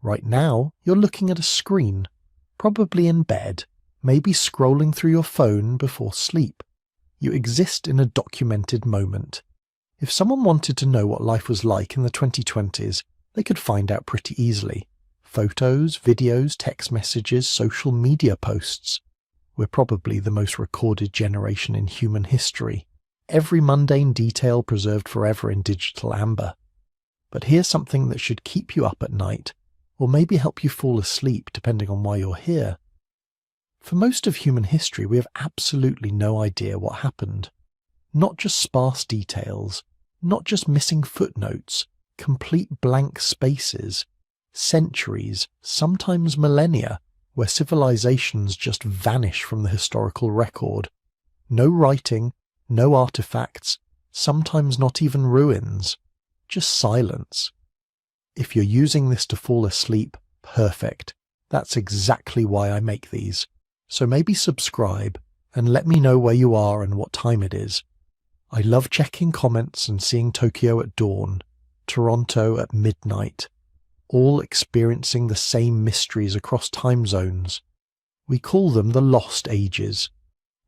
Right now, you're looking at a screen, probably in bed, maybe scrolling through your phone before sleep. You exist in a documented moment. If someone wanted to know what life was like in the 2020s, they could find out pretty easily. Photos, videos, text messages, social media posts. We're probably the most recorded generation in human history. Every mundane detail preserved forever in digital amber. But here's something that should keep you up at night, or maybe help you fall asleep depending on why you're here. For most of human history, we have absolutely no idea what happened. Not just sparse details, not just missing footnotes, complete blank spaces, centuries, sometimes millennia, where civilizations just vanish from the historical record. No writing, no artifacts, sometimes not even ruins, just silence. If you're using this to fall asleep, perfect. That's exactly why I make these. So maybe subscribe and let me know where you are and what time it is. I love checking comments and seeing Tokyo at dawn, Toronto at midnight, all experiencing the same mysteries across time zones. We call them the Lost Ages,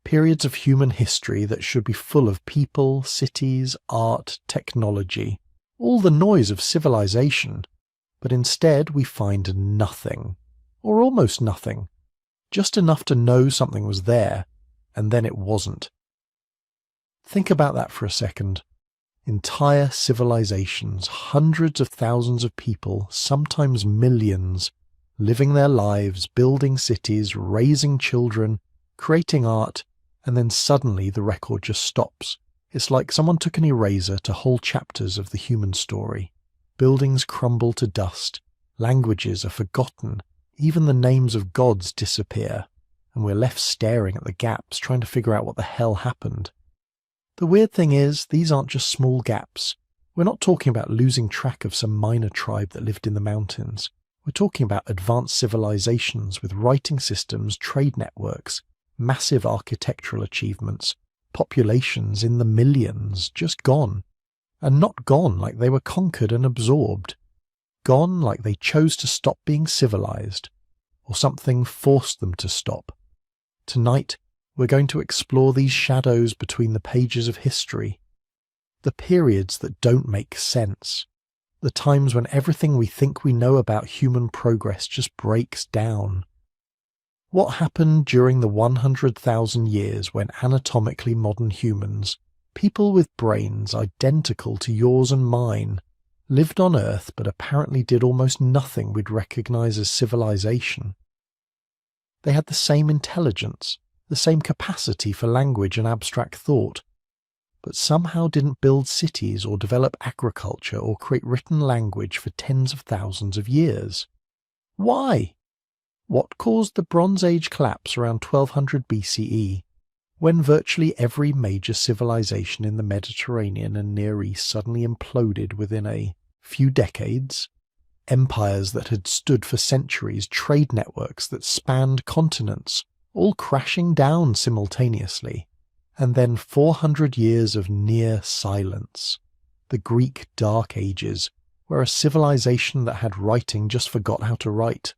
periods of human history that should be full of people, cities, art, technology, all the noise of civilization, but instead we find nothing, or almost nothing, just enough to know something was there, and then it wasn't. Think about that for a second. Entire civilizations, hundreds of thousands of people, sometimes millions, living their lives, building cities, raising children, creating art, and then suddenly the record just stops. It's like someone took an eraser to whole chapters of the human story. Buildings crumble to dust, languages are forgotten, even the names of gods disappear, and we're left staring at the gaps trying to figure out what the hell happened. The weird thing is, these aren't just small gaps. We're not talking about losing track of some minor tribe that lived in the mountains. We're talking about advanced civilizations with writing systems, trade networks, massive architectural achievements, populations in the millions, just gone. And not gone like they were conquered and absorbed. Gone like they chose to stop being civilized, or something forced them to stop. Tonight, we're going to explore these shadows between the pages of history, the periods that don't make sense, the times when everything we think we know about human progress just breaks down. What happened during the 100,000 years when anatomically modern humans, people with brains identical to yours and mine, lived on Earth but apparently did almost nothing we'd recognize as civilization? They had the same intelligence, the same capacity for language and abstract thought, but somehow didn't build cities or develop agriculture or create written language for tens of thousands of years. Why? What caused the Bronze Age collapse around 1200 BCE, when virtually every major civilization in the Mediterranean and Near East suddenly imploded within a few decades? Empires that had stood for centuries, trade networks that spanned continents, all crashing down simultaneously, and then 400 years of near silence. The Greek Dark Ages, where a civilization that had writing just forgot how to write.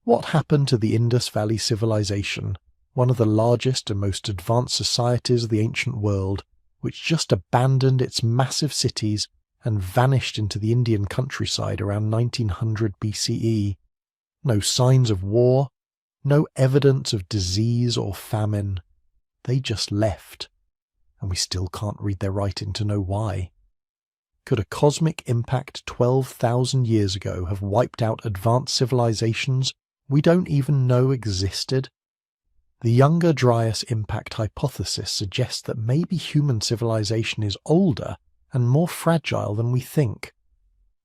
What happened to the Indus Valley civilization, one of the largest and most advanced societies of the ancient world, which just abandoned its massive cities and vanished into the Indian countryside around 1900 BCE? No signs of war, no evidence of disease or famine. They just left, and we still can't read their writing to know why. Could a cosmic impact 12,000 years ago have wiped out advanced civilizations we don't even know existed? The Younger Dryas impact hypothesis suggests that maybe human civilization is older and more fragile than we think.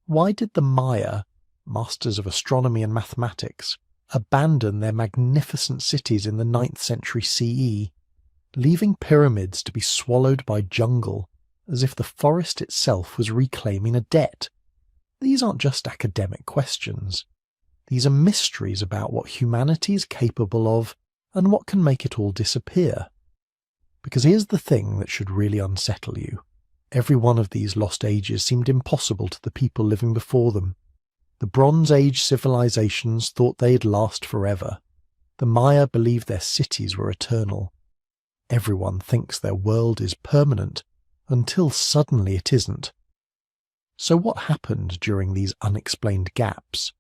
Why did the Maya, masters of astronomy and mathematics, abandon their magnificent cities in the 9th century CE, leaving pyramids to be swallowed by jungle, as if the forest itself was reclaiming a debt? These aren't just academic questions. These are mysteries about what humanity is capable of and what can make it all disappear. Because here's the thing that should really unsettle you. Every one of these lost ages seemed impossible to the people living before them. The Bronze Age civilizations thought they'd last forever. The Maya believed their cities were eternal. Everyone thinks their world is permanent, until suddenly it isn't. So what happened during these unexplained gaps?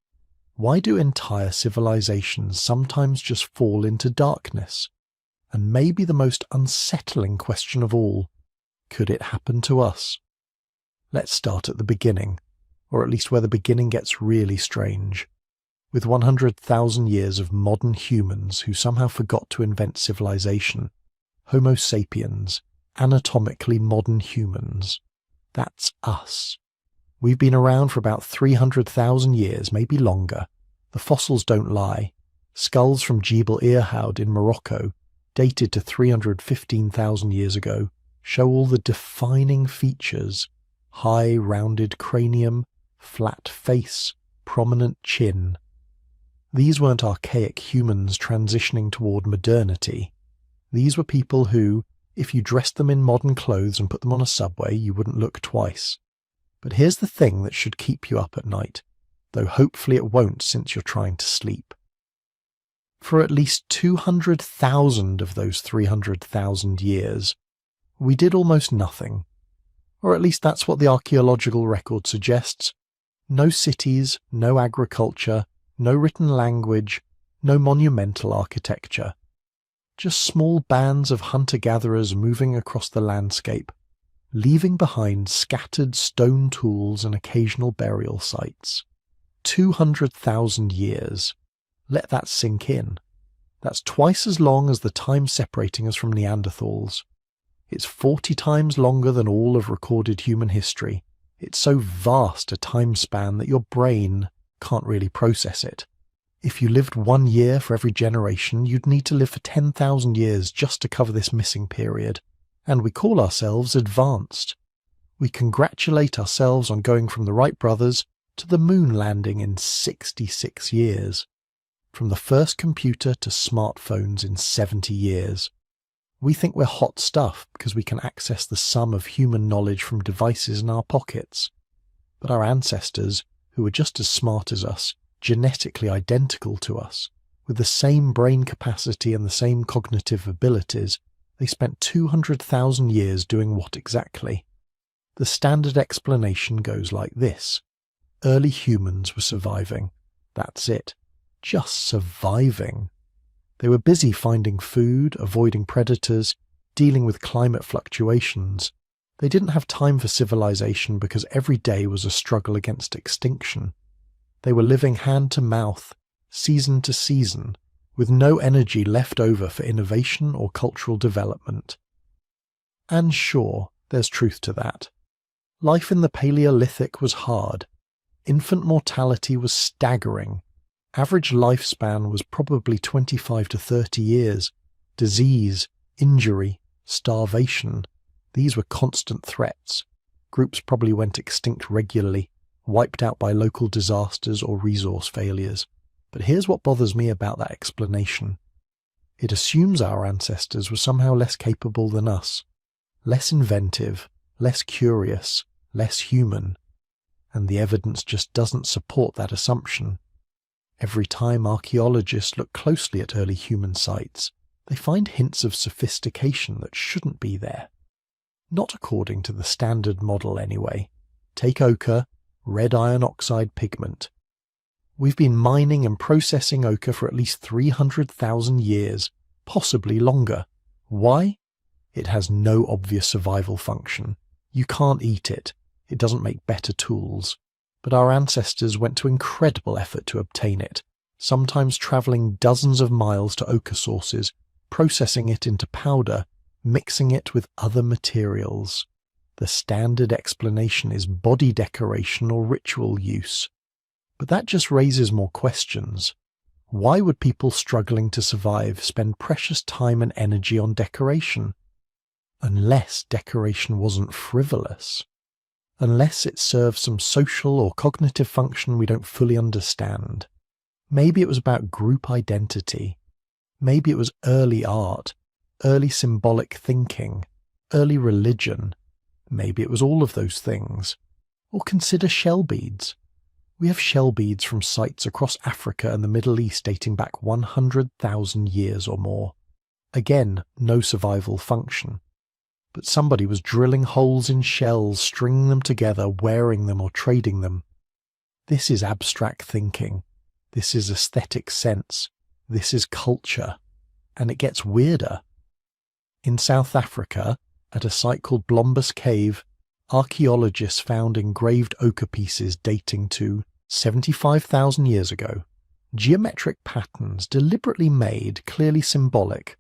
Why do entire civilizations sometimes just fall into darkness? And maybe the most unsettling question of all, could it happen to us? Let's start at the beginning, or at least where the beginning gets really strange. With 100,000 years of modern humans who somehow forgot to invent civilization, Homo sapiens, anatomically modern humans. That's us. We've been around for about 300,000 years, maybe longer. The fossils don't lie. Skulls from Jebel Irhoud in Morocco, dated to 315,000 years ago, show all the defining features: high, rounded cranium, flat face, prominent chin. These weren't archaic humans transitioning toward modernity. These were people who, if you dressed them in modern clothes and put them on a subway, you wouldn't look twice. But here's the thing that should keep you up at night, though hopefully it won't since you're trying to sleep. For at least 200,000 of those 300,000 years, we did almost nothing. Or at least that's what the archaeological record suggests. No cities, no agriculture, no written language, no monumental architecture. Just small bands of hunter-gatherers moving across the landscape, leaving behind scattered stone tools and occasional burial sites. 200,000 years. Let that sink in. That's twice as long as the time separating us from Neanderthals. It's 40 times longer than all of recorded human history. It's so vast a time span that your brain can't really process it. If you lived 1 year for every generation, you'd need to live for 10,000 years just to cover this missing period. And we call ourselves advanced. We congratulate ourselves on going from the Wright brothers to the moon landing in 66 years. From the first computer to smartphones in 70 years. We think we're hot stuff because we can access the sum of human knowledge from devices in our pockets. But our ancestors, who were just as smart as us, genetically identical to us, with the same brain capacity and the same cognitive abilities, they spent 200,000 years doing what exactly? The standard explanation goes like this. Early humans were surviving. That's it. Just surviving. They were busy finding food, avoiding predators, dealing with climate fluctuations. They didn't have time for civilization because every day was a struggle against extinction. They were living hand to mouth, season to season, with no energy left over for innovation or cultural development. And sure, there's truth to that. Life in the Paleolithic was hard. Infant mortality was staggering. Average lifespan was probably 25 to 30 years. Disease, injury, starvation. These were constant threats. Groups probably went extinct regularly, wiped out by local disasters or resource failures. But here's what bothers me about that explanation. It assumes our ancestors were somehow less capable than us, less inventive, less curious, less human. And the evidence just doesn't support that assumption. Every time archaeologists look closely at early human sites, they find hints of sophistication that shouldn't be there. Not according to the standard model anyway. Take ochre, red iron oxide pigment. We've been mining and processing ochre for at least 300,000 years, possibly longer. Why? It has no obvious survival function. You can't eat it. It doesn't make better tools. But our ancestors went to incredible effort to obtain it, sometimes travelling dozens of miles to ochre sources, processing it into powder, mixing it with other materials. The standard explanation is body decoration or ritual use. But that just raises more questions. Why would people struggling to survive spend precious time and energy on decoration? Unless decoration wasn't frivolous. Unless it serves some social or cognitive function we don't fully understand. Maybe it was about group identity. Maybe it was early art, early symbolic thinking, early religion. Maybe it was all of those things. Or consider shell beads. We have shell beads from sites across Africa and the Middle East dating back 100,000 years or more. Again, no survival function. But somebody was drilling holes in shells, stringing them together, wearing them or trading them. This is abstract thinking. This is aesthetic sense. This is culture. And it gets weirder. In South Africa, at a site called Blombus Cave, archaeologists found engraved ochre pieces dating to 75,000 years ago. Geometric patterns deliberately made, clearly symbolic.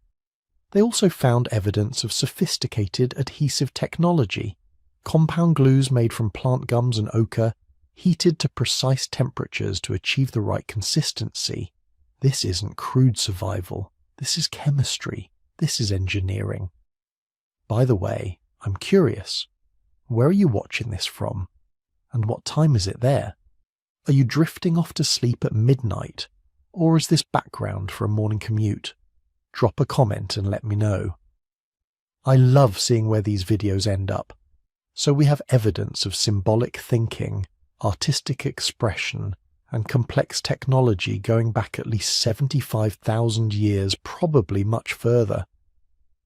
They also found evidence of sophisticated adhesive technology, compound glues made from plant gums and ochre, heated to precise temperatures to achieve the right consistency. This isn't crude survival. This is chemistry. This is engineering. By the way, I'm curious. Where are you watching this from? And what time is it there? Are you drifting off to sleep at midnight? Or is this background for a morning commute? Drop a comment and let me know. I love seeing where these videos end up. So we have evidence of symbolic thinking, artistic expression, and complex technology going back at least 75,000 years, probably much further.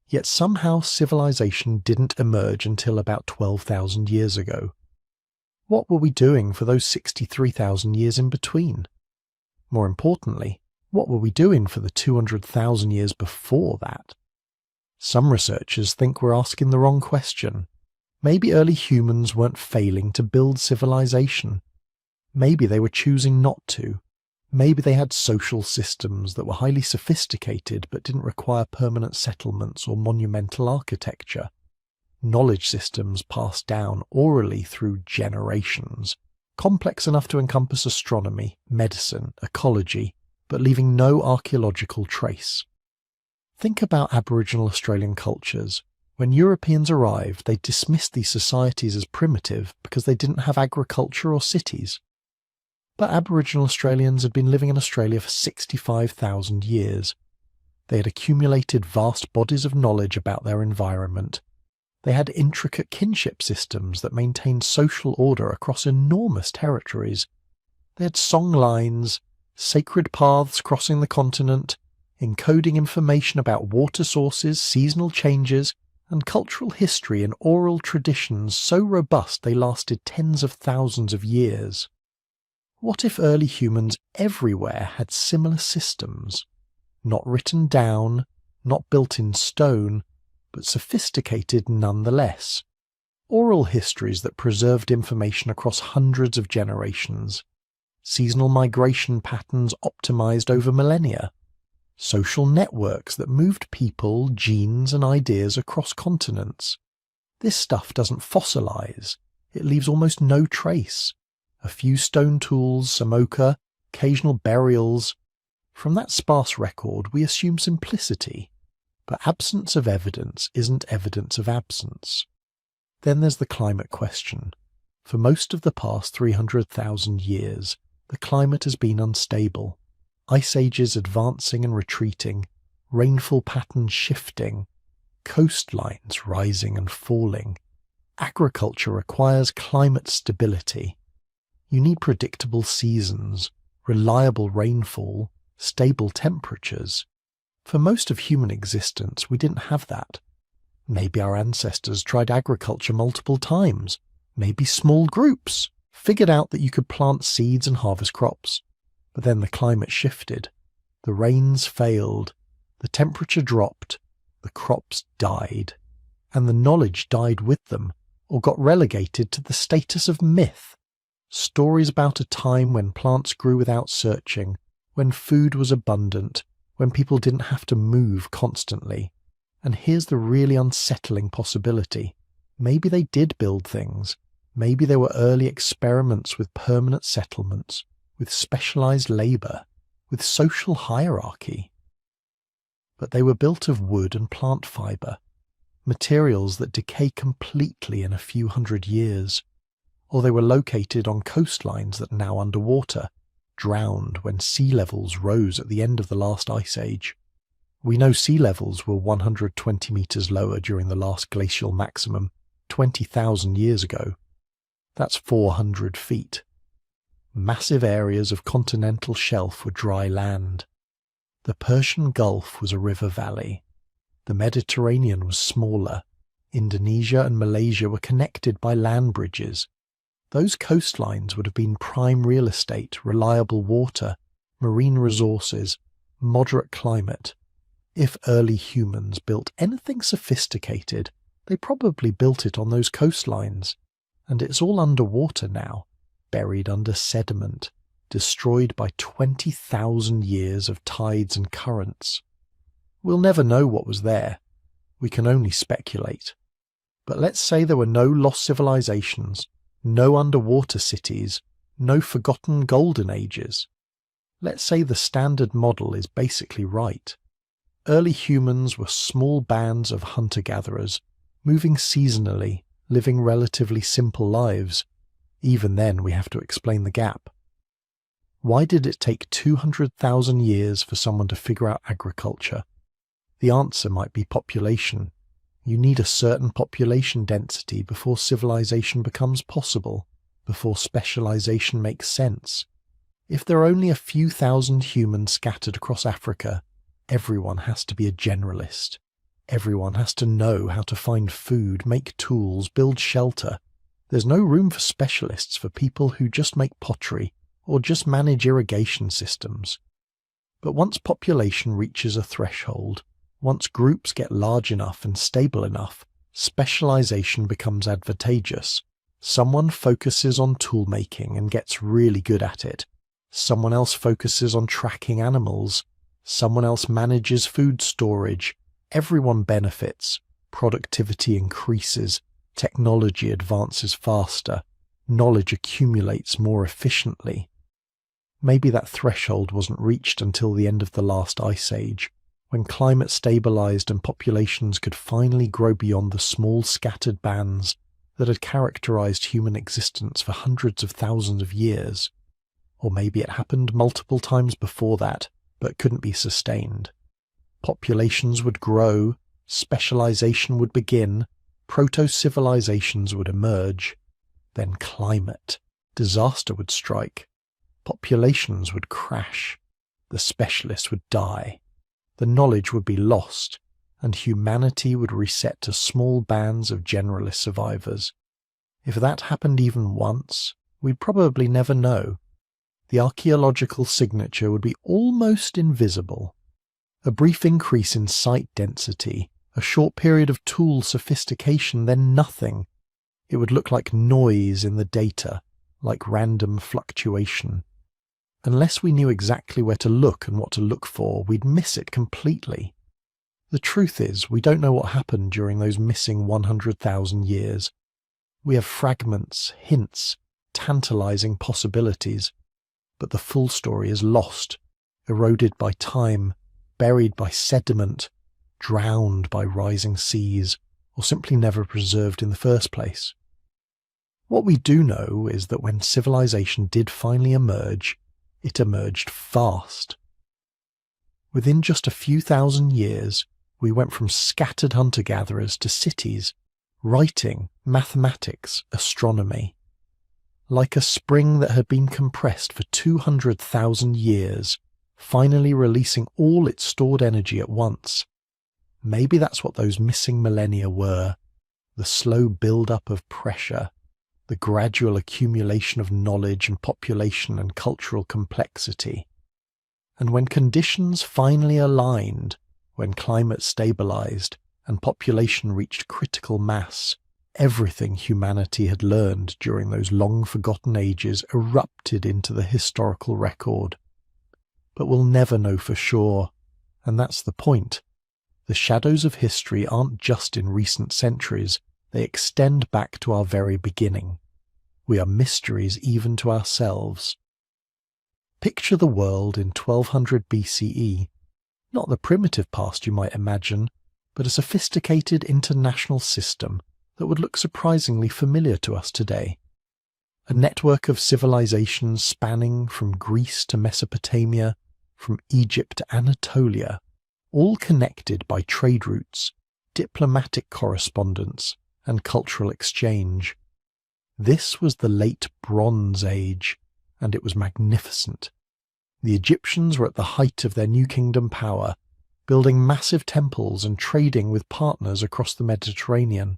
Yet somehow civilization didn't emerge until about 12,000 years ago. What were we doing for those 63,000 years in between? More importantly, what were we doing for the 200,000 years before that? Some researchers think we're asking the wrong question. Maybe early humans weren't failing to build civilization. Maybe they were choosing not to. Maybe they had social systems that were highly sophisticated but didn't require permanent settlements or monumental architecture. Knowledge systems passed down orally through generations, complex enough to encompass astronomy, medicine, ecology, but leaving no archaeological trace. Think about Aboriginal Australian cultures. When Europeans arrived, they dismissed these societies as primitive because they didn't have agriculture or cities. But Aboriginal Australians had been living in Australia for 65,000 years. They had accumulated vast bodies of knowledge about their environment. They had intricate kinship systems that maintained social order across enormous territories. They had song lines, sacred paths crossing the continent, encoding information about water sources, seasonal changes, and cultural history in oral traditions so robust they lasted tens of thousands of years. What if early humans everywhere had similar systems? Not written down, not built in stone, but sophisticated nonetheless. Oral histories that preserved information across hundreds of generations. Seasonal migration patterns optimized over millennia. Social networks that moved people, genes, and ideas across continents. This stuff doesn't fossilize. It leaves almost no trace. A few stone tools, some ochre, occasional burials. From that sparse record, we assume simplicity. But absence of evidence isn't evidence of absence. Then there's the climate question. For most of the past 300,000 years, the climate has been unstable. Ice ages advancing and retreating, rainfall patterns shifting, coastlines rising and falling. Agriculture requires climate stability. You need predictable seasons, reliable rainfall, stable temperatures. For most of human existence, we didn't have that. Maybe our ancestors tried agriculture multiple times. Maybe small groups figured out that you could plant seeds and harvest crops. But then the climate shifted. The rains failed. The temperature dropped. The crops died. And the knowledge died with them, or got relegated to the status of myth. Stories about a time when plants grew without searching, when food was abundant, when people didn't have to move constantly. And here's the really unsettling possibility. Maybe they did build things. Maybe there were early experiments with permanent settlements, with specialized labor, with social hierarchy. But they were built of wood and plant fiber, materials that decay completely in a few hundred years. Or they were located on coastlines that are now underwater, drowned when sea levels rose at the end of the last ice age. We know sea levels were 120 meters lower during the last glacial maximum 20,000 years ago. That's 400 feet. Massive areas of continental shelf were dry land. The Persian Gulf was a river valley. The Mediterranean was smaller. Indonesia and Malaysia were connected by land bridges. Those coastlines would have been prime real estate, reliable water, marine resources, moderate climate. If early humans built anything sophisticated, they probably built it on those coastlines. And it's all underwater now, buried under sediment, destroyed by 20,000 years of tides and currents. We'll never know what was there. We can only speculate. But let's say there were no lost civilizations, no underwater cities, no forgotten golden ages. Let's say the standard model is basically right. Early humans were small bands of hunter-gatherers, moving seasonally, living relatively simple lives. Even then we have to explain the gap. Why did it take 200,000 years for someone to figure out agriculture? The answer might be population. You need a certain population density before civilization becomes possible, before specialization makes sense. If there are only a few thousand humans scattered across Africa, everyone has to be a generalist. Everyone has to know how to find food, make tools, build shelter. There's no room for specialists for people who just make pottery or just manage irrigation systems. But once population reaches a threshold, once groups get large enough and stable enough, specialization becomes advantageous. Someone focuses on tool making and gets really good at it. Someone else focuses on tracking animals. Someone else manages food storage. Everyone benefits. Productivity increases. Technology advances faster. Knowledge accumulates more efficiently. Maybe that threshold wasn't reached until the end of the last ice age, when climate stabilized and populations could finally grow beyond the small scattered bands that had characterized human existence for hundreds of thousands of years. Or maybe it happened multiple times before that, but couldn't be sustained. Populations would grow, specialization would begin, proto-civilizations would emerge, then climate, disaster would strike, populations would crash, the specialists would die, the knowledge would be lost, and humanity would reset to small bands of generalist survivors. If that happened even once, we'd probably never know. The archaeological signature would be almost invisible. A brief increase in site density, a short period of tool sophistication, then nothing. It would look like noise in the data, like random fluctuation. Unless we knew exactly where to look and what to look for, we'd miss it completely. The truth is, we don't know what happened during those missing 100,000 years. We have fragments, hints, tantalizing possibilities, but the full story is lost, eroded by time, buried by sediment, drowned by rising seas, or simply never preserved in the first place. What we do know is that when civilization did finally emerge, it emerged fast. Within just a few thousand years, we went from scattered hunter-gatherers to cities, writing, mathematics, astronomy. Like a spring that had been compressed for 200,000 years, finally releasing all its stored energy at once. Maybe that's what those missing millennia were, the slow build-up of pressure, the gradual accumulation of knowledge and population and cultural complexity. And when conditions finally aligned, when climate stabilized and population reached critical mass, everything humanity had learned during those long-forgotten ages erupted into the historical record. But we'll never know for sure, and that's the point. The shadows of history aren't just in recent centuries, they extend back to our very beginning. We are mysteries even to ourselves. Picture the world in 1200 BCE, not the primitive past you might imagine, but a sophisticated international system that would look surprisingly familiar to us today. A network of civilizations spanning from Greece to Mesopotamia, from Egypt to Anatolia, all connected by trade routes, diplomatic correspondence, and cultural exchange. This was the late Bronze Age, and it was magnificent. The Egyptians were at the height of their New Kingdom power, building massive temples and trading with partners across the Mediterranean.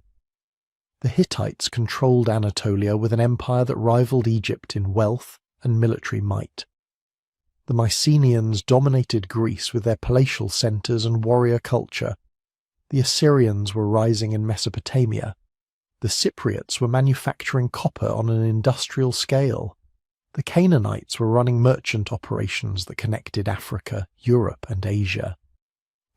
The Hittites controlled Anatolia with an empire that rivaled Egypt in wealth and military might. The Mycenaeans dominated Greece with their palatial centres and warrior culture. The Assyrians were rising in Mesopotamia. The Cypriots were manufacturing copper on an industrial scale. The Canaanites were running merchant operations that connected Africa, Europe, and Asia.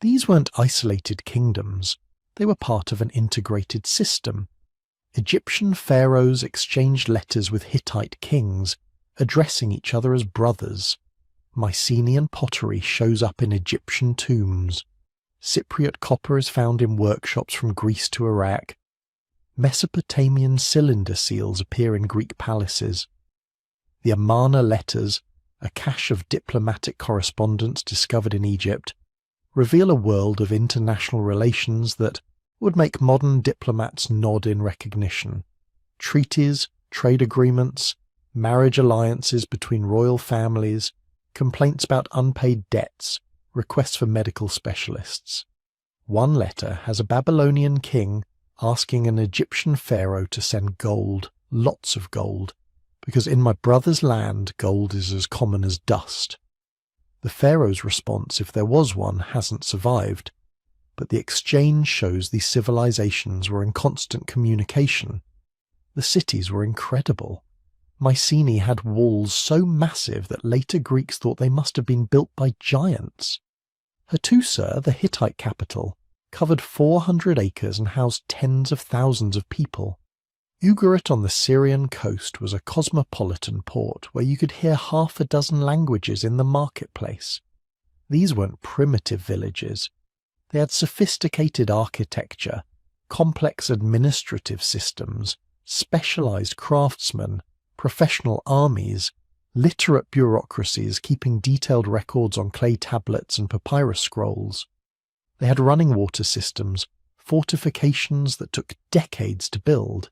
These weren't isolated kingdoms. They were part of an integrated system. Egyptian pharaohs exchanged letters with Hittite kings, addressing each other as brothers. Mycenaean pottery shows up in Egyptian tombs. Cypriot copper is found in workshops from Greece to Iraq. Mesopotamian cylinder seals appear in Greek palaces. The Amarna letters, a cache of diplomatic correspondence discovered in Egypt, reveal a world of international relations that would make modern diplomats nod in recognition. Treaties, trade agreements, marriage alliances between royal families, complaints about unpaid debts, requests for medical specialists. One letter has a Babylonian king asking an Egyptian pharaoh to send gold, lots of gold, because in my brother's land gold is as common as dust. The pharaoh's response, if there was one, hasn't survived, but the exchange shows these civilizations were in constant communication. The cities were incredible. Mycenae had walls so massive that later Greeks thought they must have been built by giants. Hattusa, the Hittite capital, covered 400 acres and housed tens of thousands of people. Ugarit on the Syrian coast was a cosmopolitan port where you could hear half a dozen languages in the marketplace. These weren't primitive villages. They had sophisticated architecture, complex administrative systems, specialized craftsmen, professional armies, literate bureaucracies keeping detailed records on clay tablets and papyrus scrolls. They had running water systems, fortifications that took decades to build,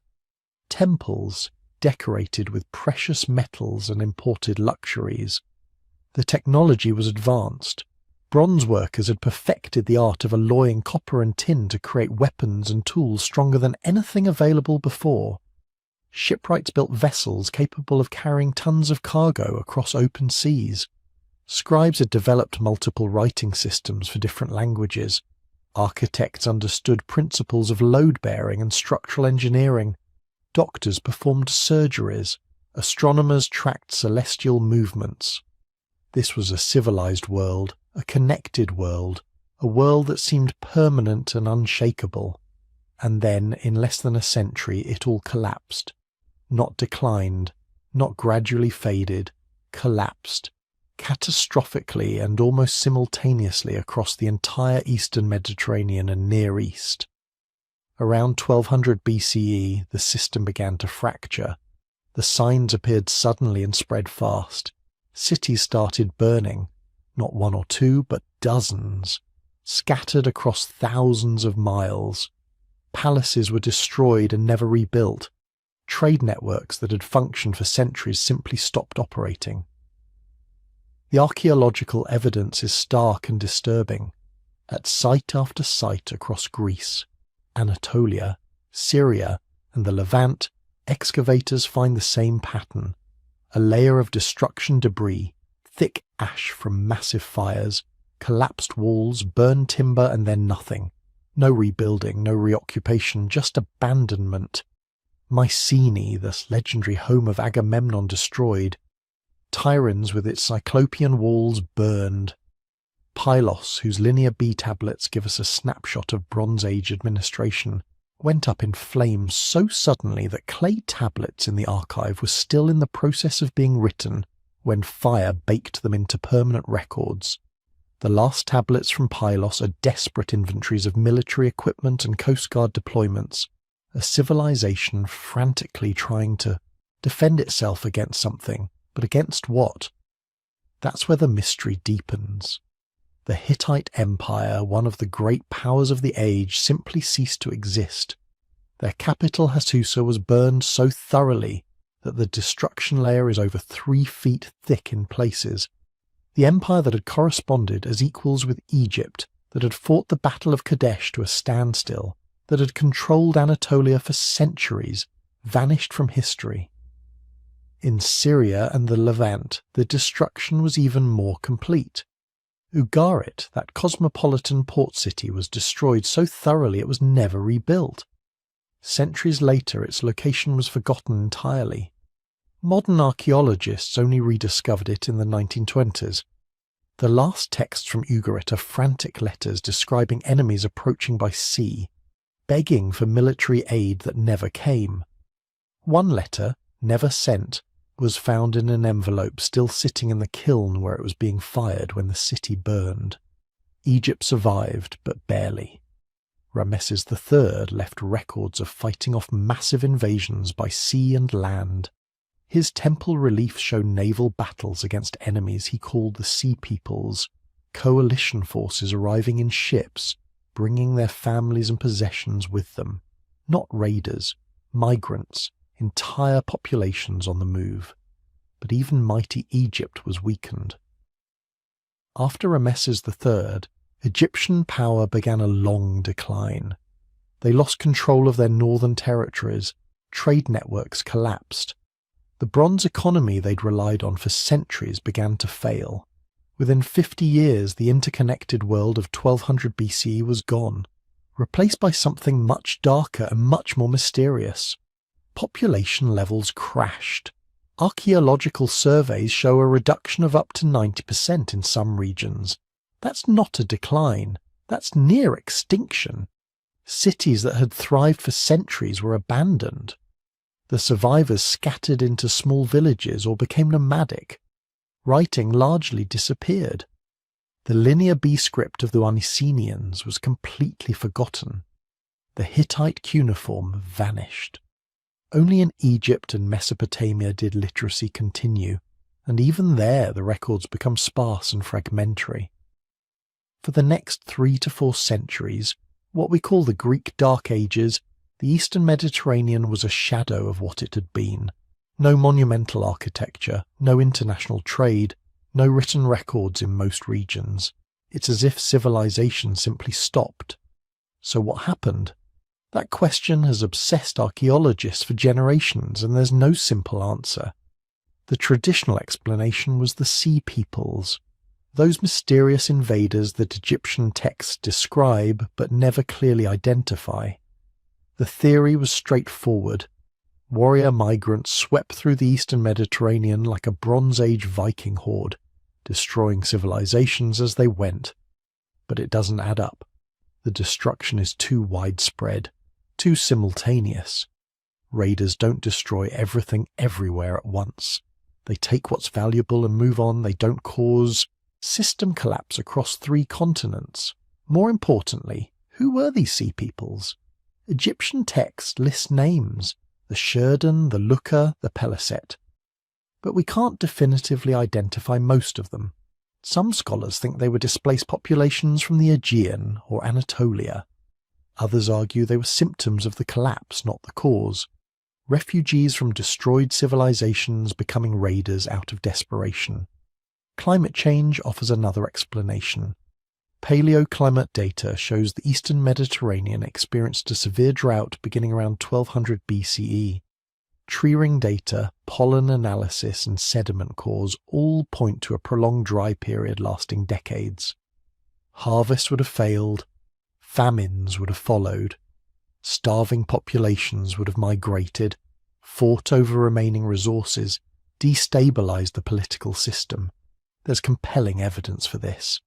temples decorated with precious metals and imported luxuries. The technology was advanced. Bronze workers had perfected the art of alloying copper and tin to create weapons and tools stronger than anything available before. Shipwrights built vessels capable of carrying tons of cargo across open seas. Scribes had developed multiple writing systems for different languages. Architects understood principles of load-bearing and structural engineering. Doctors performed surgeries. Astronomers tracked celestial movements. This was a civilized world, a connected world, a world that seemed permanent and unshakable. And then, in less than a century, it all collapsed. Not declined, not gradually faded, collapsed, catastrophically and almost simultaneously across the entire eastern Mediterranean and Near East. Around 1200 BCE, the system began to fracture. The signs appeared suddenly and spread fast. Cities started burning, not one or two, but dozens, scattered across thousands of miles. Palaces were destroyed and never rebuilt. Trade networks that had functioned for centuries simply stopped operating. The archaeological evidence is stark and disturbing. At site after site across Greece, Anatolia, Syria, and the Levant, excavators find the same pattern. A layer of destruction debris, thick ash from massive fires, collapsed walls, burned timber, and then nothing. No rebuilding, no reoccupation, just abandonment. Mycenae, this legendary home of Agamemnon, destroyed. Tiryns with its cyclopean walls burned. Pylos, whose Linear B tablets give us a snapshot of Bronze Age administration, went up in flames so suddenly that clay tablets in the archive were still in the process of being written when fire baked them into permanent records. The last tablets from Pylos are desperate inventories of military equipment and Coast Guard deployments, a civilization frantically trying to defend itself against something, but against what? That's where the mystery deepens. The Hittite Empire, one of the great powers of the age, simply ceased to exist. Their capital, Hattusa, was burned so thoroughly that the destruction layer is over 3 feet thick in places. The empire that had corresponded as equals with Egypt, that had fought the Battle of Kadesh to a standstill, that had controlled Anatolia for centuries, vanished from history. In Syria and the Levant, the destruction was even more complete. Ugarit, that cosmopolitan port city, was destroyed so thoroughly it was never rebuilt. Centuries later, its location was forgotten entirely. Modern archaeologists only rediscovered it in the 1920s. The last texts from Ugarit are frantic letters describing enemies approaching by sea, begging for military aid that never came. One letter, never sent, was found in an envelope still sitting in the kiln where it was being fired when the city burned. Egypt survived, but barely. Rameses III left records of fighting off massive invasions by sea and land. His temple reliefs show naval battles against enemies he called the Sea Peoples, coalition forces arriving in ships, bringing their families and possessions with them. Not raiders, migrants, entire populations on the move. But even mighty Egypt was weakened. After Rameses III, Egyptian power began a long decline. They lost control of their northern territories, trade networks collapsed. The bronze economy they'd relied on for centuries began to fail. Within 50 years, the interconnected world of 1200 BCE was gone, replaced by something much darker and much more mysterious. Population levels crashed. Archaeological surveys show a reduction of up to 90% in some regions. That's not a decline. That's near extinction. Cities that had thrived for centuries were abandoned. The survivors scattered into small villages or became nomadic. Writing largely disappeared. The Linear B script of the Mycenaeans was completely forgotten. The Hittite cuneiform vanished. Only in Egypt and Mesopotamia did literacy continue, and even there the records become sparse and fragmentary. For the next 3 to 4 centuries, what we call the Greek Dark Ages, the Eastern Mediterranean was a shadow of what it had been. No monumental architecture, no international trade, no written records in most regions. It's as if civilization simply stopped. So what happened? That question has obsessed archaeologists for generations, and there's no simple answer. The traditional explanation was the Sea Peoples, those mysterious invaders that Egyptian texts describe but never clearly identify. The theory was straightforward. Warrior migrants swept through the Eastern Mediterranean like a Bronze Age Viking horde, destroying civilizations as they went. But it doesn't add up. The destruction is too widespread, too simultaneous. Raiders don't destroy everything everywhere at once. They take what's valuable and move on. They don't cause system collapse across 3 continents. More importantly, who were these Sea Peoples? Egyptian texts list names, the Shurdan, the Lucca, the Peliset. But we can't definitively identify most of them. Some scholars think they were displaced populations from the Aegean or Anatolia. Others argue they were symptoms of the collapse, not the cause. Refugees from destroyed civilizations becoming raiders out of desperation. Climate change offers another explanation. Paleoclimate data shows the Eastern Mediterranean experienced a severe drought beginning around 1200 BCE. Tree ring data, pollen analysis and sediment cores all point to a prolonged dry period lasting decades. Harvests would have failed, famines would have followed, starving populations would have migrated, fought over remaining resources, destabilized the political system. There's compelling evidence for this.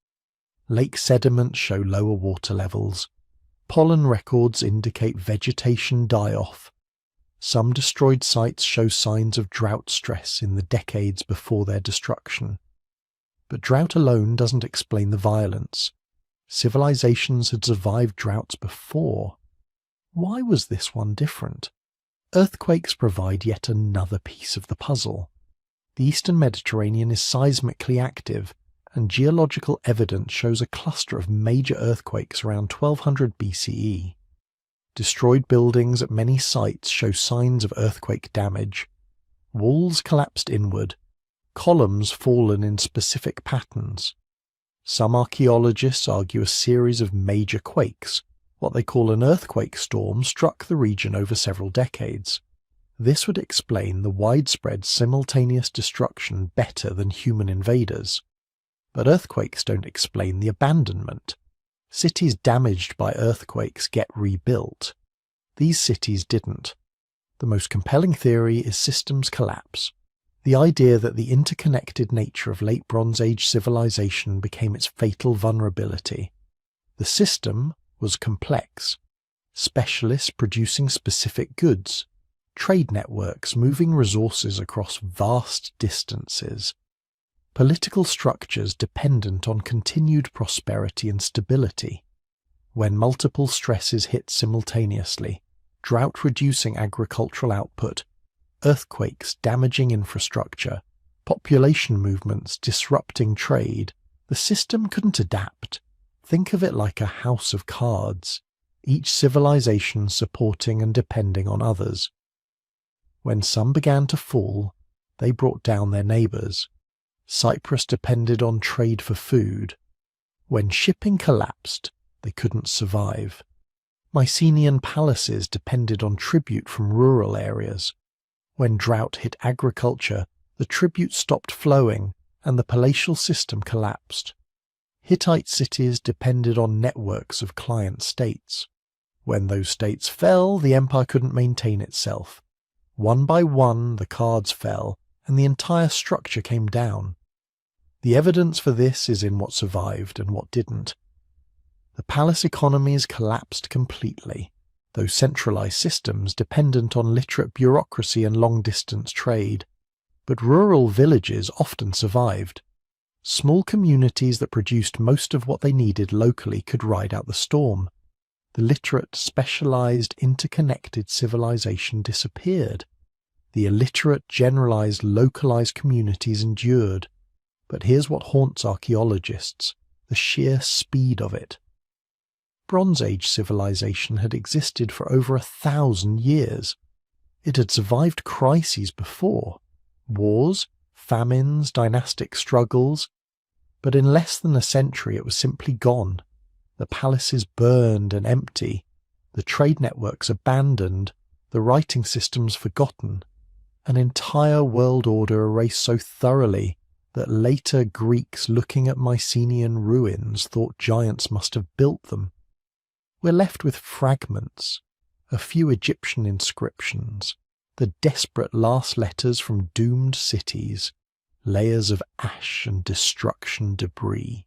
Lake sediments show lower water levels. Pollen records indicate vegetation die-off. Some destroyed sites show signs of drought stress in the decades before their destruction. But drought alone doesn't explain the violence. Civilizations had survived droughts before. Why was this one different? Earthquakes provide yet another piece of the puzzle. The Eastern Mediterranean is seismically active, and geological evidence shows a cluster of major earthquakes around 1200 BCE. Destroyed buildings at many sites show signs of earthquake damage. walls collapsed inward, columns fallen in specific patterns. Some archaeologists argue a series of major quakes, what they call an earthquake storm, struck the region over several decades. This would explain the widespread simultaneous destruction better than human invaders. But earthquakes don't explain the abandonment. Cities damaged by earthquakes get rebuilt. These cities didn't. The most compelling theory is systems collapse. The idea that the interconnected nature of late Bronze Age civilization became its fatal vulnerability. The system was complex. Specialists producing specific goods, trade networks moving resources across vast distances, political structures dependent on continued prosperity and stability. When multiple stresses hit simultaneously, drought reducing agricultural output, earthquakes damaging infrastructure, population movements disrupting trade, the system couldn't adapt. Think of it like a house of cards, each civilization supporting and depending on others. When some began to fall, they brought down their neighbours. Cyprus depended on trade for food. When shipping collapsed, they couldn't survive. Mycenaean palaces depended on tribute from rural areas. When drought hit agriculture, the tribute stopped flowing and the palatial system collapsed. Hittite cities depended on networks of client states. When those states fell, the empire couldn't maintain itself. One by one, the cards fell, and the entire structure came down. The evidence for this is in what survived and what didn't. The palace economies collapsed completely, those centralized systems dependent on literate bureaucracy and long-distance trade. But rural villages often survived. Small communities that produced most of what they needed locally could ride out the storm. The literate, specialized, interconnected civilization disappeared. The illiterate, generalized, localized communities endured. But here's what haunts archaeologists: the sheer speed of it. Bronze Age civilization had existed for over 1,000 years. It had survived crises before: wars, famines, dynastic struggles. But in less than a century it was simply gone. The palaces burned and empty, the trade networks abandoned, the writing systems forgotten. An entire world order erased so thoroughly that later Greeks looking at Mycenaean ruins thought giants must have built them. We're left with fragments, a few Egyptian inscriptions, the desperate last letters from doomed cities, layers of ash and destruction debris.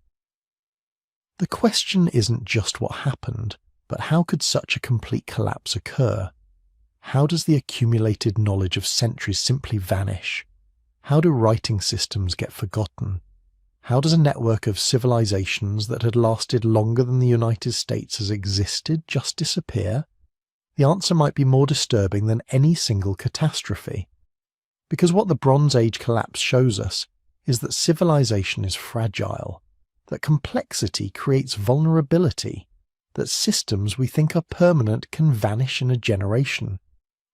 The question isn't just what happened, but how could such a complete collapse occur? How does the accumulated knowledge of centuries simply vanish? How do writing systems get forgotten? How does a network of civilizations that had lasted longer than the United States has existed just disappear? The answer might be more disturbing than any single catastrophe. Because what the Bronze Age collapse shows us is that civilization is fragile, that complexity creates vulnerability, that systems we think are permanent can vanish in a generation.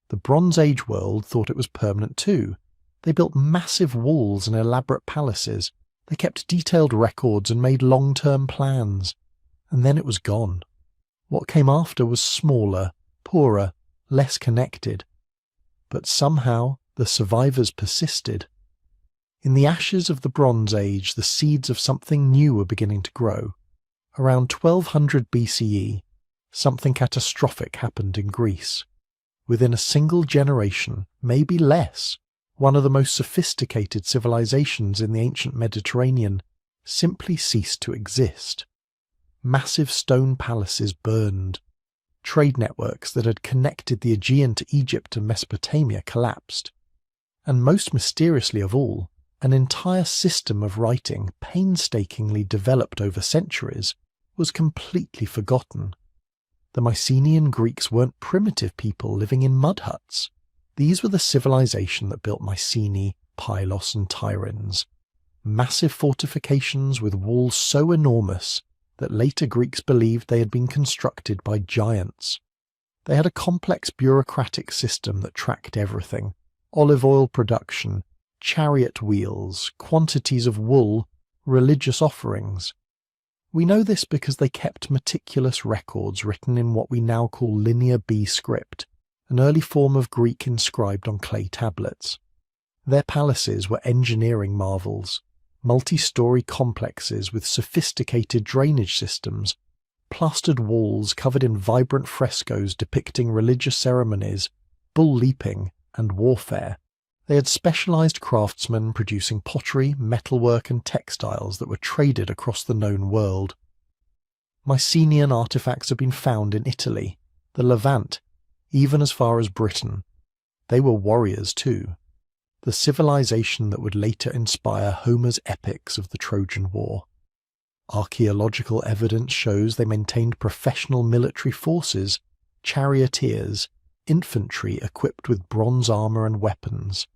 The Bronze Age world thought it was permanent too. They built massive walls and elaborate palaces. They kept detailed records and made long-term plans. And then it was gone. What came after was smaller, poorer, less connected. But somehow the survivors persisted. In the ashes of the Bronze Age, the seeds of something new were beginning to grow. Around 1200 BCE, something catastrophic happened in Greece. Within a single generation, maybe less, one of the most sophisticated civilizations in the ancient Mediterranean simply ceased to exist. Massive stone palaces burned. Trade networks that had connected the Aegean to Egypt and Mesopotamia collapsed. And most mysteriously of all, an entire system of writing painstakingly developed over centuries was completely forgotten. The Mycenaean Greeks weren't primitive people living in mud huts. These were the civilization that built Mycenae, Pylos and Tiryns. Massive fortifications with walls so enormous that later Greeks believed they had been constructed by giants. They had a complex bureaucratic system that tracked everything, olive oil production, chariot wheels, quantities of wool, religious offerings. We know this because they kept meticulous records written in what we now call Linear B script, an early form of Greek inscribed on clay tablets. Their palaces were engineering marvels, multi-story complexes with sophisticated drainage systems, plastered walls covered in vibrant frescoes depicting religious ceremonies, bull leaping, and warfare. They had specialized craftsmen producing pottery, metalwork, and textiles that were traded across the known world. Mycenaean artifacts have been found in Italy, the Levant, even as far as Britain. They were warriors too, the civilization that would later inspire Homer's epics of the Trojan War. Archaeological evidence shows they maintained professional military forces, charioteers, infantry equipped with bronze armor and weapons.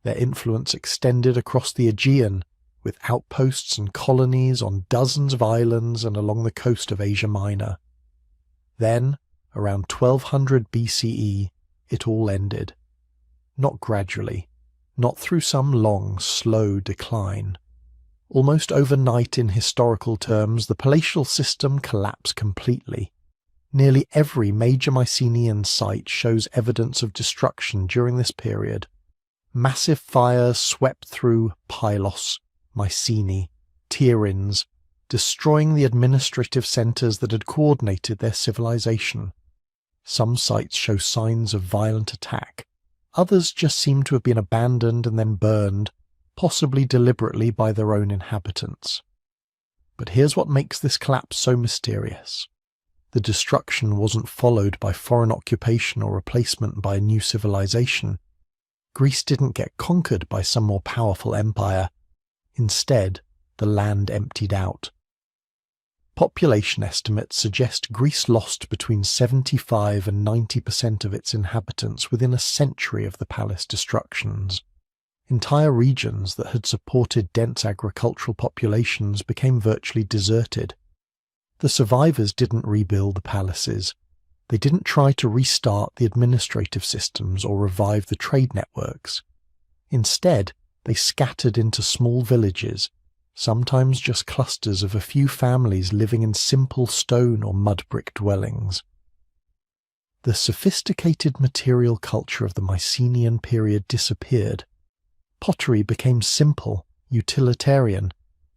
Their influence extended across the Aegean, with outposts and colonies on dozens of islands and along the coast of Asia Minor. Then, around 1200 BCE, it all ended. Not gradually, not through some long, slow decline. Almost overnight in historical terms, the palatial system collapsed completely. Nearly every major Mycenaean site shows evidence of destruction during this period. Massive fires swept through Pylos, Mycenae, Tiryns, destroying the administrative centres that had coordinated their civilization. Some sites show signs of violent attack. Others just seem to have been abandoned and then burned, possibly deliberately by their own inhabitants. But here's what makes this collapse so mysterious. The destruction wasn't followed by foreign occupation or replacement by a new civilization. Greece didn't get conquered by some more powerful empire. Instead, the land emptied out. Population estimates suggest Greece lost between 75 and 90% of its inhabitants within a century of the palace destructions. Entire regions that had supported dense agricultural populations became virtually deserted. The survivors didn't rebuild the palaces. They didn't try to restart the administrative systems or revive the trade networks. Instead, they scattered into small villages, sometimes just clusters of a few families living in simple stone or mud brick dwellings. The sophisticated material culture of the Mycenaean period disappeared. Pottery became simple, utilitarian,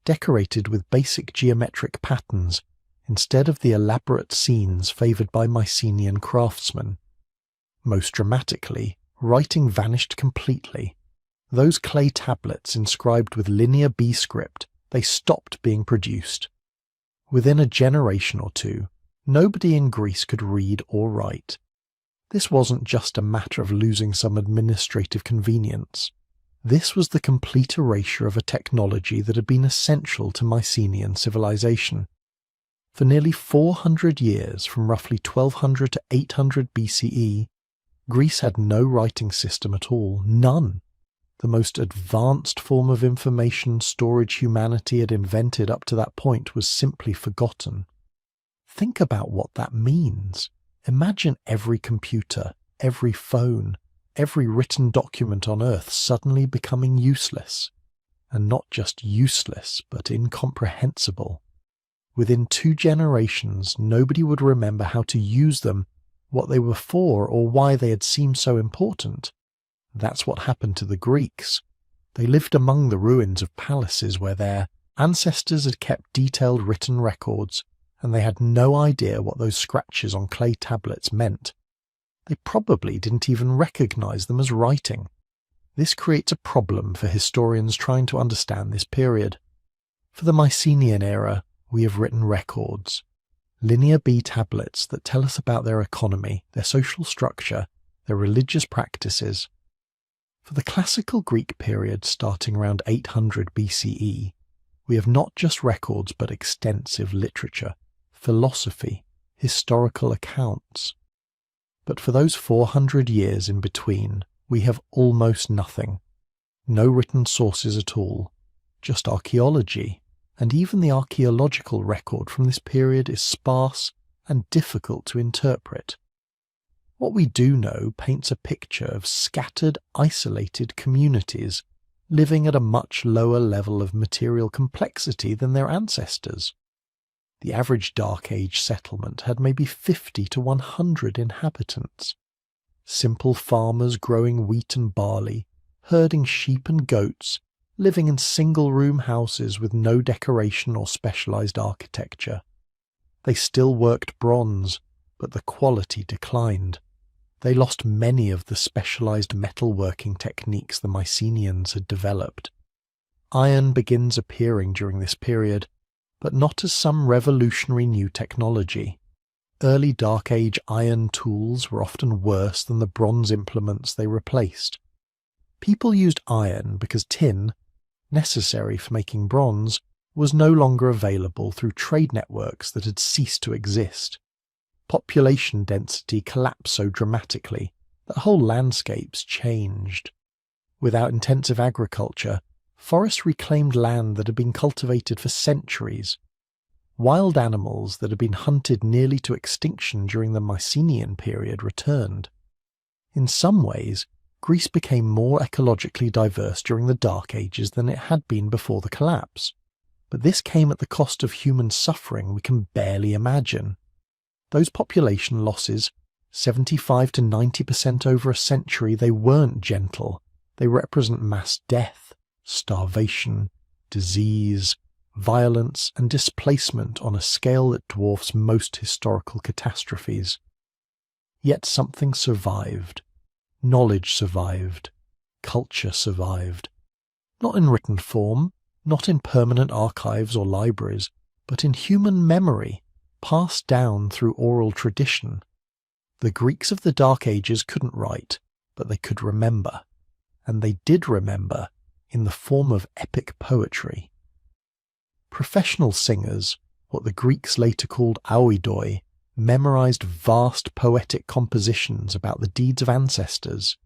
decorated with basic geometric patterns, instead of the elaborate scenes favoured by Mycenaean craftsmen. Most dramatically, writing vanished completely. Those clay tablets inscribed with Linear B script, they stopped being produced. Within a generation or two, nobody in Greece could read or write. This wasn't just a matter of losing some administrative convenience. This was the complete erasure of a technology that had been essential to Mycenaean civilization. For nearly 400 years, from roughly 1200 to 800 BCE, Greece had no writing system at all, none. The most advanced form of information storage humanity had invented up to that point was simply forgotten. Think about what that means. Imagine every computer, every phone, every written document on Earth suddenly becoming useless. And not just useless, but incomprehensible. Within 2 generations, nobody would remember how to use them, what they were for, or why they had seemed so important. That's what happened to the Greeks. They lived among the ruins of palaces where their ancestors had kept detailed written records, and they had no idea what those scratches on clay tablets meant. They probably didn't even recognize them as writing. This creates a problem for historians trying to understand this period. For the Mycenaean era, we have written records, Linear B tablets that tell us about their economy, their social structure, their religious practices. For the classical Greek period starting around 800 BCE, we have not just records but extensive literature, philosophy, historical accounts. But for those 400 years in between, we have almost nothing. No written sources at all, just archaeology, and even the archaeological record from this period is sparse and difficult to interpret. What we do know paints a picture of scattered, isolated communities living at a much lower level of material complexity than their ancestors. The average Dark Age settlement had maybe 50 to 100 inhabitants. Simple farmers growing wheat and barley, herding sheep and goats, living in single-room houses with no decoration or specialized architecture. They still worked bronze, but the quality declined. They lost many of the specialized metalworking techniques the Mycenaeans had developed. Iron begins appearing during this period, but not as some revolutionary new technology. Early Dark Age iron tools were often worse than the bronze implements they replaced. People used iron because tin, necessary for making bronze, was no longer available through trade networks that had ceased to exist. Population density collapsed so dramatically that whole landscapes changed. Without intensive agriculture, forests reclaimed land that had been cultivated for centuries. Wild animals that had been hunted nearly to extinction during the Mycenaean period returned. In some ways, Greece became more ecologically diverse during the Dark Ages than it had been before the collapse. But this came at the cost of human suffering we can barely imagine. Those population losses, 75 to 90% over a century, they weren't gentle. They represent mass death, starvation, disease, violence, and displacement on a scale that dwarfs most historical catastrophes. Yet something survived. Knowledge survived. Culture survived. Not in written form, not in permanent archives or libraries, but in human memory, passed down through oral tradition. The Greeks of the Dark Ages couldn't write, but they could remember. And they did remember in the form of epic poetry. Professional singers, what the Greeks later called oidoi, memorized vast poetic compositions about the deeds of ancestors.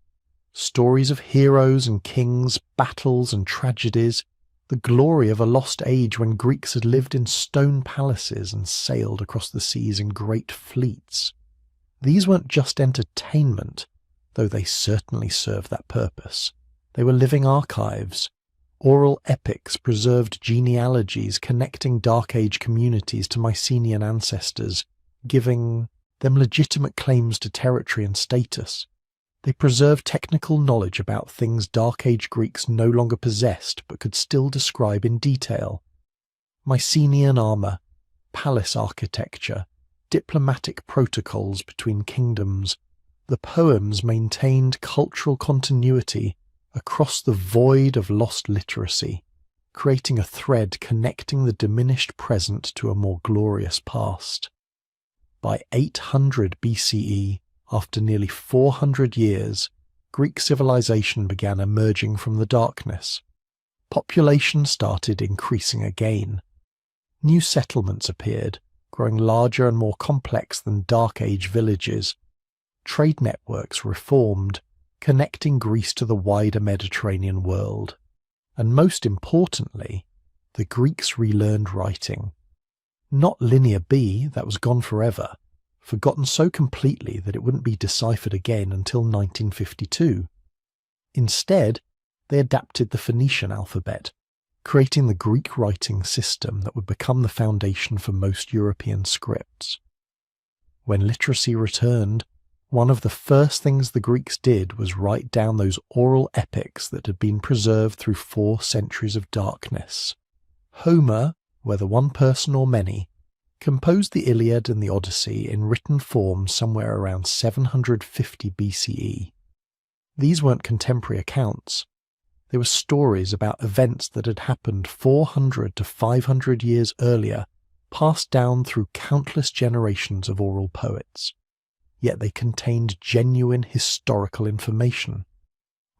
Stories of heroes and kings, battles and tragedies, the glory of a lost age when Greeks had lived in stone palaces and sailed across the seas in great fleets. These weren't just entertainment, though they certainly served that purpose. They were living archives. Oral epics preserved genealogies connecting Dark Age communities to Mycenaean ancestors, giving them legitimate claims to territory and status. They preserved technical knowledge about things Dark Age Greeks no longer possessed but could still describe in detail. Mycenaean armour, palace architecture, diplomatic protocols between kingdoms. The poems maintained cultural continuity across the void of lost literacy, creating a thread connecting the diminished present to a more glorious past. By 800 BCE, after nearly 400 years, Greek civilization began emerging from the darkness. Population started increasing again. New settlements appeared, growing larger and more complex than Dark Age villages. Trade networks reformed, connecting Greece to the wider Mediterranean world. And most importantly, the Greeks relearned writing. Not Linear B, that was gone forever, forgotten so completely that it wouldn't be deciphered again until 1952. Instead, they adapted the Phoenician alphabet, creating the Greek writing system that would become the foundation for most European scripts. When literacy returned, one of the first things the Greeks did was write down those oral epics that had been preserved through 4 centuries of darkness. Homer, whether one person or many, composed the Iliad and the Odyssey in written form somewhere around 750 BCE. These weren't contemporary accounts. They were stories about events that had happened 400 to 500 years earlier, passed down through countless generations of oral poets. Yet they contained genuine historical information,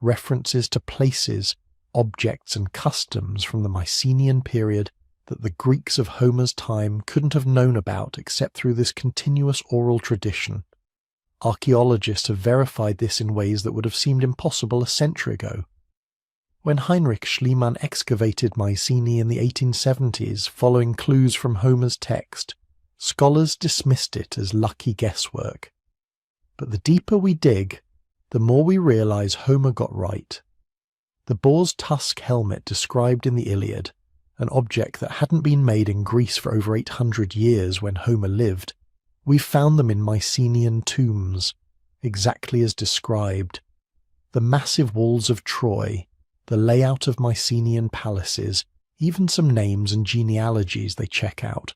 references to places, objects and customs from the Mycenaean period that the Greeks of Homer's time couldn't have known about except through this continuous oral tradition. Archaeologists have verified this in ways that would have seemed impossible a century ago. When Heinrich Schliemann excavated Mycenae in the 1870s following clues from Homer's text, scholars dismissed it as lucky guesswork. But the deeper we dig, the more we realize Homer got right. The boar's tusk helmet described in the Iliad, an object that hadn't been made in Greece for over 800 years when Homer lived, we found them in Mycenaean tombs, exactly as described. The massive walls of Troy, the layout of Mycenaean palaces, even some names and genealogies they check out.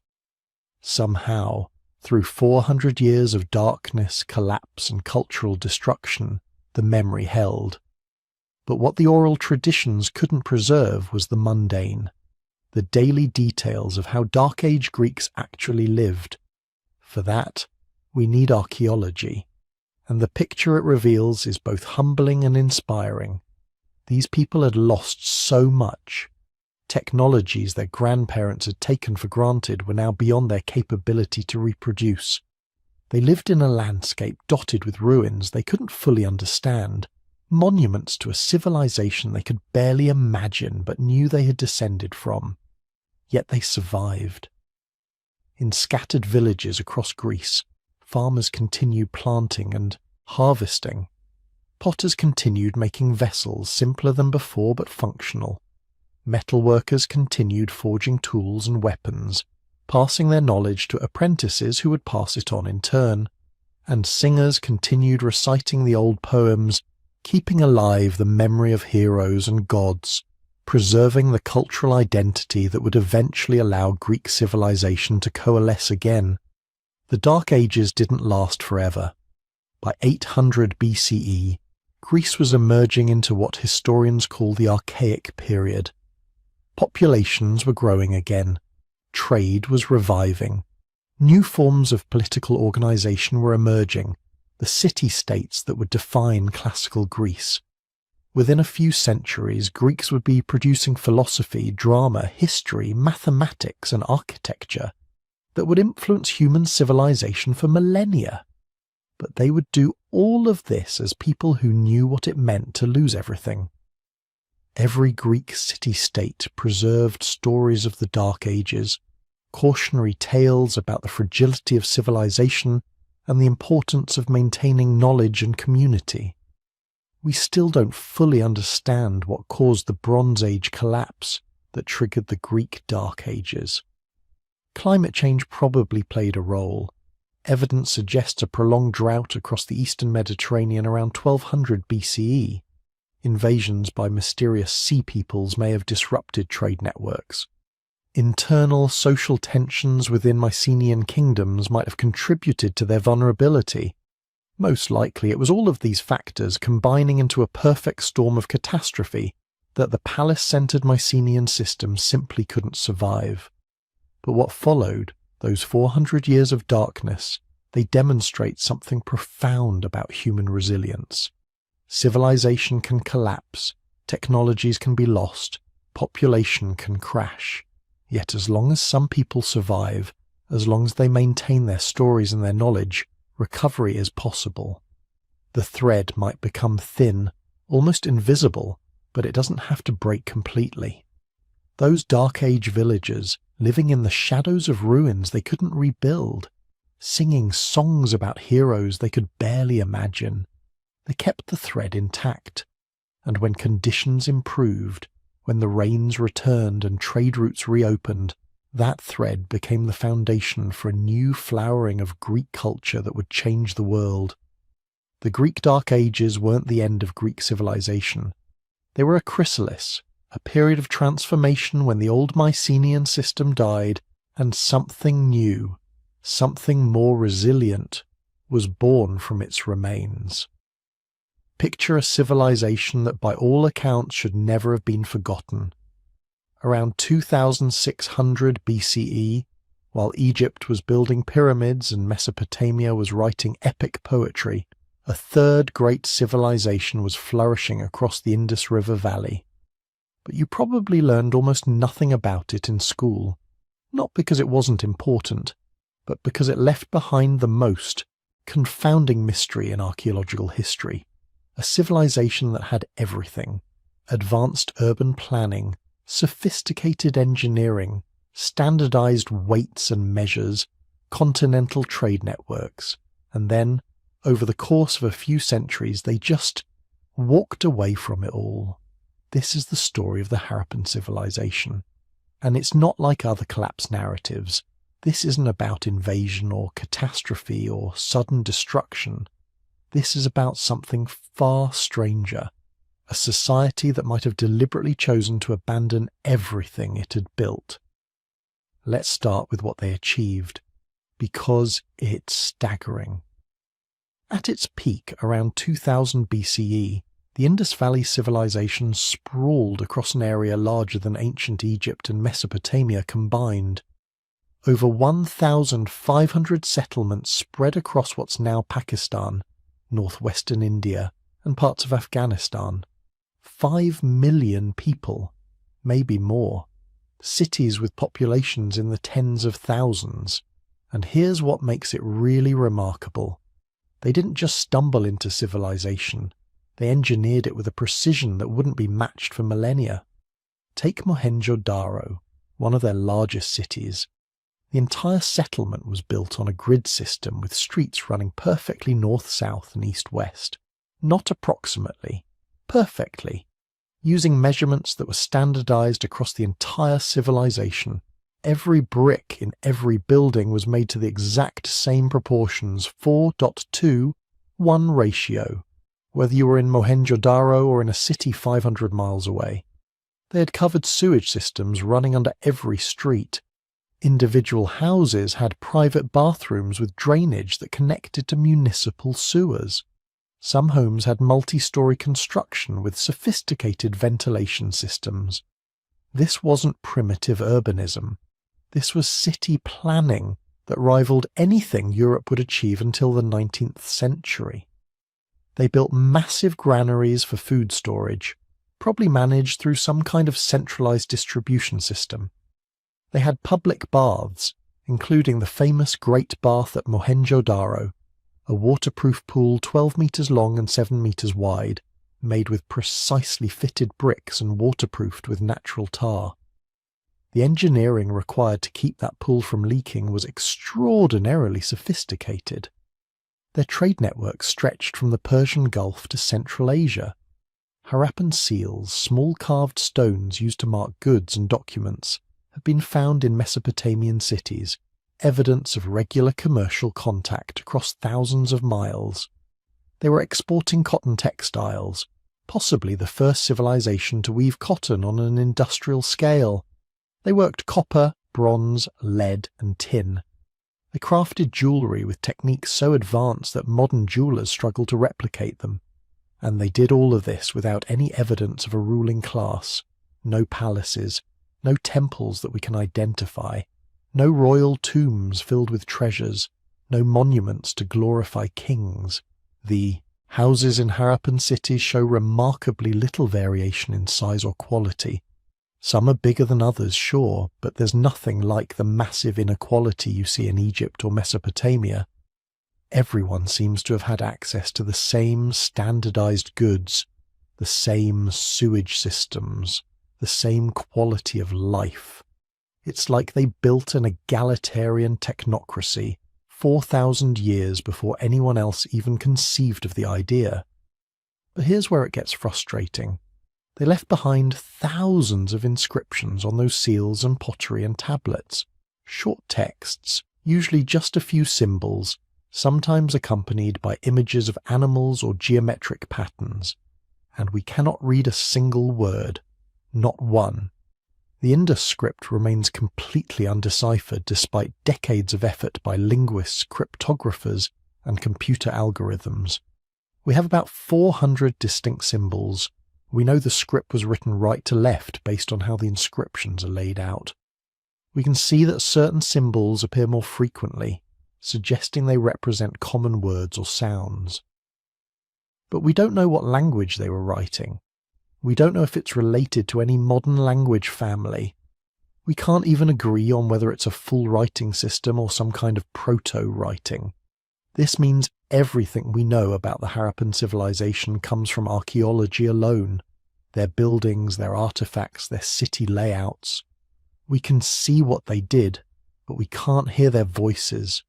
Somehow, through 400 years of darkness, collapse, and cultural destruction, the memory held. But what the oral traditions couldn't preserve was the mundane, the daily details of how Dark Age Greeks actually lived. For that, we need archaeology, and the picture it reveals is both humbling and inspiring. These people had lost so much. Technologies their grandparents had taken for granted were now beyond their capability to reproduce. They lived in a landscape dotted with ruins they couldn't fully understand, monuments to a civilization they could barely imagine but knew they had descended from. Yet they survived. In scattered villages across Greece, farmers continued planting and harvesting. Potters continued making vessels simpler than before but functional. Metalworkers continued forging tools and weapons, passing their knowledge to apprentices who would pass it on in turn. And singers continued reciting the old poems, keeping alive the memory of heroes and gods, preserving the cultural identity that would eventually allow Greek civilization to coalesce again. The Dark Ages didn't last forever. By 800 BCE, Greece was emerging into what historians call the Archaic period. Populations were growing again. Trade was reviving. New forms of political organization were emerging, the city-states that would define classical Greece. Within a few centuries, Greeks would be producing philosophy, drama, history, mathematics, and architecture that would influence human civilization for millennia. But they would do all of this as people who knew what it meant to lose everything. Every Greek city-state preserved stories of the Dark Ages, cautionary tales about the fragility of civilization and the importance of maintaining knowledge and community. We still don't fully understand what caused the Bronze Age collapse that triggered the Greek Dark Ages. Climate change probably played a role. Evidence suggests a prolonged drought across the eastern Mediterranean around 1200 BCE. Invasions by mysterious sea peoples may have disrupted trade networks. Internal social tensions within Mycenaean kingdoms might have contributed to their vulnerability. Most likely it was all of these factors combining into a perfect storm of catastrophe that the palace-centered Mycenaean system simply couldn't survive. But what followed, those 400 years of darkness, they demonstrate something profound about human resilience. Civilization can collapse, technologies can be lost, population can crash. Yet as long as some people survive, as long as they maintain their stories and their knowledge, recovery is possible. The thread might become thin, almost invisible, but it doesn't have to break completely. Those Dark Age villagers, living in the shadows of ruins they couldn't rebuild, singing songs about heroes they could barely imagine, they kept the thread intact. And when conditions improved, when the rains returned and trade routes reopened, that thread became the foundation for a new flowering of Greek culture that would change the world. The Greek Dark Ages weren't the end of Greek civilization. They were a chrysalis, a period of transformation when the old Mycenaean system died and something new, something more resilient, was born from its remains. Picture a civilization that by all accounts should never have been forgotten. Around 2600 BCE, while Egypt was building pyramids and Mesopotamia was writing epic poetry, a third great civilization was flourishing across the Indus River Valley. But you probably learned almost nothing about it in school, not because it wasn't important, but because it left behind the most confounding mystery in archaeological history. A civilization that had everything: advanced urban planning, sophisticated engineering, standardized weights and measures, continental trade networks, and then Over the course of a few centuries, they just walked away from it all. This is the story of the Harappan civilization. And it's not like other collapse narratives. This isn't about invasion or catastrophe or sudden destruction. This is about something far stranger. A society that might have deliberately chosen to abandon everything it had built. Let's start with what they achieved, because it's staggering. At its peak, around 2000 BCE, the Indus Valley civilization sprawled across an area larger than ancient Egypt and Mesopotamia combined. Over 1,500 settlements spread across what's now Pakistan, northwestern India, and parts of Afghanistan. 5 million people, maybe more. Cities with populations in the tens of thousands. And here's what makes it really remarkable. They didn't just stumble into civilization. They engineered it with a precision that wouldn't be matched for millennia. Take Mohenjo-Daro, one of their largest cities. The entire settlement was built on a grid system with streets running perfectly north-south and east-west. Not approximately, perfectly. Using measurements that were standardized across the entire civilization. Every brick in every building was made to the exact same proportions, 4:1 ratio, whether you were in Mohenjo-Daro or in a city 500 miles away. They had covered sewage systems running under every street. Individual houses had private bathrooms with drainage that connected to municipal sewers. Some homes had multi-story construction with sophisticated ventilation systems. This wasn't primitive urbanism. This was city planning that rivaled anything Europe would achieve until the 19th century. They built massive granaries for food storage, probably managed through some kind of centralized distribution system. They had public baths, including the famous Great Bath at Mohenjo-Daro, a waterproof pool 12 meters long and 7 meters wide, made with precisely fitted bricks and waterproofed with natural tar. The engineering required to keep that pool from leaking was extraordinarily sophisticated. Their trade network stretched from the Persian Gulf to Central Asia. Harappan seals, small carved stones used to mark goods and documents, have been found in Mesopotamian cities, evidence of regular commercial contact across thousands of miles. They were exporting cotton textiles, possibly the first civilization to weave cotton on an industrial scale. They worked copper, bronze, lead, and tin. They crafted jewellery with techniques so advanced that modern jewellers struggle to replicate them. And they did all of this without any evidence of a ruling class, no palaces, no temples that we can identify, no royal tombs filled with treasures, no monuments to glorify kings. The houses in Harappan cities show remarkably little variation in size or quality. Some are bigger than others, sure, but there's nothing like the massive inequality you see in Egypt or Mesopotamia. Everyone seems to have had access to the same standardized goods, the same sewage systems, the same quality of life. It's like they built an egalitarian technocracy 4,000 years before anyone else even conceived of the idea. But here's where it gets frustrating. They left behind thousands of inscriptions on those seals and pottery and tablets. Short texts, usually just a few symbols, sometimes accompanied by images of animals or geometric patterns. And we cannot read a single word. Not one. The Indus script remains completely undeciphered despite decades of effort by linguists, cryptographers, and computer algorithms. We have about 400 distinct symbols. We know the script was written right to left based on how the inscriptions are laid out. We can see that certain symbols appear more frequently, suggesting they represent common words or sounds. But we don't know what language they were writing. We don't know if it's related to any modern language family. We can't even agree on whether it's a full writing system or some kind of proto-writing. This means everything we know about the Harappan civilization comes from archaeology alone. Their buildings, their artifacts, their city layouts. We can see what they did, but we can't hear their voices.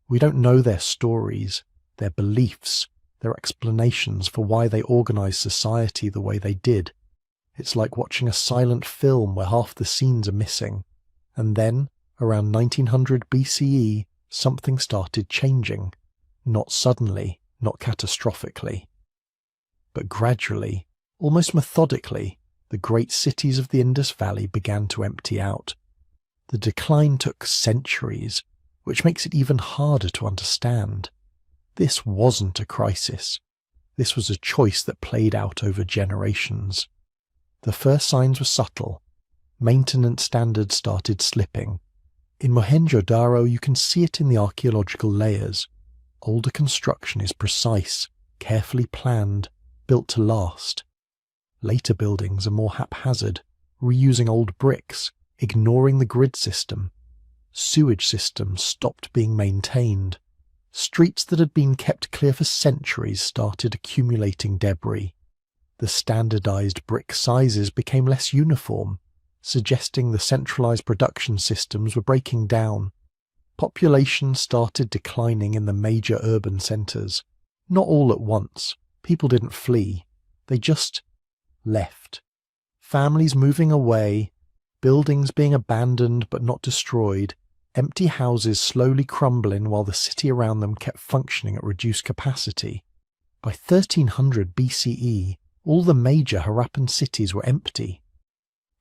We don't know their stories. their beliefs, their explanations for why they organized society the way they did. It's like watching a silent film where half the scenes are missing. And then, around 1900 BCE, something started changing. Not suddenly, not catastrophically. But gradually, almost methodically, the great cities of the Indus Valley began to empty out. The decline took centuries, which makes it even harder to understand. This wasn't a crisis. This was a choice that played out over generations. The first signs were subtle. Maintenance standards started slipping. In Mohenjo-Daro, you can see it in the archaeological layers. Older construction is precise, carefully planned, built to last. Later buildings are more haphazard, reusing old bricks, ignoring the grid system. Sewage systems stopped being maintained. Streets that had been kept clear for centuries started accumulating debris. The standardized brick sizes became less uniform, suggesting the centralized production systems were breaking down. Population started declining in the major urban centers. Not all at once. People didn't flee. They just left. Families moving away, buildings being abandoned but not destroyed, empty houses slowly crumbling while the city around them kept functioning at reduced capacity. By 1300 BCE, all the major Harappan cities were empty.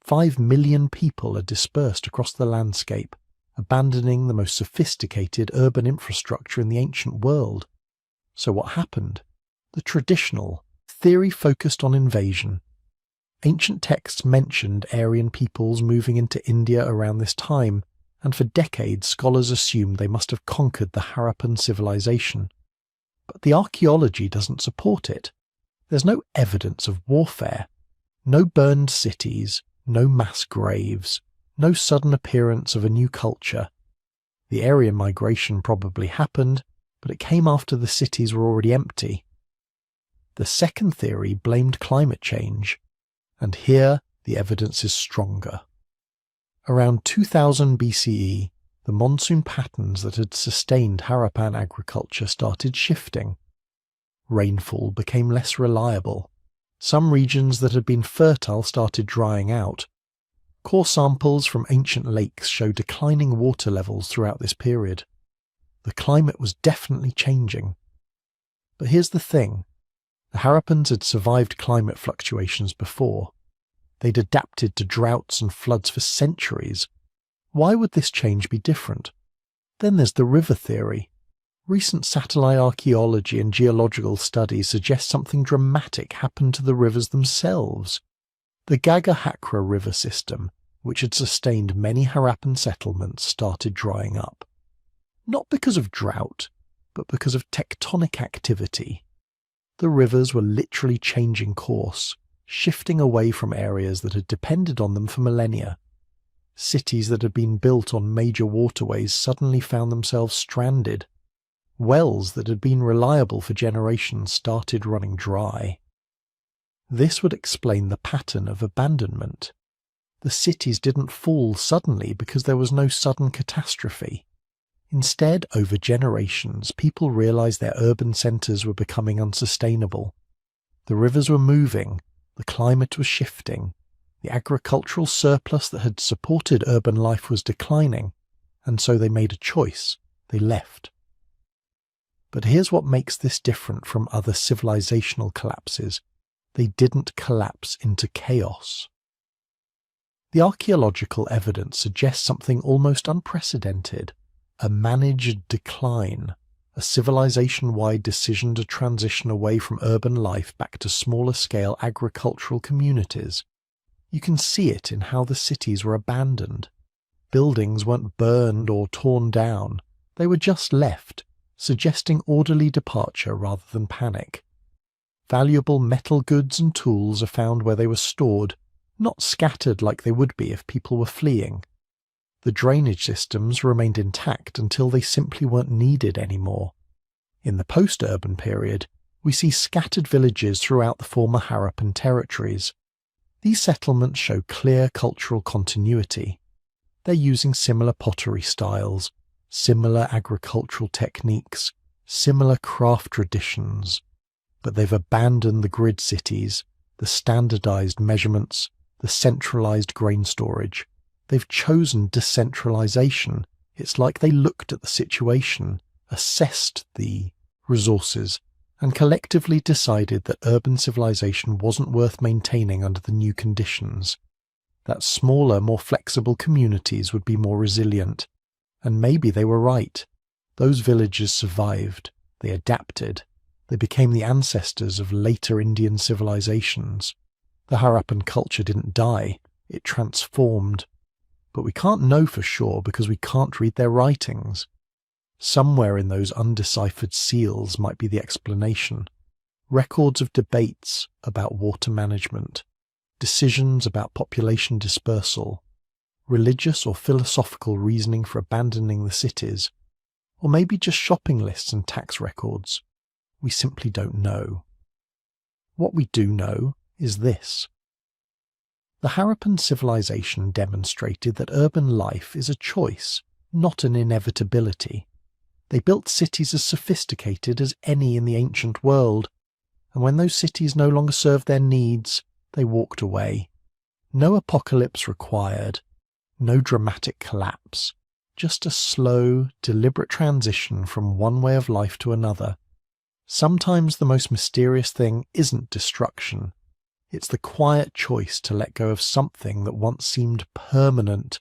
5 million people had dispersed across the landscape, abandoning the most sophisticated urban infrastructure in the ancient world. So what happened? The traditional theory focused on invasion. Ancient texts mentioned Aryan peoples moving into India around this time, and for decades scholars assumed they must have conquered the Harappan civilization. But the archaeology doesn't support it. There's no evidence of warfare, no burned cities, no mass graves, no sudden appearance of a new culture. The Aryan migration probably happened, but it came after the cities were already empty. The second theory blamed climate change, and here the evidence is stronger. Around 2000 BCE, the monsoon patterns that had sustained Harappan agriculture started shifting. Rainfall became less reliable. Some regions that had been fertile started drying out. Core samples from ancient lakes show declining water levels throughout this period. The climate was definitely changing. But here's the thing. The Harappans had survived climate fluctuations before. They'd adapted to droughts and floods for centuries. Why would this change be different? Then there's the river theory. Recent satellite archaeology and geological studies suggest something dramatic happened to the rivers themselves. The Gagahakra river system, which had sustained many Harappan settlements, started drying up. Not because of drought, but because of tectonic activity. The rivers were literally changing course, shifting away from areas that had depended on them for millennia. Cities that had been built on major waterways suddenly found themselves stranded. Wells that had been reliable for generations started running dry. This would explain the pattern of abandonment. The cities didn't fall suddenly because there was no sudden catastrophe. Instead, over generations, people realized their urban centers were becoming unsustainable. The rivers were moving, the climate was shifting, the agricultural surplus that had supported urban life was declining, and so they made a choice. They left. But here's what makes this different from other civilizational collapses. They didn't collapse into chaos. The archaeological evidence suggests something almost unprecedented. A managed decline, a civilization-wide decision to transition away from urban life back to smaller-scale agricultural communities. You can see it in how the cities were abandoned. Buildings weren't burned or torn down, they were just left, suggesting orderly departure rather than panic. Valuable metal goods and tools are found where they were stored, not scattered like they would be if people were fleeing. The drainage systems remained intact until they simply weren't needed anymore. In the post-urban period, we see scattered villages throughout the former Harappan territories. These settlements show clear cultural continuity. They're using similar pottery styles, similar agricultural techniques, similar craft traditions, but they've abandoned the grid cities, the standardized measurements, the centralized grain storage. They've chosen decentralization. It's like they looked at the situation, assessed the resources, and collectively decided that urban civilization wasn't worth maintaining under the new conditions, that smaller, more flexible communities would be more resilient. And maybe they were right. Those villages survived, they adapted, they became the ancestors of later Indian civilizations. The Harappan culture didn't die, it transformed. But we can't know for sure because we can't read their writings. Somewhere in those undeciphered seals might be the explanation. Records of debates about water management, decisions about population dispersal, religious or philosophical reasoning for abandoning the cities, or maybe just shopping lists and tax records. We simply don't know. What we do know is this. The Harappan civilization demonstrated that urban life is a choice, not an inevitability. They built cities as sophisticated as any in the ancient world, and when those cities no longer served their needs, they walked away. No apocalypse required, no dramatic collapse, just a slow, deliberate transition from one way of life to another. Sometimes the most mysterious thing isn't destruction. It's the quiet choice to let go of something that once seemed permanent,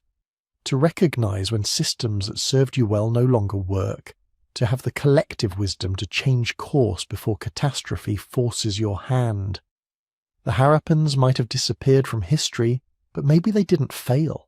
to recognize when systems that served you well no longer work, to have the collective wisdom to change course before catastrophe forces your hand. The Harappans might have disappeared from history, but maybe they didn't fail.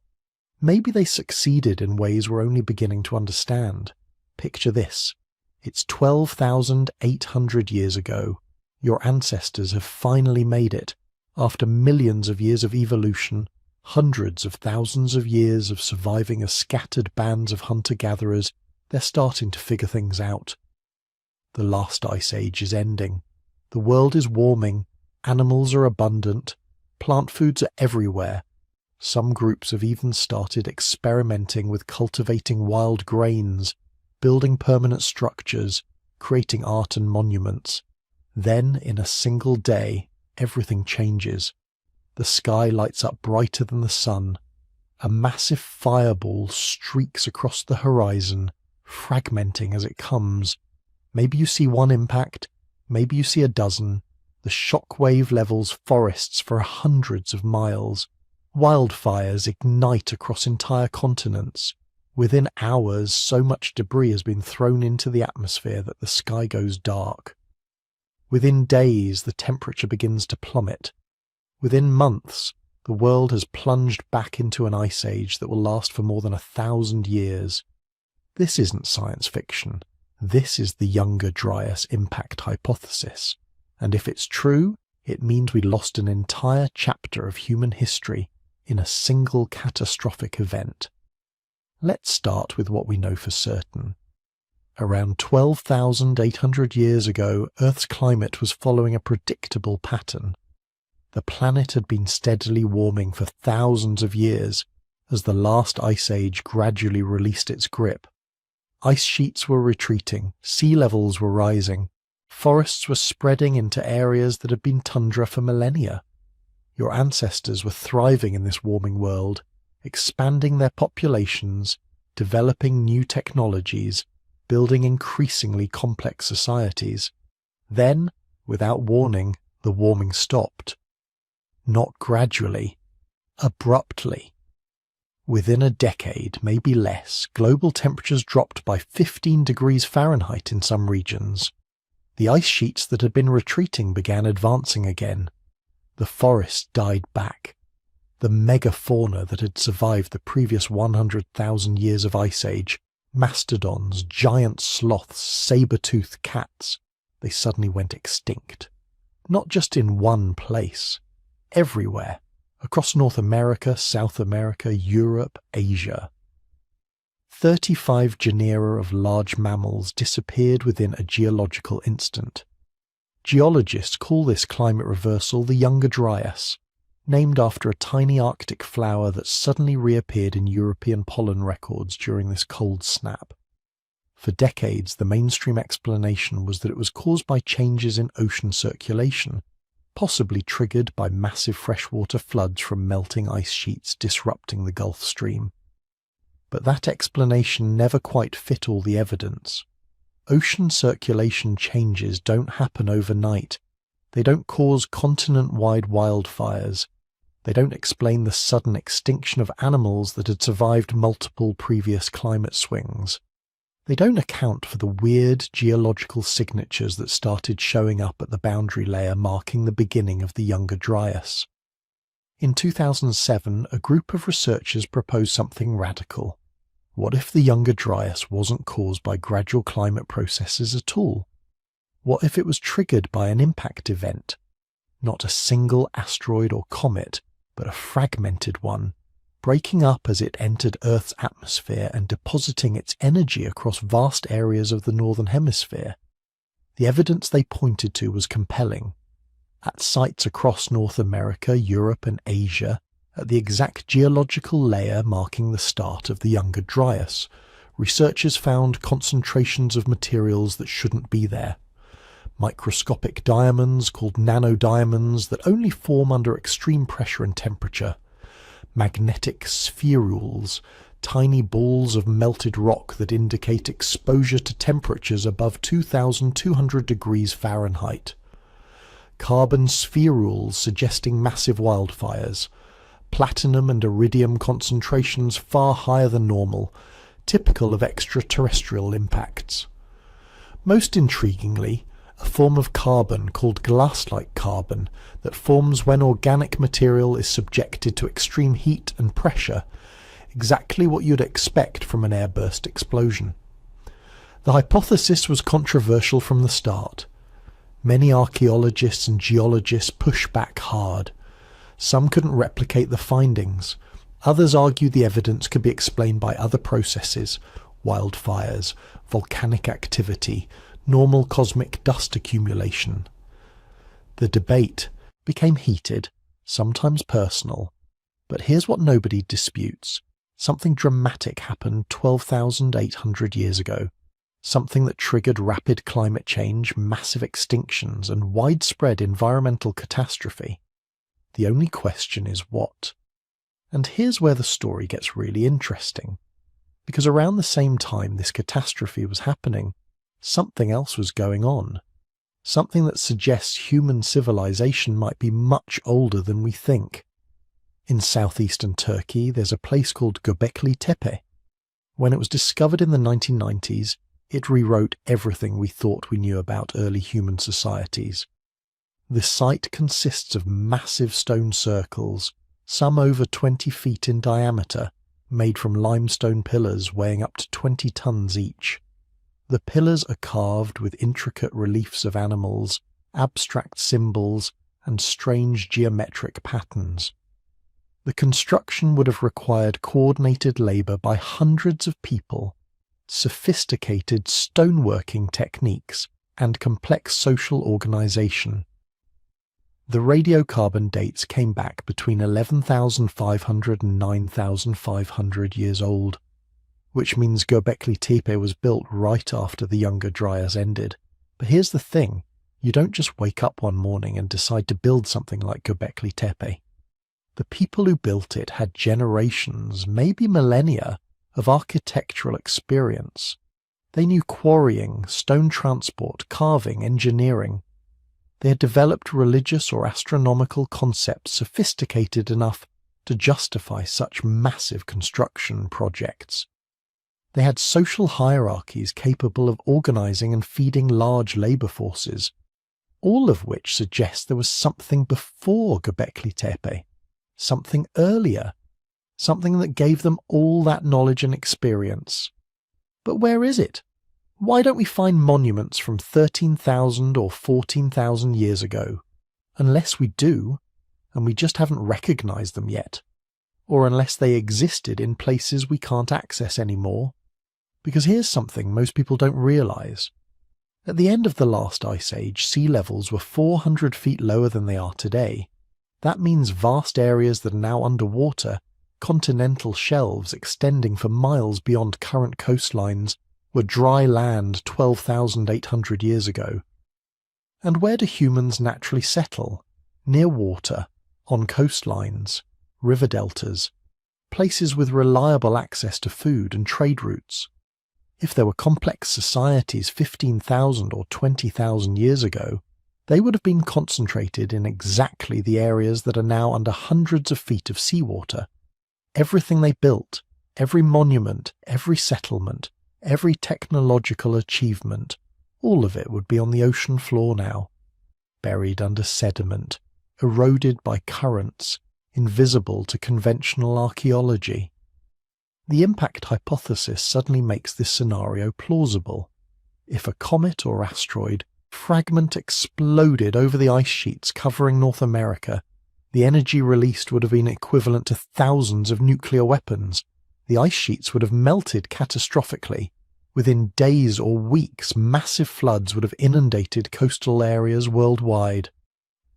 Maybe they succeeded in ways we're only beginning to understand. Picture this. It's 12,800 years ago. Your ancestors have finally made it. After millions of years of evolution, hundreds of thousands of years of surviving as scattered bands of hunter-gatherers, they're starting to figure things out. The last ice age is ending. The world is warming. Animals are abundant. Plant foods are everywhere. Some groups have even started experimenting with cultivating wild grains, building permanent structures, creating art and monuments. Then, in a single day, everything changes. The sky lights up brighter than the sun. A massive fireball streaks across the horizon, fragmenting as it comes. Maybe you see one impact, maybe you see a dozen. The shockwave levels forests for hundreds of miles. Wildfires ignite across entire continents. Within hours, so much debris has been thrown into the atmosphere that the sky goes dark. Within days, the temperature begins to plummet. Within months, the world has plunged back into an ice age that will last for more than 1,000 years. This isn't science fiction. This is the Younger Dryas impact hypothesis. And if it's true, it means we lost an entire chapter of human history in a single catastrophic event. Let's start with what we know for certain. Around 12,800 years ago, Earth's climate was following a predictable pattern. The planet had been steadily warming for thousands of years as the last ice age gradually released its grip. Ice sheets were retreating, sea levels were rising, forests were spreading into areas that had been tundra for millennia. Your ancestors were thriving in this warming world, expanding their populations, developing new technologies, building increasingly complex societies. Then, without warning, the warming stopped. Not gradually, abruptly. Within a decade, maybe less, global temperatures dropped by 15 degrees Fahrenheit in some regions. The ice sheets that had been retreating began advancing again. The forest died back. The megafauna that had survived the previous 100,000 years of ice age, mastodons, giant sloths, saber-toothed cats, they suddenly went extinct. Not just in one place, everywhere. Across North America, South America, Europe, Asia. 35 genera of large mammals disappeared within a geological instant. Geologists call this climate reversal the Younger Dryas, named after a tiny Arctic flower that suddenly reappeared in European pollen records during this cold snap. For decades, the mainstream explanation was that it was caused by changes in ocean circulation, possibly triggered by massive freshwater floods from melting ice sheets disrupting the Gulf Stream. But that explanation never quite fit all the evidence. Ocean circulation changes don't happen overnight. They don't cause continent-wide wildfires. They don't explain the sudden extinction of animals that had survived multiple previous climate swings. They don't account for the weird geological signatures that started showing up at the boundary layer marking the beginning of the Younger Dryas. In 2007, a group of researchers proposed something radical. What if the Younger Dryas wasn't caused by gradual climate processes at all? What if it was triggered by an impact event? Not a single asteroid or comet, but a fragmented one, breaking up as it entered Earth's atmosphere and depositing its energy across vast areas of the Northern Hemisphere. The evidence they pointed to was compelling. At sites across North America, Europe and Asia, at the exact geological layer marking the start of the Younger Dryas, researchers found concentrations of materials that shouldn't be there. Microscopic diamonds called nanodiamonds that only form under extreme pressure and temperature. Magnetic spherules, tiny balls of melted rock that indicate exposure to temperatures above 2,200 degrees Fahrenheit. Carbon spherules suggesting massive wildfires. Platinum and iridium concentrations far higher than normal, typical of extraterrestrial impacts. Most intriguingly, a form of carbon called glass-like carbon that forms when organic material is subjected to extreme heat and pressure, exactly what you'd expect from an airburst explosion. The hypothesis was controversial from the start. Many archaeologists and geologists pushed back hard. Some couldn't replicate the findings. Others argued the evidence could be explained by other processes, wildfires, volcanic activity, normal cosmic dust accumulation. The debate became heated, sometimes personal, but here's what nobody disputes. Something dramatic happened 12,800 years ago, something that triggered rapid climate change, massive extinctions, and widespread environmental catastrophe. The only question is what? And here's where the story gets really interesting, because around the same time this catastrophe was happening, something else was going on. Something that suggests human civilization might be much older than we think. In southeastern Turkey, there's a place called Göbekli Tepe. When it was discovered in the 1990s, it rewrote everything we thought we knew about early human societies. The site consists of massive stone circles, some over 20 feet in diameter, made from limestone pillars weighing up to 20 tons each. The pillars are carved with intricate reliefs of animals, abstract symbols, and strange geometric patterns. The construction would have required coordinated labour by hundreds of people, sophisticated stoneworking techniques, and complex social organisation. The radiocarbon dates came back between 11,500 and 9,500 years old, which means Göbekli Tepe was built right after the Younger Dryas ended. But here's the thing, you don't just wake up one morning and decide to build something like Göbekli Tepe. The people who built it had generations, maybe millennia, of architectural experience. They knew quarrying, stone transport, carving, engineering. They had developed religious or astronomical concepts sophisticated enough to justify such massive construction projects. They had social hierarchies capable of organising and feeding large labour forces, all of which suggests there was something before Göbekli Tepe, something earlier, something that gave them all that knowledge and experience. But where is it? Why don't we find monuments from 13,000 or 14,000 years ago? Unless we do, and we just haven't recognised them yet. Or unless they existed in places we can't access anymore. Because here's something most people don't realise. At the end of the last ice age, sea levels were 400 feet lower than they are today. That means vast areas that are now underwater, continental shelves extending for miles beyond current coastlines, were dry land 12,800 years ago? And where do humans naturally settle? Near water, on coastlines, river deltas, places with reliable access to food and trade routes. If there were complex societies 15,000 or 20,000 years ago, they would have been concentrated in exactly the areas that are now under hundreds of feet of seawater. Everything they built, every monument, every settlement, every technological achievement, all of it would be on the ocean floor now, buried under sediment, eroded by currents, invisible to conventional archaeology. The impact hypothesis suddenly makes this scenario plausible. If a comet or asteroid fragment exploded over the ice sheets covering North America, the energy released would have been equivalent to thousands of nuclear weapons. The ice sheets would have melted catastrophically. Within days or weeks, massive floods would have inundated coastal areas worldwide.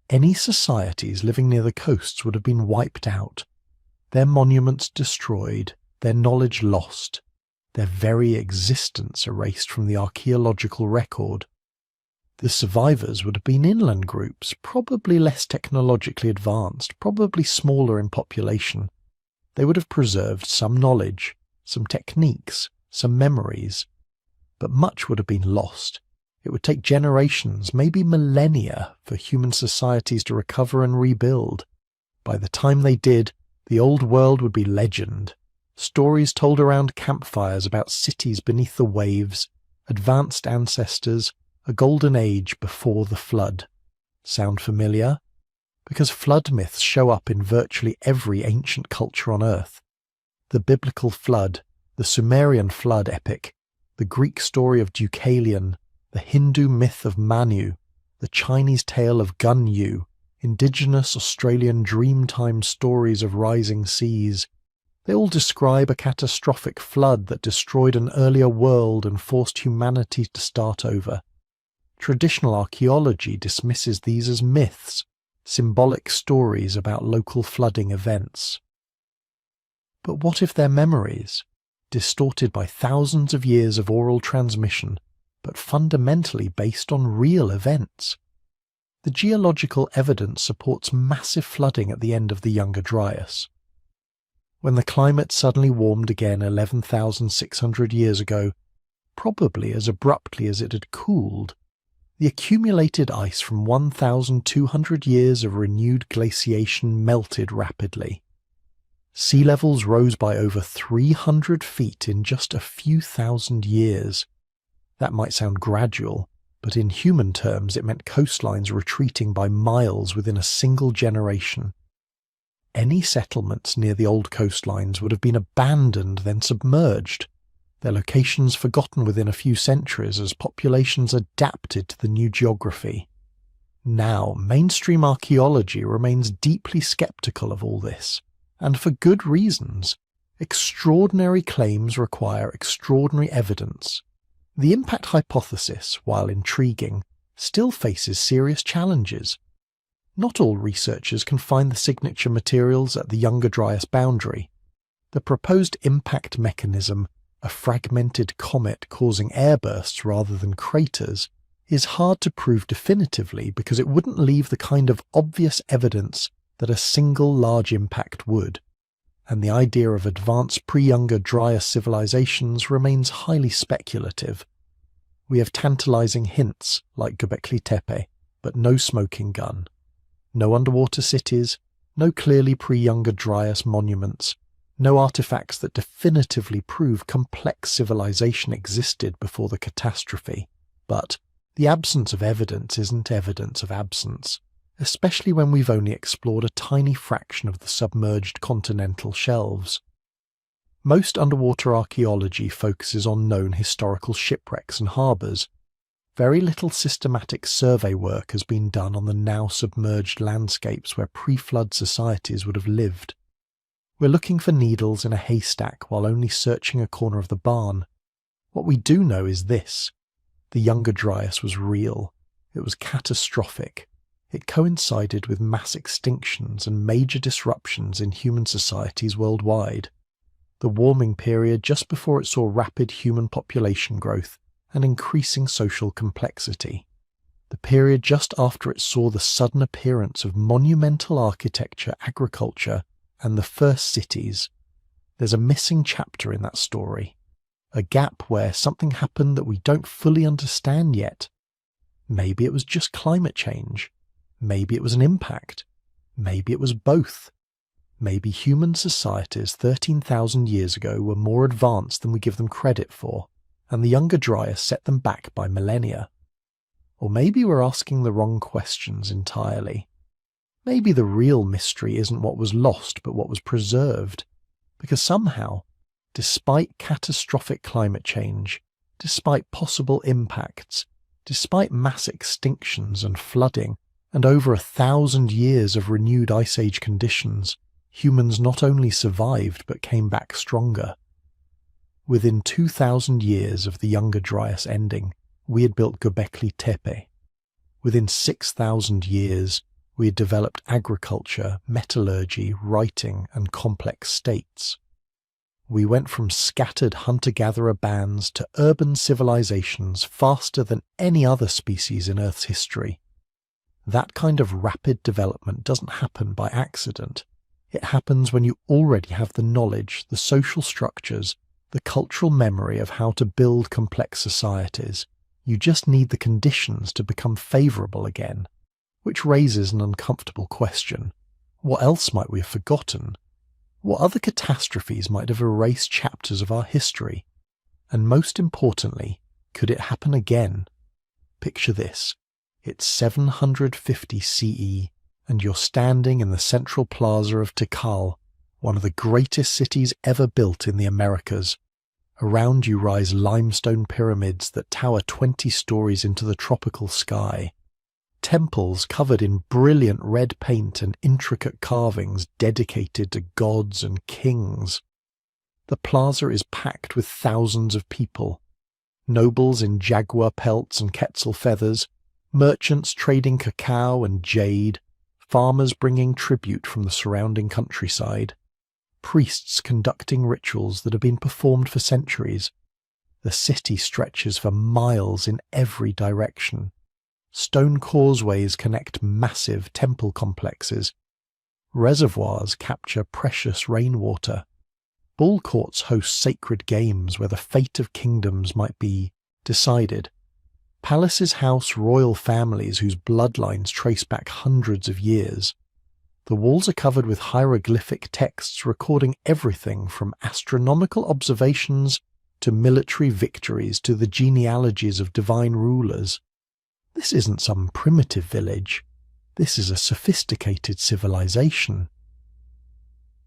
Any societies living near the coasts would have been wiped out, their monuments destroyed, their knowledge lost, their very existence erased from the archaeological record. The survivors would have been inland groups, probably less technologically advanced, probably smaller in population. They would have preserved some knowledge, some techniques, some memories, but much would have been lost. It would take generations, maybe millennia, for human societies to recover and rebuild. By the time they did, the old world would be legend. Stories told around campfires about cities beneath the waves, advanced ancestors, a golden age before the flood. Sound familiar? Because flood myths show up in virtually every ancient culture on Earth. The biblical flood, the Sumerian flood epic, the Greek story of Deucalion, the Hindu myth of Manu, the Chinese tale of Gun Yu, indigenous Australian dreamtime stories of rising seas. They all describe a catastrophic flood that destroyed an earlier world and forced humanity to start over. Traditional archaeology dismisses these as myths, symbolic stories about local flooding events. But what if they're memories, distorted by thousands of years of oral transmission, but fundamentally based on real events? The geological evidence supports massive flooding at the end of the Younger Dryas. When the climate suddenly warmed again 11,600 years ago, probably as abruptly as it had cooled, the accumulated ice from 1,200 years of renewed glaciation melted rapidly. Sea levels rose by over 300 feet in just a few thousand years. That might sound gradual, but in human terms it meant coastlines retreating by miles within a single generation. Any settlements near the old coastlines would have been abandoned, then submerged, their locations forgotten within a few centuries as populations adapted to the new geography. Now, mainstream archaeology remains deeply skeptical of all this, and for good reasons. Extraordinary claims require extraordinary evidence. The impact hypothesis, while intriguing, still faces serious challenges. Not all researchers can find the signature materials at the Younger Dryas boundary. The proposed impact mechanism, a fragmented comet causing airbursts rather than craters, is hard to prove definitively because it wouldn't leave the kind of obvious evidence that a single large impact would, and the idea of advanced pre-Younger Dryas civilizations remains highly speculative. We have tantalizing hints like Göbekli Tepe, but no smoking gun. No underwater cities, no clearly pre-Younger Dryas monuments, no artifacts that definitively prove complex civilization existed before the catastrophe. But the absence of evidence isn't evidence of absence, especially when we've only explored a tiny fraction of the submerged continental shelves. Most underwater archaeology focuses on known historical shipwrecks and harbours. Very little systematic survey work has been done on the now submerged landscapes where pre-flood societies would have lived. We're looking for needles in a haystack while only searching a corner of the barn. What we do know is this: the Younger Dryas was real. It was catastrophic. It coincided with mass extinctions and major disruptions in human societies worldwide. the warming period just before it saw rapid human population growth and increasing social complexity. The period just after it saw the sudden appearance of monumental architecture, agriculture, and the first cities. There's a missing chapter in that story, a gap where something happened that we don't fully understand yet. Maybe it was just climate change. Maybe it was an impact. Maybe it was both. Maybe human societies 13,000 years ago were more advanced than we give them credit for, and the Younger Dryas set them back by millennia. Or maybe we're asking the wrong questions entirely. Maybe the real mystery isn't what was lost, but what was preserved. Because somehow, despite catastrophic climate change, despite possible impacts, despite mass extinctions and flooding, and over 1,000 years of renewed Ice Age conditions, humans not only survived but came back stronger. Within 2,000 years of the Younger Dryas ending, we had built Göbekli Tepe. Within 6,000 years, we had developed agriculture, metallurgy, writing, and complex states. We went from scattered hunter-gatherer bands to urban civilizations faster than any other species in Earth's history. That kind of rapid development doesn't happen by accident. It happens when you already have the knowledge, the social structures, the cultural memory of how to build complex societies. You just need the conditions to become favourable again, which raises an uncomfortable question. What else might we have forgotten? What other catastrophes might have erased chapters of our history? And most importantly, could it happen again? Picture this. It's 750 CE, and you're standing in the central plaza of Tikal, one of the greatest cities ever built in the Americas. Around you rise limestone pyramids that tower 20 stories into the tropical sky. Temples covered in brilliant red paint and intricate carvings dedicated to gods and kings. The plaza is packed with thousands of people. Nobles in jaguar pelts and quetzal feathers, merchants trading cacao and jade, farmers bringing tribute from the surrounding countryside, priests conducting rituals that have been performed for centuries. The city stretches for miles in every direction. Stone causeways connect massive temple complexes. Reservoirs capture precious rainwater. Bull courts host sacred games where the fate of kingdoms might be decided. Palaces house royal families whose bloodlines trace back hundreds of years. The walls are covered with hieroglyphic texts recording everything from astronomical observations to military victories to the genealogies of divine rulers. This isn't some primitive village. This is a sophisticated civilization.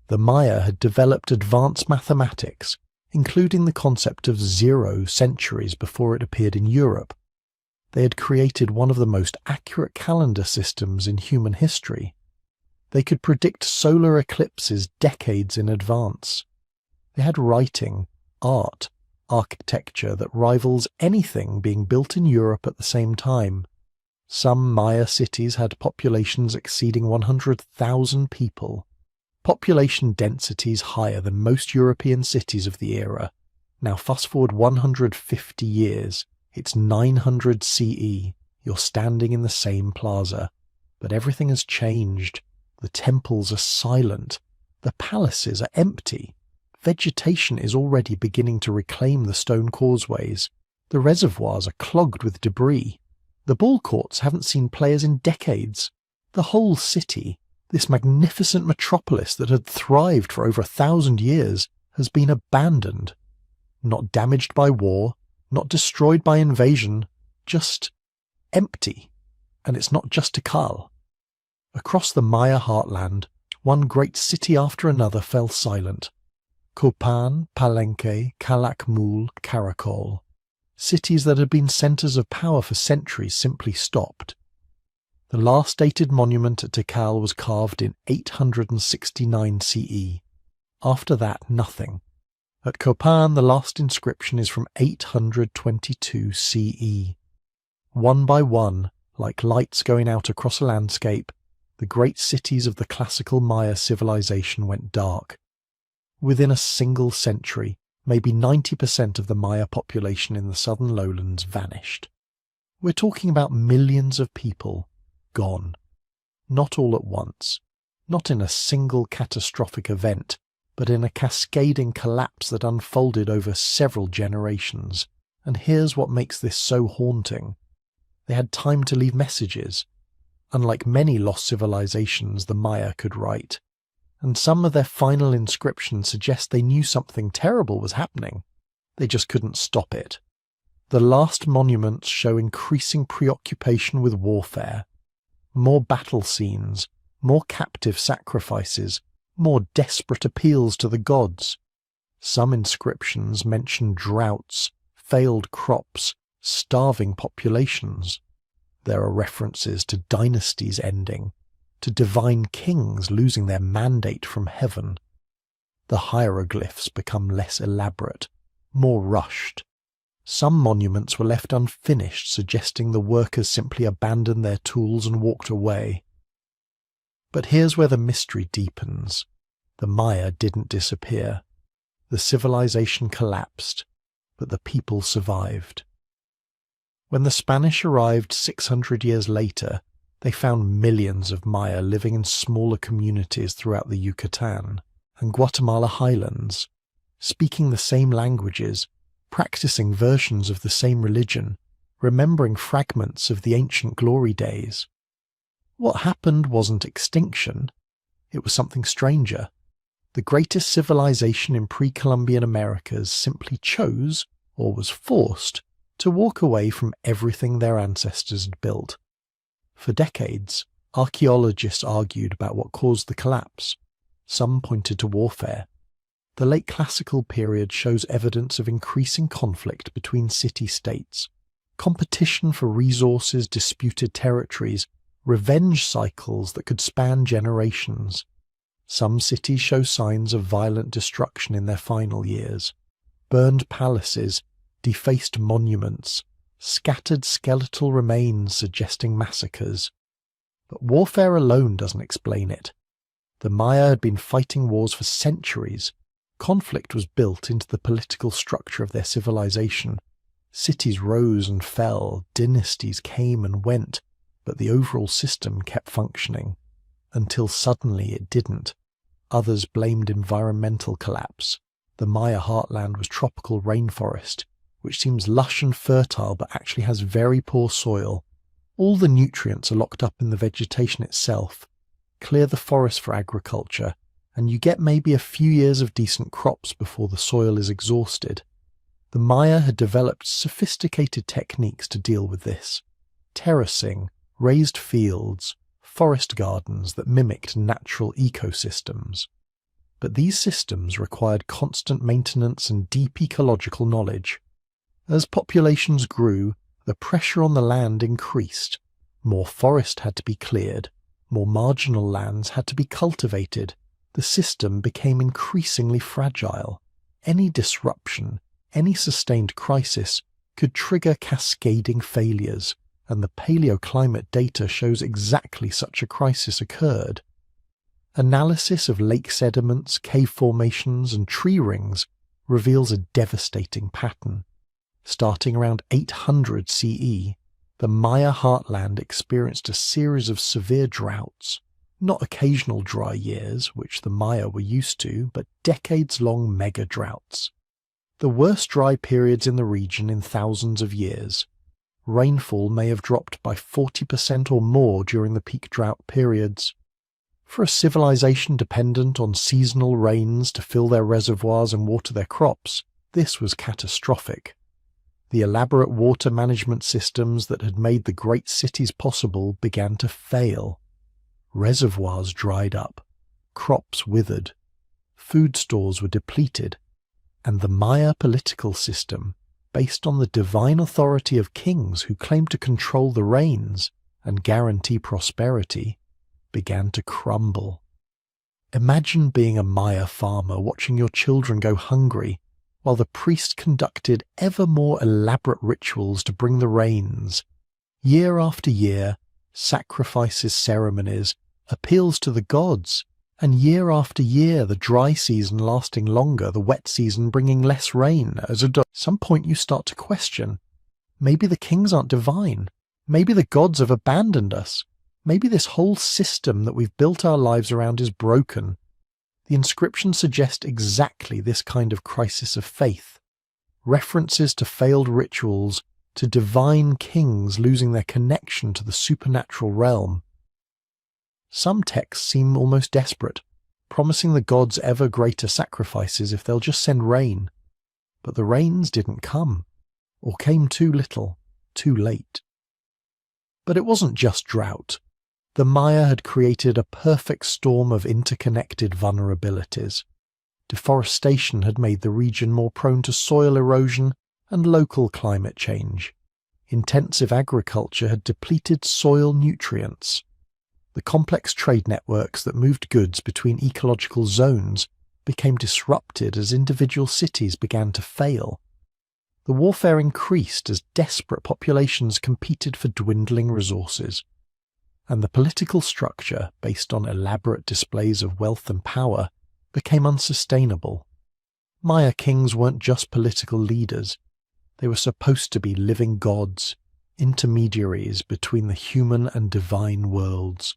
The Maya had developed advanced mathematics, including the concept of 0 centuries before it appeared in Europe. They had created one of the most accurate calendar systems in human history. They could predict solar eclipses decades in advance. They had writing, art, architecture that rivals anything being built in Europe at the same time. Some Maya cities had populations exceeding 100,000 people. Population densities higher than most European cities of the era. Now fast forward 150 years, it's 900 CE, you're standing in the same plaza. But everything has changed. The temples are silent. The palaces are empty. Vegetation is already beginning to reclaim the stone causeways. The reservoirs are clogged with debris. The ball courts haven't seen players in decades. The whole city, this magnificent metropolis that had thrived for over 1,000 years, has been abandoned. Not damaged by war, not destroyed by invasion, just empty. And it's not just Tikal. Across the Maya heartland, one great city after another fell silent. Copan, Palenque, Calakmul, Caracol. Cities that had been centres of power for centuries simply stopped. The last dated monument at Tikal was carved in 869 CE. After that, nothing. At Copan, the last inscription is from 822 CE. One by one, like lights going out across a landscape, the great cities of the classical Maya civilization went dark. Within a single century, maybe 90% of the Maya population in the southern lowlands vanished. We're talking about millions of people gone. Not all at once, not in a single catastrophic event, but in a cascading collapse that unfolded over several generations. And here's what makes this so haunting. They had time to leave messages. Unlike many lost civilizations the Maya could write. And some of their final inscriptions suggest they knew something terrible was happening. They just couldn't stop it. The last monuments show increasing preoccupation with warfare. More battle scenes, more captive sacrifices, more desperate appeals to the gods. Some inscriptions mention droughts, failed crops, starving populations. There are references to dynasties ending, to divine kings losing their mandate from heaven. The hieroglyphs become less elaborate, more rushed. Some monuments were left unfinished, suggesting the workers simply abandoned their tools and walked away. But here's where the mystery deepens. The Maya didn't disappear. The civilization collapsed, but the people survived. When the Spanish arrived 600 years later, they found millions of Maya living in smaller communities throughout the Yucatan and Guatemala highlands, speaking the same languages, practicing versions of the same religion, remembering fragments of the ancient glory days. What happened wasn't extinction, it was something stranger. The greatest civilization in pre-Columbian Americas simply chose, or was forced, to walk away from everything their ancestors had built. For decades, archaeologists argued about what caused the collapse. Some pointed to warfare. The late classical period shows evidence of increasing conflict between city-states, competition for resources, disputed territories, revenge cycles that could span generations. Some cities show signs of violent destruction in their final years. Burned palaces, defaced monuments, scattered skeletal remains suggesting massacres. But warfare alone doesn't explain it. The Maya had been fighting wars for centuries. Conflict was built into the political structure of their civilization. Cities rose and fell, dynasties came and went, but the overall system kept functioning. Until suddenly it didn't. Others blamed environmental collapse. The Maya heartland was tropical rainforest, which seems lush and fertile but actually has very poor soil. All the nutrients are locked up in the vegetation itself. Clear the forest for agriculture, and you get maybe a few years of decent crops before the soil is exhausted. The Maya had developed sophisticated techniques to deal with this. Terracing, raised fields, forest gardens that mimicked natural ecosystems. But these systems required constant maintenance and deep ecological knowledge. As populations grew, the pressure on the land increased. More forest had to be cleared. More marginal lands had to be cultivated. The system became increasingly fragile. Any disruption, any sustained crisis, could trigger cascading failures, and the paleoclimate data shows exactly such a crisis occurred. Analysis of lake sediments, cave formations, and tree rings reveals a devastating pattern. Starting around 800 CE, the Maya heartland experienced a series of severe droughts, not occasional dry years, which the Maya were used to, but decades-long mega-droughts. The worst dry periods in the region in thousands of years. Rainfall may have dropped by 40% or more during the peak drought periods. For a civilization dependent on seasonal rains to fill their reservoirs and water their crops, this was catastrophic. The elaborate water management systems that had made the great cities possible began to fail. Reservoirs dried up, crops withered, food stores were depleted, and the Maya political system, based on the divine authority of kings who claimed to control the rains and guarantee prosperity, began to crumble. Imagine being a Maya farmer watching your children go hungry while the priest conducted ever more elaborate rituals to bring the rains. Year after year, sacrifices, ceremonies, appeals to the gods, And year after year, the dry season lasting longer, the wet season bringing less rain. At some point you start to question, maybe the kings aren't divine. Maybe the gods have abandoned us. Maybe this whole system that we've built our lives around is broken. The inscriptions suggest exactly this kind of crisis of faith. References to failed rituals, to divine kings losing their connection to the supernatural realm. Some texts seem almost desperate, promising the gods ever greater sacrifices if they'll just send rain. But the rains didn't come, or came too little, too late. But it wasn't just drought. The Maya had created a perfect storm of interconnected vulnerabilities. Deforestation had made the region more prone to soil erosion and local climate change. Intensive agriculture had depleted soil nutrients. The complex trade networks that moved goods between ecological zones became disrupted as individual cities began to fail. The warfare increased as desperate populations competed for dwindling resources. And the political structure, based on elaborate displays of wealth and power, became unsustainable. Maya kings weren't just political leaders. They were supposed to be living gods, intermediaries between the human and divine worlds.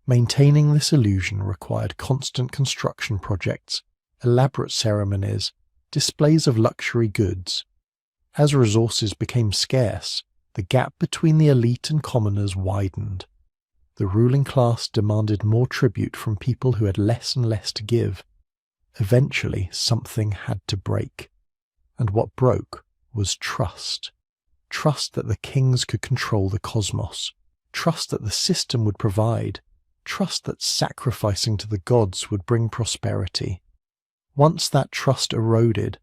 Maintaining this illusion required constant construction projects, elaborate ceremonies, displays of luxury goods. As resources became scarce, the gap between the elite and commoners widened. The ruling class demanded more tribute from people who had less and less to give. Eventually, something had to break. And what broke was trust. Trust that the kings could control the cosmos. Trust that the system would provide. Trust that sacrificing to the gods would bring prosperity. Once that trust eroded,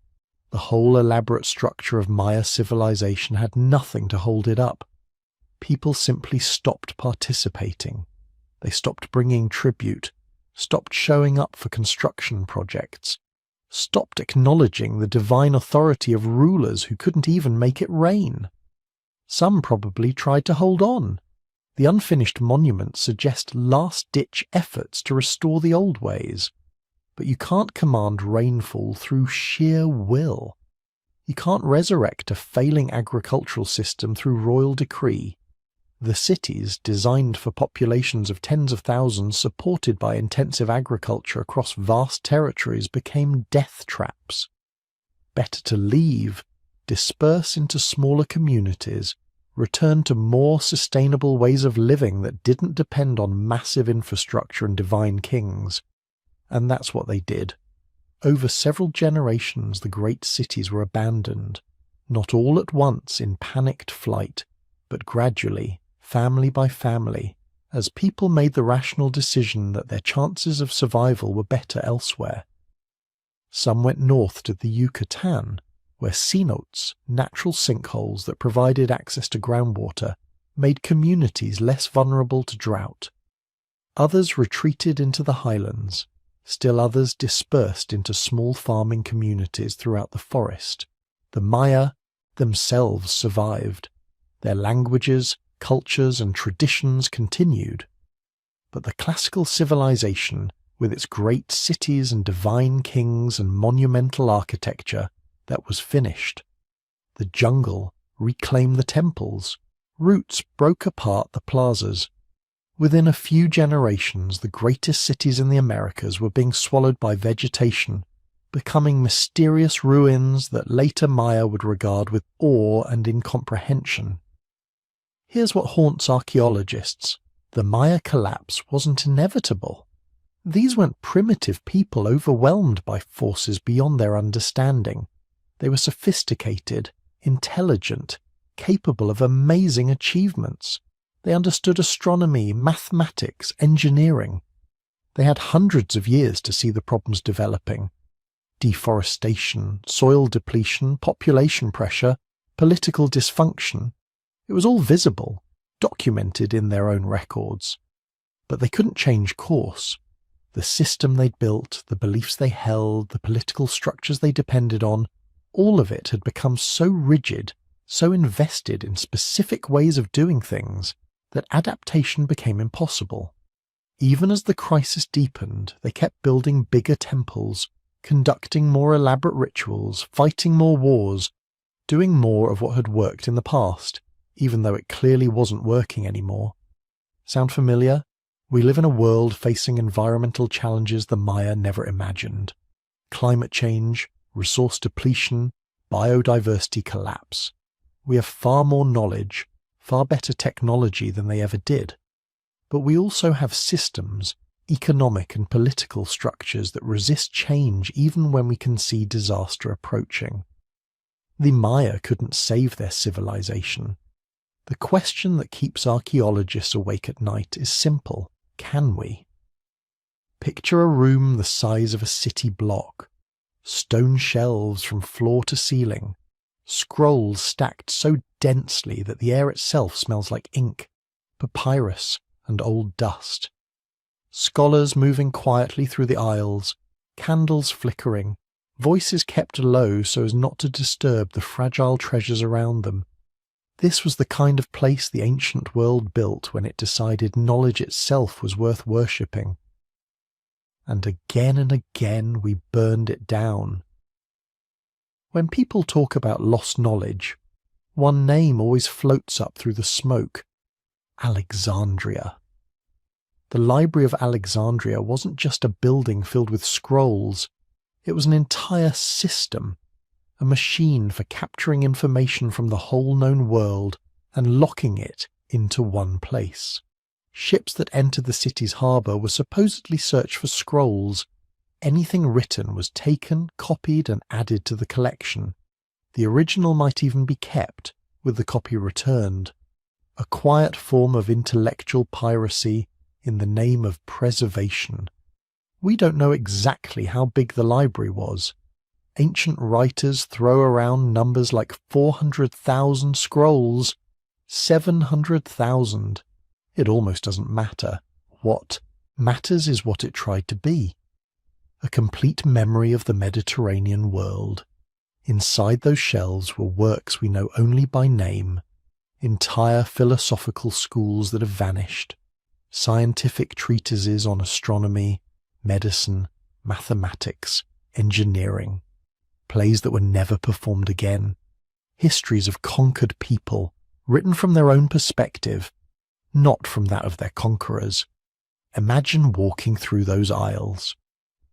the whole elaborate structure of Maya civilization had nothing to hold it up. People simply stopped participating. They stopped bringing tribute, stopped showing up for construction projects, stopped acknowledging the divine authority of rulers who couldn't even make it rain. Some probably tried to hold on. The unfinished monuments suggest last-ditch efforts to restore the old ways. But you can't command rainfall through sheer will. You can't resurrect a failing agricultural system through royal decree. The cities, designed for populations of tens of thousands supported by intensive agriculture across vast territories, became death traps. Better to leave, disperse into smaller communities, return to more sustainable ways of living that didn't depend on massive infrastructure and divine kings. And that's what they did. Over several generations, the great cities were abandoned, not all at once in panicked flight, but gradually, family by family, as people made the rational decision that their chances of survival were better elsewhere. Some went north to the Yucatan, where cenotes, natural sinkholes that provided access to groundwater, made communities less vulnerable to drought. Others retreated into the highlands. Still others dispersed into small farming communities throughout the forest. The Maya themselves survived. Their languages, cultures, and traditions continued. But the classical civilization, with its great cities and divine kings and monumental architecture, that was finished. The jungle reclaimed the temples. Roots broke apart the plazas. Within a few generations, the greatest cities in the Americas were being swallowed by vegetation, becoming mysterious ruins that later Maya would regard with awe and incomprehension. Here's what haunts archaeologists. The Maya collapse wasn't inevitable. These weren't primitive people overwhelmed by forces beyond their understanding. They were sophisticated, intelligent, capable of amazing achievements. They understood astronomy, mathematics, engineering. They had hundreds of years to see the problems developing. Deforestation, soil depletion, population pressure, political dysfunction. It was all visible, documented in their own records. But they couldn't change course. The system they'd built, the beliefs they held, the political structures they depended on, all of it had become so rigid, so invested in specific ways of doing things, that adaptation became impossible. Even as the crisis deepened, they kept building bigger temples, conducting more elaborate rituals, fighting more wars, doing more of what had worked in the past, even though it clearly wasn't working anymore. Sound familiar? We live in a world facing environmental challenges the Maya never imagined. Climate change, resource depletion, biodiversity collapse. We have far more knowledge, far better technology than they ever did. But we also have systems, economic and political structures that resist change even when we can see disaster approaching. The Maya couldn't save their civilization. The question that keeps archaeologists awake at night is simple. Can we? Picture a room the size of a city block. Stone shelves from floor to ceiling. Scrolls stacked so densely that the air itself smells like ink, papyrus, and old dust. Scholars moving quietly through the aisles, candles flickering, voices kept low so as not to disturb the fragile treasures around them. This was the kind of place the ancient world built when it decided knowledge itself was worth worshipping. And again we burned it down. When people talk about lost knowledge, one name always floats up through the smoke: Alexandria. The Library of Alexandria wasn't just a building filled with scrolls, it was an entire system, a machine for capturing information from the whole known world and locking it into one place. Ships that entered the city's harbour were supposedly searched for scrolls. Anything written was taken, copied, and added to the collection. The original might even be kept, with the copy returned. A quiet form of intellectual piracy in the name of preservation. We don't know exactly how big the library was. Ancient writers throw around numbers like 400,000 scrolls, 700,000. It almost doesn't matter. What matters is what it tried to be. A complete memory of the Mediterranean world. Inside those shelves were works we know only by name, entire philosophical schools that have vanished, scientific treatises on astronomy, medicine, mathematics, engineering, plays that were never performed again, histories of conquered people, written from their own perspective, not from that of their conquerors. Imagine walking through those aisles.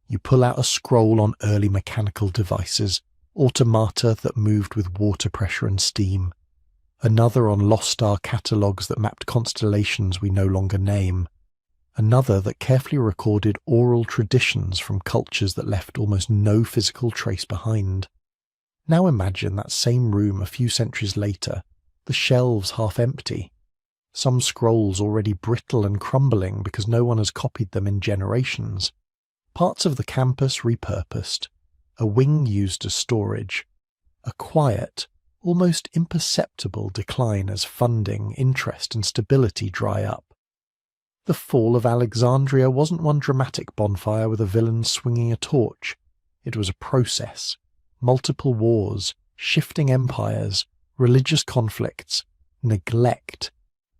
You pull out a scroll on early mechanical devices, automata that moved with water pressure and steam, another on lost star catalogues that mapped constellations we no longer name, another that carefully recorded oral traditions from cultures that left almost no physical trace behind. Now imagine that same room a few centuries later, the shelves half empty, some scrolls already brittle and crumbling because no one has copied them in generations, parts of the campus repurposed, a wing used as storage, a quiet, almost imperceptible decline as funding, interest and stability dry up. The fall of Alexandria wasn't one dramatic bonfire with a villain swinging a torch. It was a process. Multiple wars, shifting empires, religious conflicts, neglect,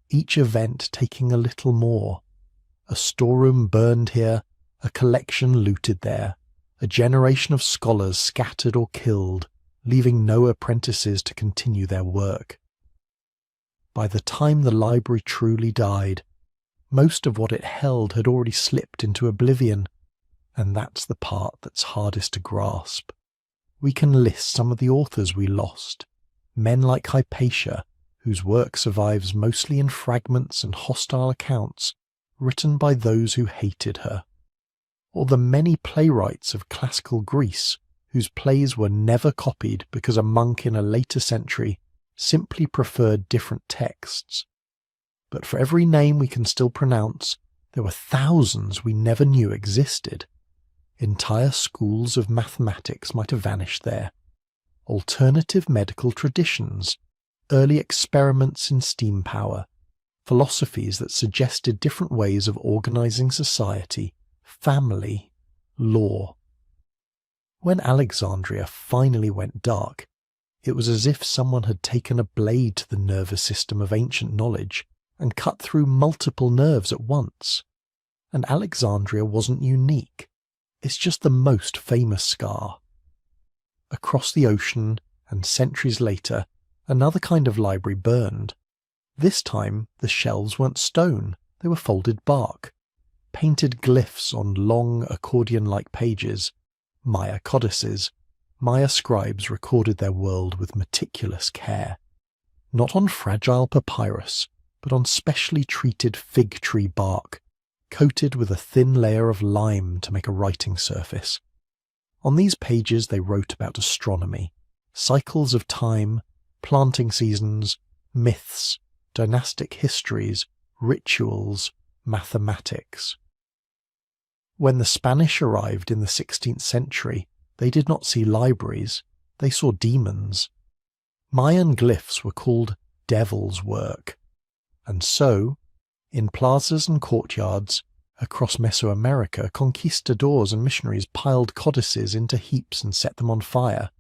each event taking a little more. A storeroom burned here, a collection looted there, a generation of scholars scattered or killed, leaving no apprentices to continue their work. By the time the library truly died, most of what it held had already slipped into oblivion, and that's the part that's hardest to grasp. We can list some of the authors we lost, men like Hypatia, whose work survives mostly in fragments and hostile accounts written by those who hated her, or the many playwrights of classical Greece whose plays were never copied because a monk in a later century simply preferred different texts. But for every name we can still pronounce, there were thousands we never knew existed. Entire schools of mathematics might have vanished there. Alternative medical traditions, early experiments in steam power, philosophies that suggested different ways of organizing society, family, law. When Alexandria finally went dark, it was as if someone had taken a blade to the nervous system of ancient knowledge and cut through multiple nerves at once. And Alexandria wasn't unique. It's just the most famous scar. Across the ocean, and centuries later, another kind of library burned. This time, the shelves weren't stone, they were folded bark. Painted glyphs on long accordion-like pages, Maya codices. Maya scribes recorded their world with meticulous care. Not on fragile papyrus, but on specially treated fig tree bark, coated with a thin layer of lime to make a writing surface. On these pages they wrote about astronomy, cycles of time, planting seasons, myths, dynastic histories, rituals, mathematics. When the Spanish arrived in the 16th century, they did not see libraries, they saw demons. Mayan glyphs were called devil's work. And so, in plazas and courtyards, across Mesoamerica, conquistadors and missionaries piled codices into heaps and set them on fire.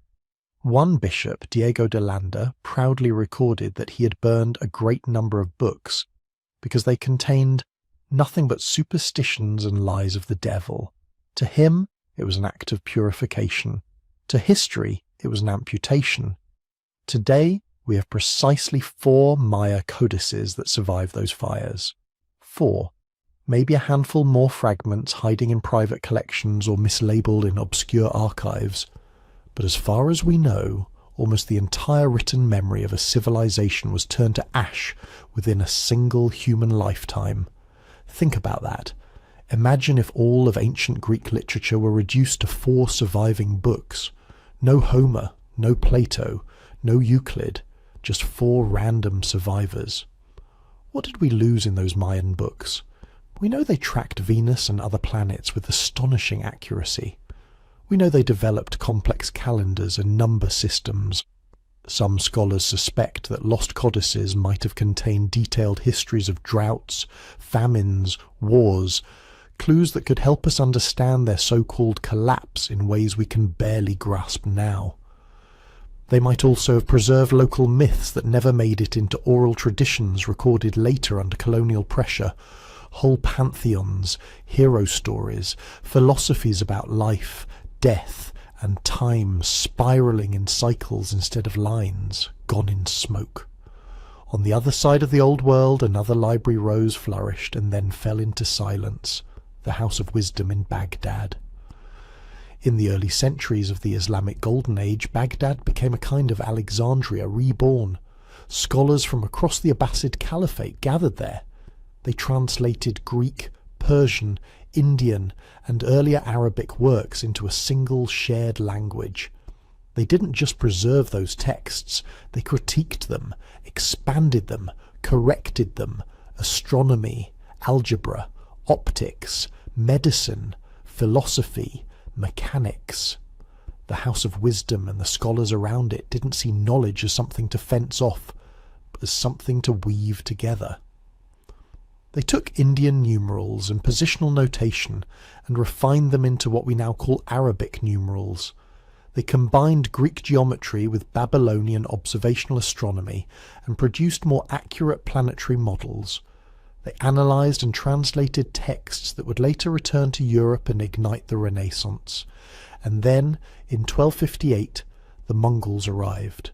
One bishop, Diego de Landa, proudly recorded that he had burned a great number of books because they contained nothing but superstitions and lies of the devil. To him, it was an act of purification. To history, it was an amputation. Today, we have precisely 4 Maya codices that survived those fires. 4. Maybe a handful more fragments hiding in private collections or mislabeled in obscure archives. But as far as we know, almost the entire written memory of a civilization was turned to ash within a single human lifetime. Think about that. Imagine if all of ancient Greek literature were reduced to 4 surviving books. No Homer, no Plato, no Euclid, just 4 random survivors. What did we lose in those Mayan books? We know they tracked Venus and other planets with astonishing accuracy. We know they developed complex calendars and number systems. Some scholars suspect that lost codices might have contained detailed histories of droughts, famines, wars, clues that could help us understand their so-called collapse in ways we can barely grasp now. They might also have preserved local myths that never made it into oral traditions recorded later under colonial pressure, whole pantheons, hero stories, philosophies about life, death, and time spiralling in cycles instead of lines, gone in smoke. On the other side of the old world, another library rose, flourished, and then fell into silence, the House of Wisdom in Baghdad. In the early centuries of the Islamic Golden Age, Baghdad became a kind of Alexandria reborn. Scholars from across the Abbasid Caliphate gathered there. They translated Greek, Persian, Indian, and earlier Arabic works into a single shared language. They didn't just preserve those texts, they critiqued them, expanded them, corrected them. Astronomy, algebra, optics, medicine, philosophy, mechanics. The House of Wisdom and the scholars around it didn't see knowledge as something to fence off, but as something to weave together. They took Indian numerals and positional notation and refined them into what we now call Arabic numerals. They combined Greek geometry with Babylonian observational astronomy and produced more accurate planetary models. They analysed and translated texts that would later return to Europe and ignite the Renaissance. And then, in 1258, the Mongols arrived.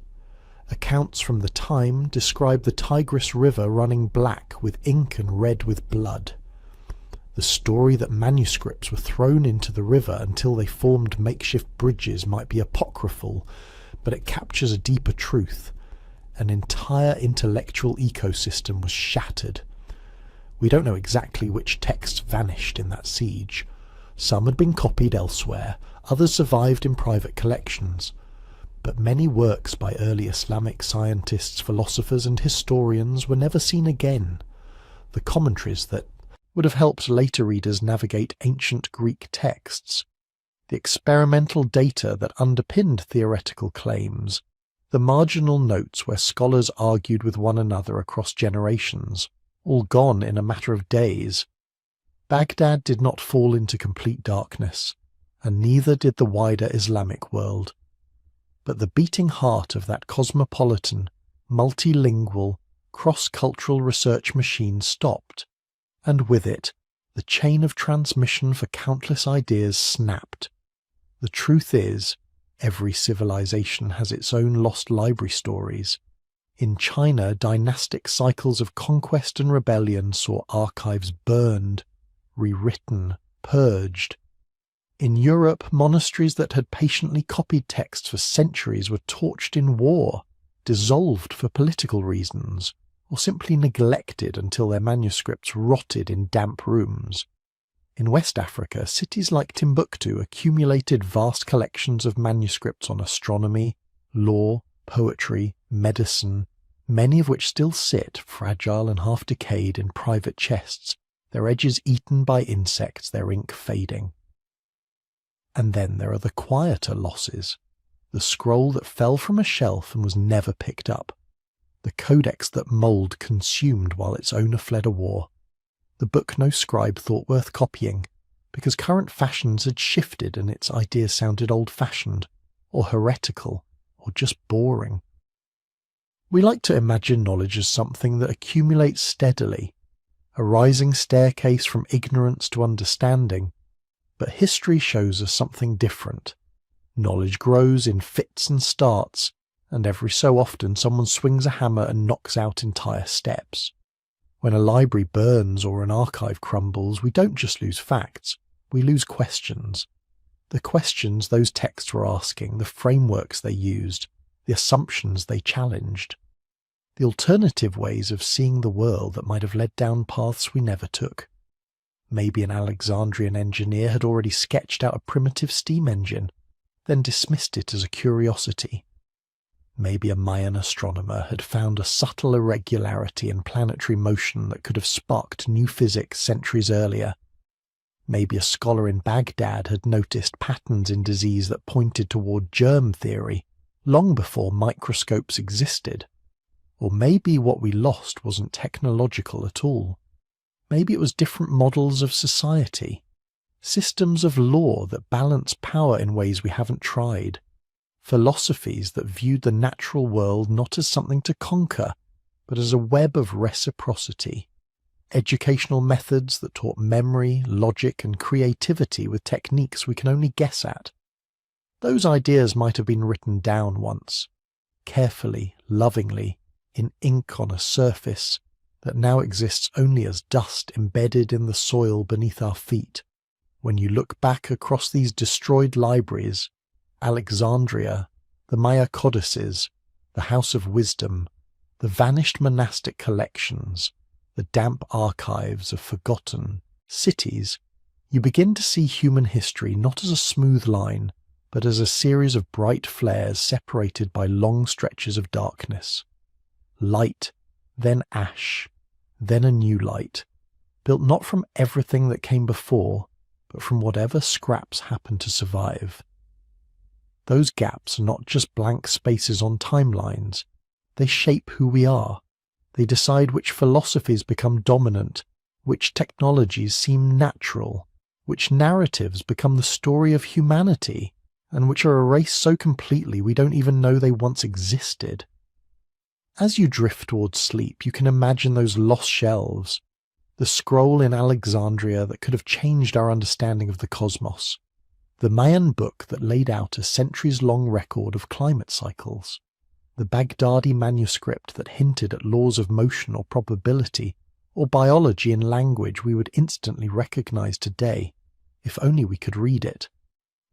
Accounts from the time describe the Tigris River running black with ink and red with blood. The story that manuscripts were thrown into the river until they formed makeshift bridges might be apocryphal, but it captures a deeper truth. An entire intellectual ecosystem was shattered. We don't know exactly which texts vanished in that siege. Some had been copied elsewhere, others survived in private collections. But many works by early Islamic scientists, philosophers and historians were never seen again. The commentaries that would have helped later readers navigate ancient Greek texts, the experimental data that underpinned theoretical claims, the marginal notes where scholars argued with one another across generations, all gone in a matter of days. Baghdad did not fall into complete darkness, and neither did the wider Islamic world. But the beating heart of that cosmopolitan, multilingual, cross-cultural research machine stopped, and with it, The chain of transmission for countless ideas snapped. The truth is, every civilization has its own lost library stories. In China, dynastic cycles of conquest and rebellion saw archives burned, rewritten, purged. In Europe, monasteries that had patiently copied texts for centuries were torched in war, dissolved for political reasons, or simply neglected until their manuscripts rotted in damp rooms. In West Africa, cities like Timbuktu accumulated vast collections of manuscripts on astronomy, law, poetry, medicine, many of which still sit, fragile and half-decayed, in private chests, their edges eaten by insects, their ink fading. And then there are the quieter losses. The scroll that fell from a shelf and was never picked up. The codex that mould consumed while its owner fled a war. The book no scribe thought worth copying, because current fashions had shifted and its ideas sounded old-fashioned, or heretical, or just boring. We like to imagine knowledge as something that accumulates steadily, a rising staircase from ignorance to understanding, but history shows us something different. Knowledge grows in fits and starts, and every so often someone swings a hammer and knocks out entire steps. When a library burns or an archive crumbles, we don't just lose facts, we lose questions. The questions those texts were asking, the frameworks they used, the assumptions they challenged. The alternative ways of seeing the world that might have led down paths we never took. Maybe an Alexandrian engineer had already sketched out a primitive steam engine, then dismissed it as a curiosity. Maybe a Mayan astronomer had found a subtle irregularity in planetary motion that could have sparked new physics centuries earlier. Maybe a scholar in Baghdad had noticed patterns in disease that pointed toward germ theory, long before microscopes existed. Or maybe what we lost wasn't technological at all. Maybe it was different models of society, systems of law that balance power in ways we haven't tried, philosophies that viewed the natural world not as something to conquer, but as a web of reciprocity, educational methods that taught memory, logic, and creativity with techniques we can only guess at. Those ideas might have been written down once, carefully, lovingly, in ink on a surface that now exists only as dust embedded in the soil beneath our feet. When you look back across these destroyed libraries, Alexandria, the Maya codices, the House of Wisdom, the vanished monastic collections, the damp archives of forgotten cities, you begin to see human history not as a smooth line, but as a series of bright flares separated by long stretches of darkness. Light, then ash, then a new light, built not from everything that came before, but from whatever scraps happened to survive. Those gaps are not just blank spaces on timelines. They shape who we are. They decide which philosophies become dominant, which technologies seem natural, which narratives become the story of humanity, and which are erased so completely we don't even know they once existed. As you drift towards sleep, you can imagine those lost shelves, the scroll in Alexandria that could have changed our understanding of the cosmos, the Mayan book that laid out a centuries-long record of climate cycles, the Baghdadi manuscript that hinted at laws of motion or probability, or biology in language we would instantly recognize today, if only we could read it.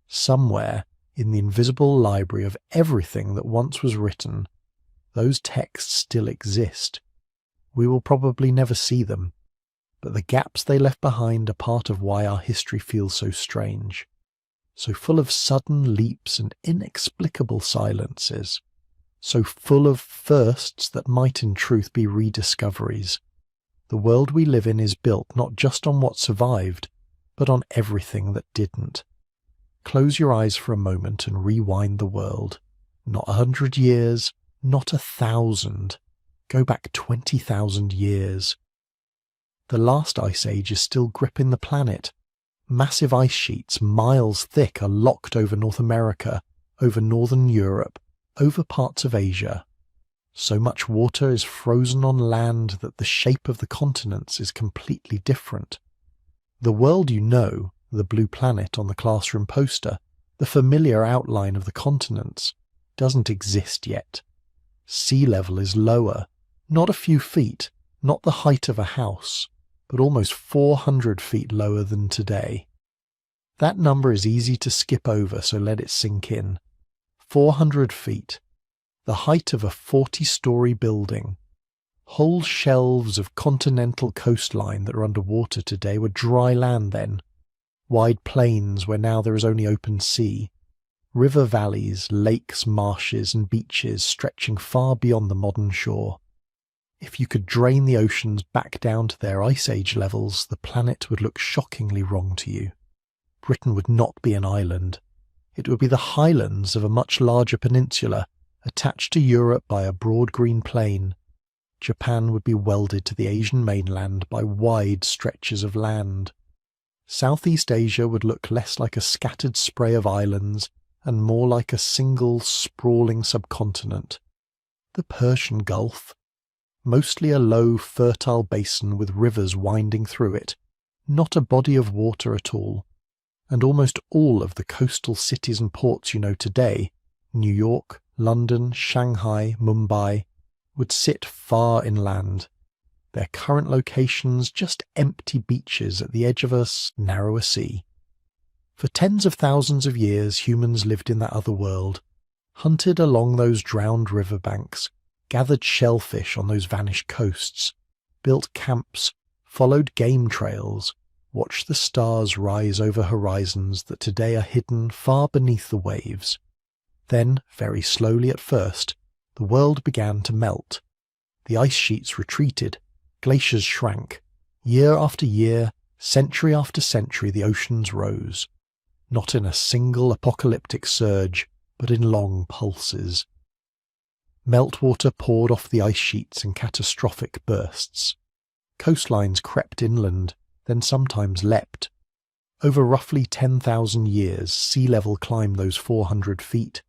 Somewhere, in the invisible library of everything that once was written, those texts still exist. We will probably never see them, but the gaps they left behind are part of why our history feels so strange, so full of sudden leaps and inexplicable silences, so full of firsts that might in truth be rediscoveries. The world we live in is built not just on what survived, but on everything that didn't. Close your eyes for a moment and rewind the world. Not 100 years, not 1,000. Go back 20,000 years. The last ice age is still gripping the planet. Massive ice sheets, miles thick, are locked over North America, over northern Europe, over parts of Asia. So much water is frozen on land that the shape of the continents is completely different. The world you know, the blue planet on the classroom poster, the familiar outline of the continents, doesn't exist yet. Sea level is lower, not a few feet, not the height of a house, but almost 400 feet lower than today. That number is easy to skip over, so let it sink in. 400 feet, the height of a 40-story building. Whole shelves of continental coastline that are underwater today were dry land then. Wide plains where now there is only open sea. River valleys, lakes, marshes and beaches stretching far beyond the modern shore. If you could drain the oceans back down to their ice age levels, the planet would look shockingly wrong to you. Britain would not be an island. It would be the highlands of a much larger peninsula, attached to Europe by a broad green plain. Japan would be welded to the Asian mainland by wide stretches of land. Southeast Asia would look less like a scattered spray of islands and more like a single sprawling subcontinent. The Persian Gulf, mostly a low, fertile basin with rivers winding through it, not a body of water at all, and almost all of the coastal cities and ports you know today, New York, London, Shanghai, Mumbai, would sit far inland, their current locations just empty beaches at the edge of a narrower sea. For tens of thousands of years humans lived in that other world, hunted along those drowned riverbanks, gathered shellfish on those vanished coasts, built camps, followed game trails, watched the stars rise over horizons that today are hidden far beneath the waves. Then, very slowly at first, the world began to melt. The ice sheets retreated, glaciers shrank. Year after year, century after century, the oceans rose. Not in a single apocalyptic surge, but in long pulses. Meltwater poured off the ice sheets in catastrophic bursts. Coastlines crept inland, then sometimes leapt. Over roughly 10,000 years, sea level climbed those 400 feet.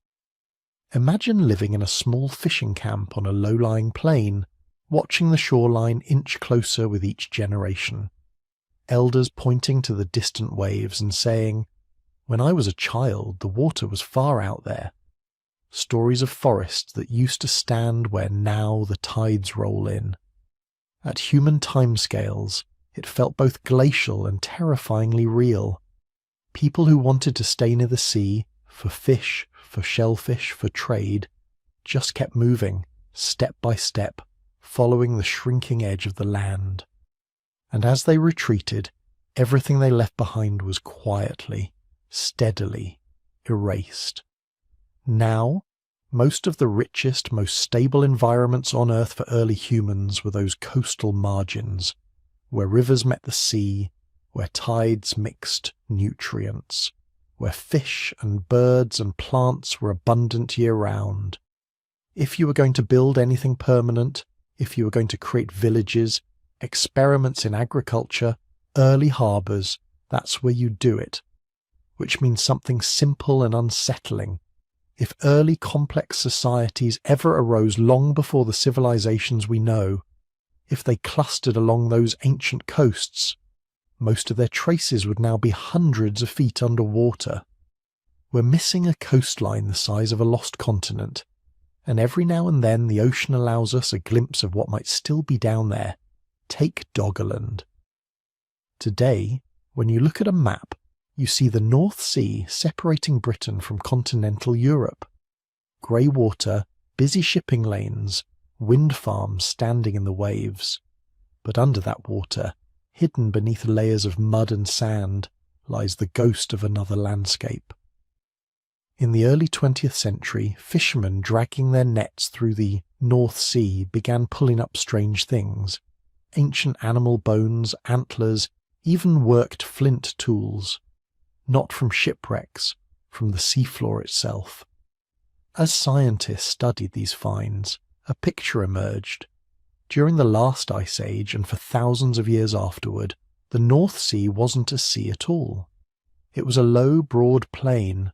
Imagine living in a small fishing camp on a low-lying plain, watching the shoreline inch closer with each generation. Elders pointing to the distant waves and saying, "When I was a child, the water was far out there." Stories of forests that used to stand where now the tides roll in. At human timescales, it felt both glacial and terrifyingly real. People who wanted to stay near the sea, for fish, for shellfish, for trade, just kept moving, step by step, following the shrinking edge of the land. And as they retreated, everything they left behind was quietly, steadily erased. Now, most of the richest, most stable environments on Earth for early humans were those coastal margins, where rivers met the sea, where tides mixed nutrients, where fish and birds and plants were abundant year-round. If you were going to build anything permanent, if you were going to create villages, experiments in agriculture, early harbours, that's where you do it. Which means something simple and unsettling. If early complex societies ever arose long before the civilizations we know, if they clustered along those ancient coasts, most of their traces would now be hundreds of feet underwater. We're missing a coastline the size of a lost continent, and every now and then the ocean allows us a glimpse of what might still be down there. Take Doggerland. Today, when you look at a map, you see the North Sea separating Britain from continental Europe. Grey water, busy shipping lanes, wind farms standing in the waves. But under that water, hidden beneath layers of mud and sand, lies the ghost of another landscape. In the early 20th century, fishermen dragging their nets through the North Sea began pulling up strange things. Ancient animal bones, antlers, even worked flint tools. Not from shipwrecks, from the seafloor itself. As scientists studied these finds, a picture emerged. During the last ice age and for thousands of years afterward, the North Sea wasn't a sea at all. It was a low, broad plain,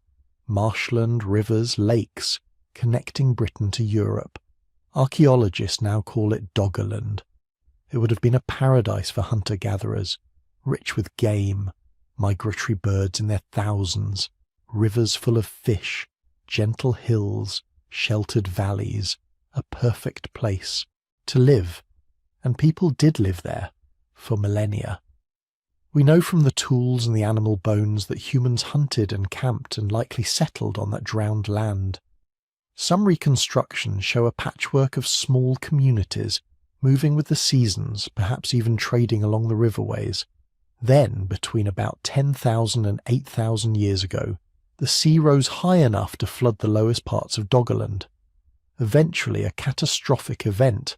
marshland, rivers, lakes, connecting Britain to Europe. Archaeologists now call it Doggerland. It would have been a paradise for hunter-gatherers. rich with game, migratory birds in their thousands, rivers full of fish, gentle hills, sheltered valleys, a perfect place to live. And people did live there for millennia. We know from the tools and the animal bones that humans hunted and camped and likely settled on that drowned land. Some reconstructions show a patchwork of small communities moving with the seasons, perhaps even trading along the riverways. Then, between about 10,000 and 8,000 years ago, the sea rose high enough to flood the lowest parts of Doggerland. Eventually, a catastrophic event,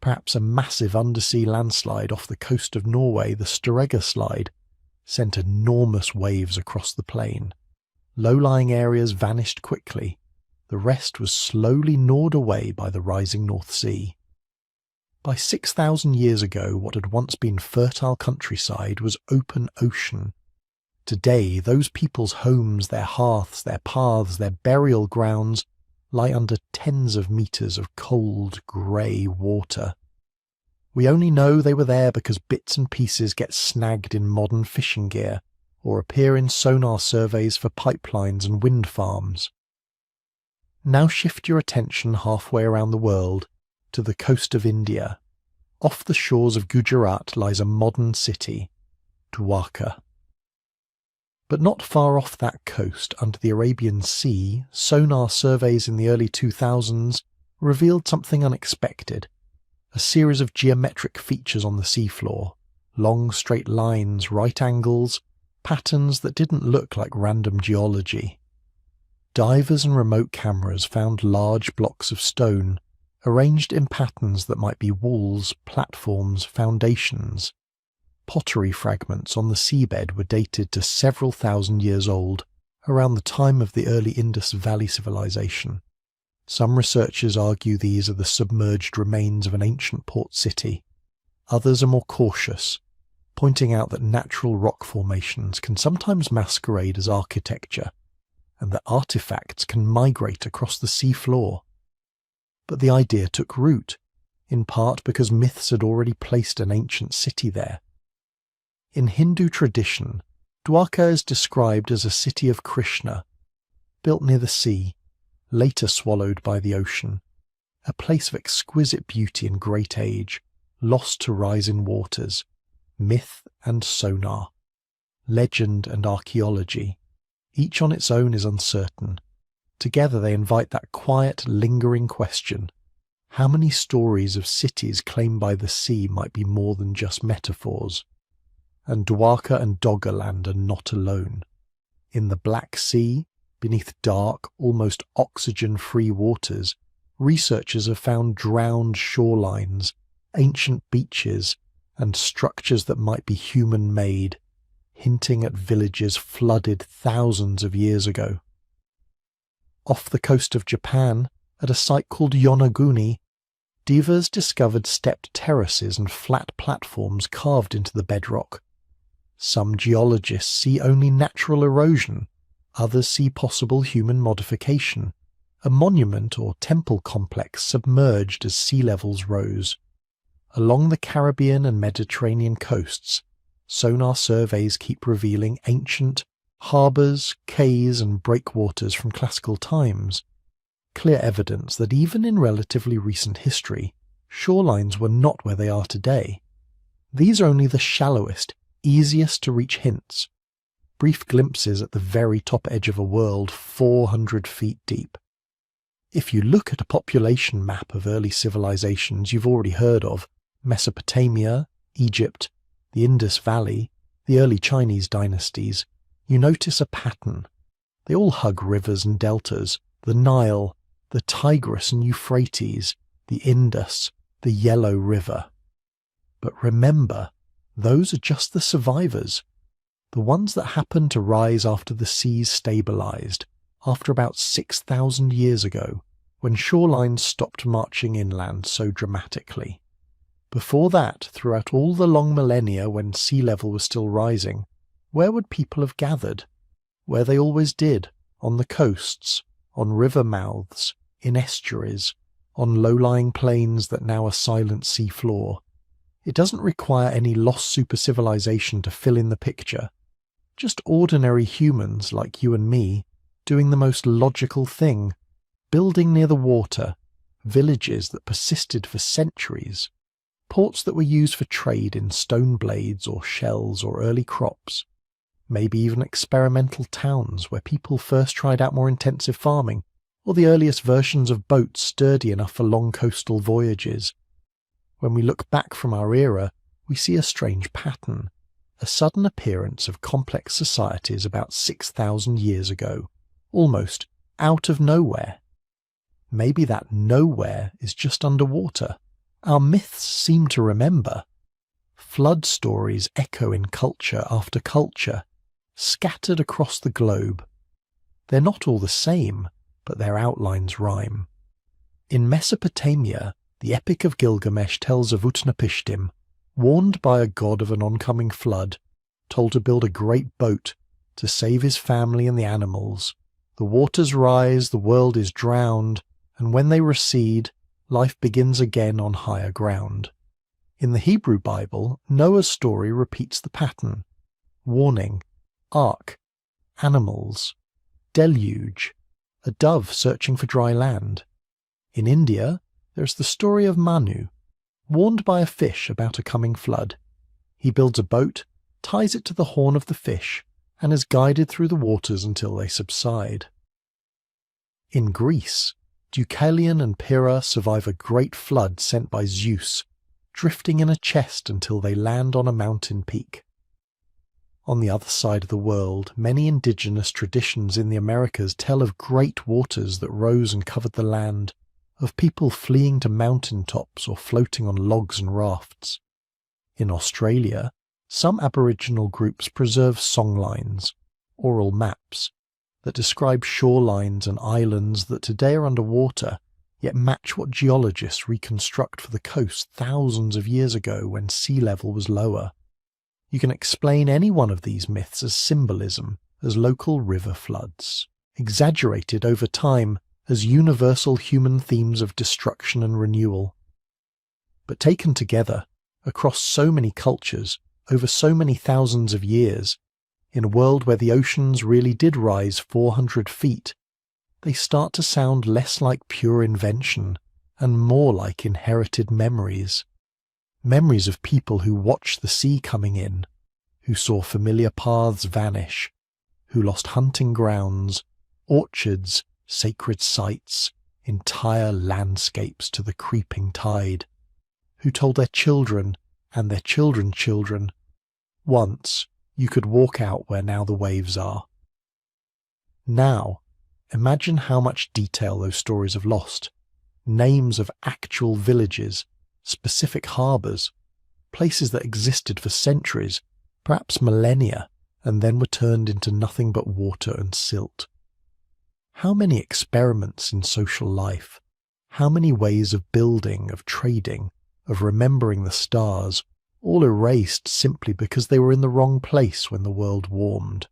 perhaps a massive undersea landslide off the coast of Norway, the Storegga Slide, sent enormous waves across the plain. Low-lying areas vanished quickly. The rest was slowly gnawed away by the rising North Sea. By 6,000 years ago, what had once been fertile countryside was open ocean. Today, those people's homes, their hearths, their paths, their burial grounds lie under tens of meters of cold, grey water. We only know they were there because bits and pieces get snagged in modern fishing gear or appear in sonar surveys for pipelines and wind farms. Now shift your attention halfway around the world to the coast of India. Off the shores of Gujarat lies a modern city, Dwarka. But not far off that coast, under the Arabian Sea, sonar surveys in the early 2000s revealed something unexpected. A series of geometric features on the seafloor, long straight lines, right angles, patterns that didn't look like random geology. Divers and remote cameras found large blocks of stone, arranged in patterns that might be walls, platforms, foundations. Pottery fragments on the seabed were dated to several thousand years old, around the time of the early Indus Valley civilization. Some researchers argue these are the submerged remains of an ancient port city. Others are more cautious, pointing out that natural rock formations can sometimes masquerade as architecture, and that artifacts can migrate across the sea floor. But the idea took root, in part because myths had already placed an ancient city there. In Hindu tradition, Dwarka is described as a city of Krishna, built near the sea, later swallowed by the ocean, a place of exquisite beauty and great age, lost to rising waters, myth and sonar, legend and archaeology. Each on its own is uncertain. Together they invite that quiet, lingering question: how many stories of cities claimed by the sea might be more than just metaphors? And Dwarka and Doggerland are not alone. In the Black Sea, beneath dark, almost oxygen-free waters, researchers have found drowned shorelines, ancient beaches, and structures that might be human-made, hinting at villages flooded thousands of years ago. Off the coast of Japan, at a site called Yonaguni, divers discovered stepped terraces and flat platforms carved into the bedrock. Some geologists see only natural erosion, others see possible human modification, a monument or temple complex submerged as sea levels rose. Along the Caribbean and Mediterranean coasts, sonar surveys keep revealing ancient harbours, quays and breakwaters from classical times, clear evidence that even in relatively recent history, shorelines were not where they are today. These are only the shallowest, easiest to reach hints, brief glimpses at the very top edge of a world 400 feet deep. If you look at a population map of early civilizations you've already heard of, Mesopotamia, Egypt, the Indus Valley, the early Chinese dynasties, you notice a pattern. They all hug rivers and deltas, the Nile, the Tigris and Euphrates, the Indus, the Yellow River. But remember, those are just the survivors, the ones that happened to rise after the seas stabilized, after about 6,000 years ago, when shorelines stopped marching inland so dramatically. Before that, throughout all the long millennia when sea level was still rising, where would people have gathered? Where they always did, on the coasts, on river mouths, in estuaries, on low-lying plains that now are silent sea floor. It doesn't require any lost super-civilization to fill in the picture. Just ordinary humans like you and me doing the most logical thing, building near the water, villages that persisted for centuries, ports that were used for trade in stone blades or shells or early crops, maybe even experimental towns where people first tried out more intensive farming, or the earliest versions of boats sturdy enough for long coastal voyages. When we look back from our era, we see a strange pattern, a sudden appearance of complex societies about 6,000 years ago, almost out of nowhere. Maybe that nowhere is just underwater. Our myths seem to remember. Flood stories echo in culture after culture, scattered across the globe. They're not all the same, but their outlines rhyme. In Mesopotamia, the Epic of Gilgamesh tells of Utnapishtim, warned by a god of an oncoming flood, told to build a great boat to save his family and the animals. The waters rise, the world is drowned, and when they recede, life begins again on higher ground. In the Hebrew Bible, Noah's story repeats the pattern. Warning, ark, animals, deluge, a dove searching for dry land. In India, there's the story of Manu, warned by a fish about a coming flood. He builds a boat, ties it to the horn of the fish, and is guided through the waters until they subside. In Greece, Deucalion and Pyrrha survive a great flood sent by Zeus, drifting in a chest until they land on a mountain peak. On the other side of the world, many indigenous traditions in the Americas tell of great waters that rose and covered the land, of people fleeing to mountain tops or floating on logs and rafts. In Australia, some Aboriginal groups preserve songlines, oral maps, that describe shorelines and islands that today are underwater, yet match what geologists reconstruct for the coast thousands of years ago when sea level was lower. You can explain any one of these myths as symbolism, as local river floods, exaggerated over time as universal human themes of destruction and renewal. But taken together, across so many cultures, over so many thousands of years, in a world where the oceans really did rise 400 feet, they start to sound less like pure invention and more like inherited memories. Memories of people who watched the sea coming in, who saw familiar paths vanish, who lost hunting grounds, orchards, sacred sites, entire landscapes to the creeping tide, who told their children and their children's children, once you could walk out where now the waves are. Now, imagine how much detail those stories have lost. Names of actual villages, specific harbours, places that existed for centuries, perhaps millennia, and then were turned into nothing but water and silt. How many experiments in social life, how many ways of building, of trading, of remembering the stars, all erased simply because they were in the wrong place when the world warmed.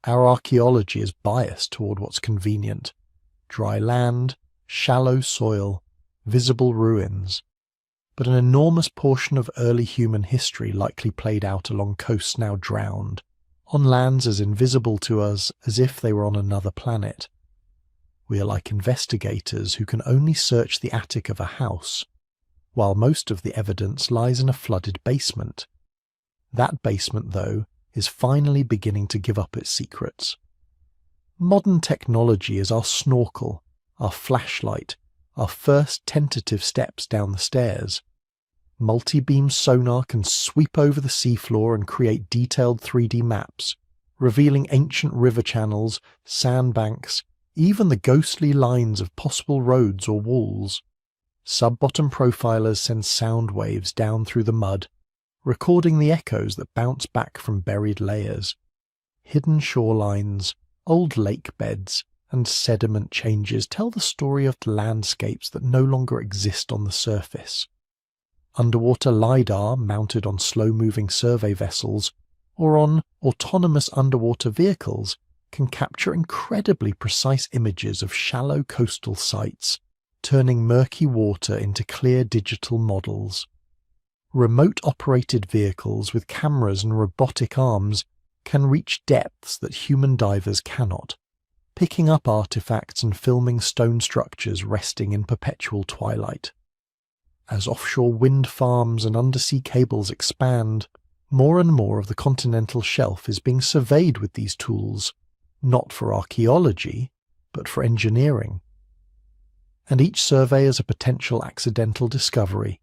Our archaeology is biased toward what's convenient. Dry land, shallow soil, visible ruins. But an enormous portion of early human history likely played out along coasts now drowned, on lands as invisible to us as if they were on another planet. We are like investigators who can only search the attic of a house, while most of the evidence lies in a flooded basement. That basement, though, is finally beginning to give up its secrets. Modern technology is our snorkel, our flashlight, our first tentative steps down the stairs. Multi-beam sonar can sweep over the seafloor and create detailed 3D maps, revealing ancient river channels, sandbanks, even the ghostly lines of possible roads or walls. Sub-bottom profilers send sound waves down through the mud, recording the echoes that bounce back from buried layers. Hidden shorelines, old lake beds, and sediment changes tell the story of the landscapes that no longer exist on the surface. Underwater LiDAR mounted on slow-moving survey vessels or on autonomous underwater vehicles can capture incredibly precise images of shallow coastal sites, turning murky water into clear digital models. Remote-operated vehicles with cameras and robotic arms can reach depths that human divers cannot, picking up artifacts and filming stone structures resting in perpetual twilight. As offshore wind farms and undersea cables expand, more and more of the continental shelf is being surveyed with these tools, not for archaeology, but for engineering. And each survey is a potential accidental discovery,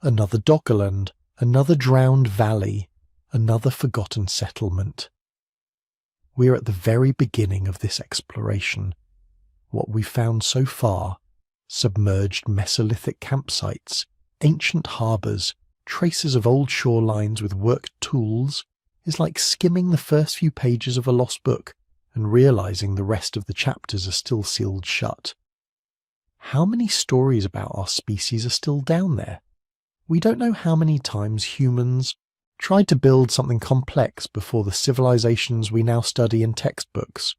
another Doggerland, another drowned valley, another forgotten settlement. We are at the very beginning of this exploration. What we've found so far, submerged Mesolithic campsites, ancient harbours, traces of old shorelines with worked tools, is like skimming the first few pages of a lost book and realising the rest of the chapters are still sealed shut. How many stories about our species are still down there? We don't know how many times humans tried to build something complex before the civilizations we now study in textbooks.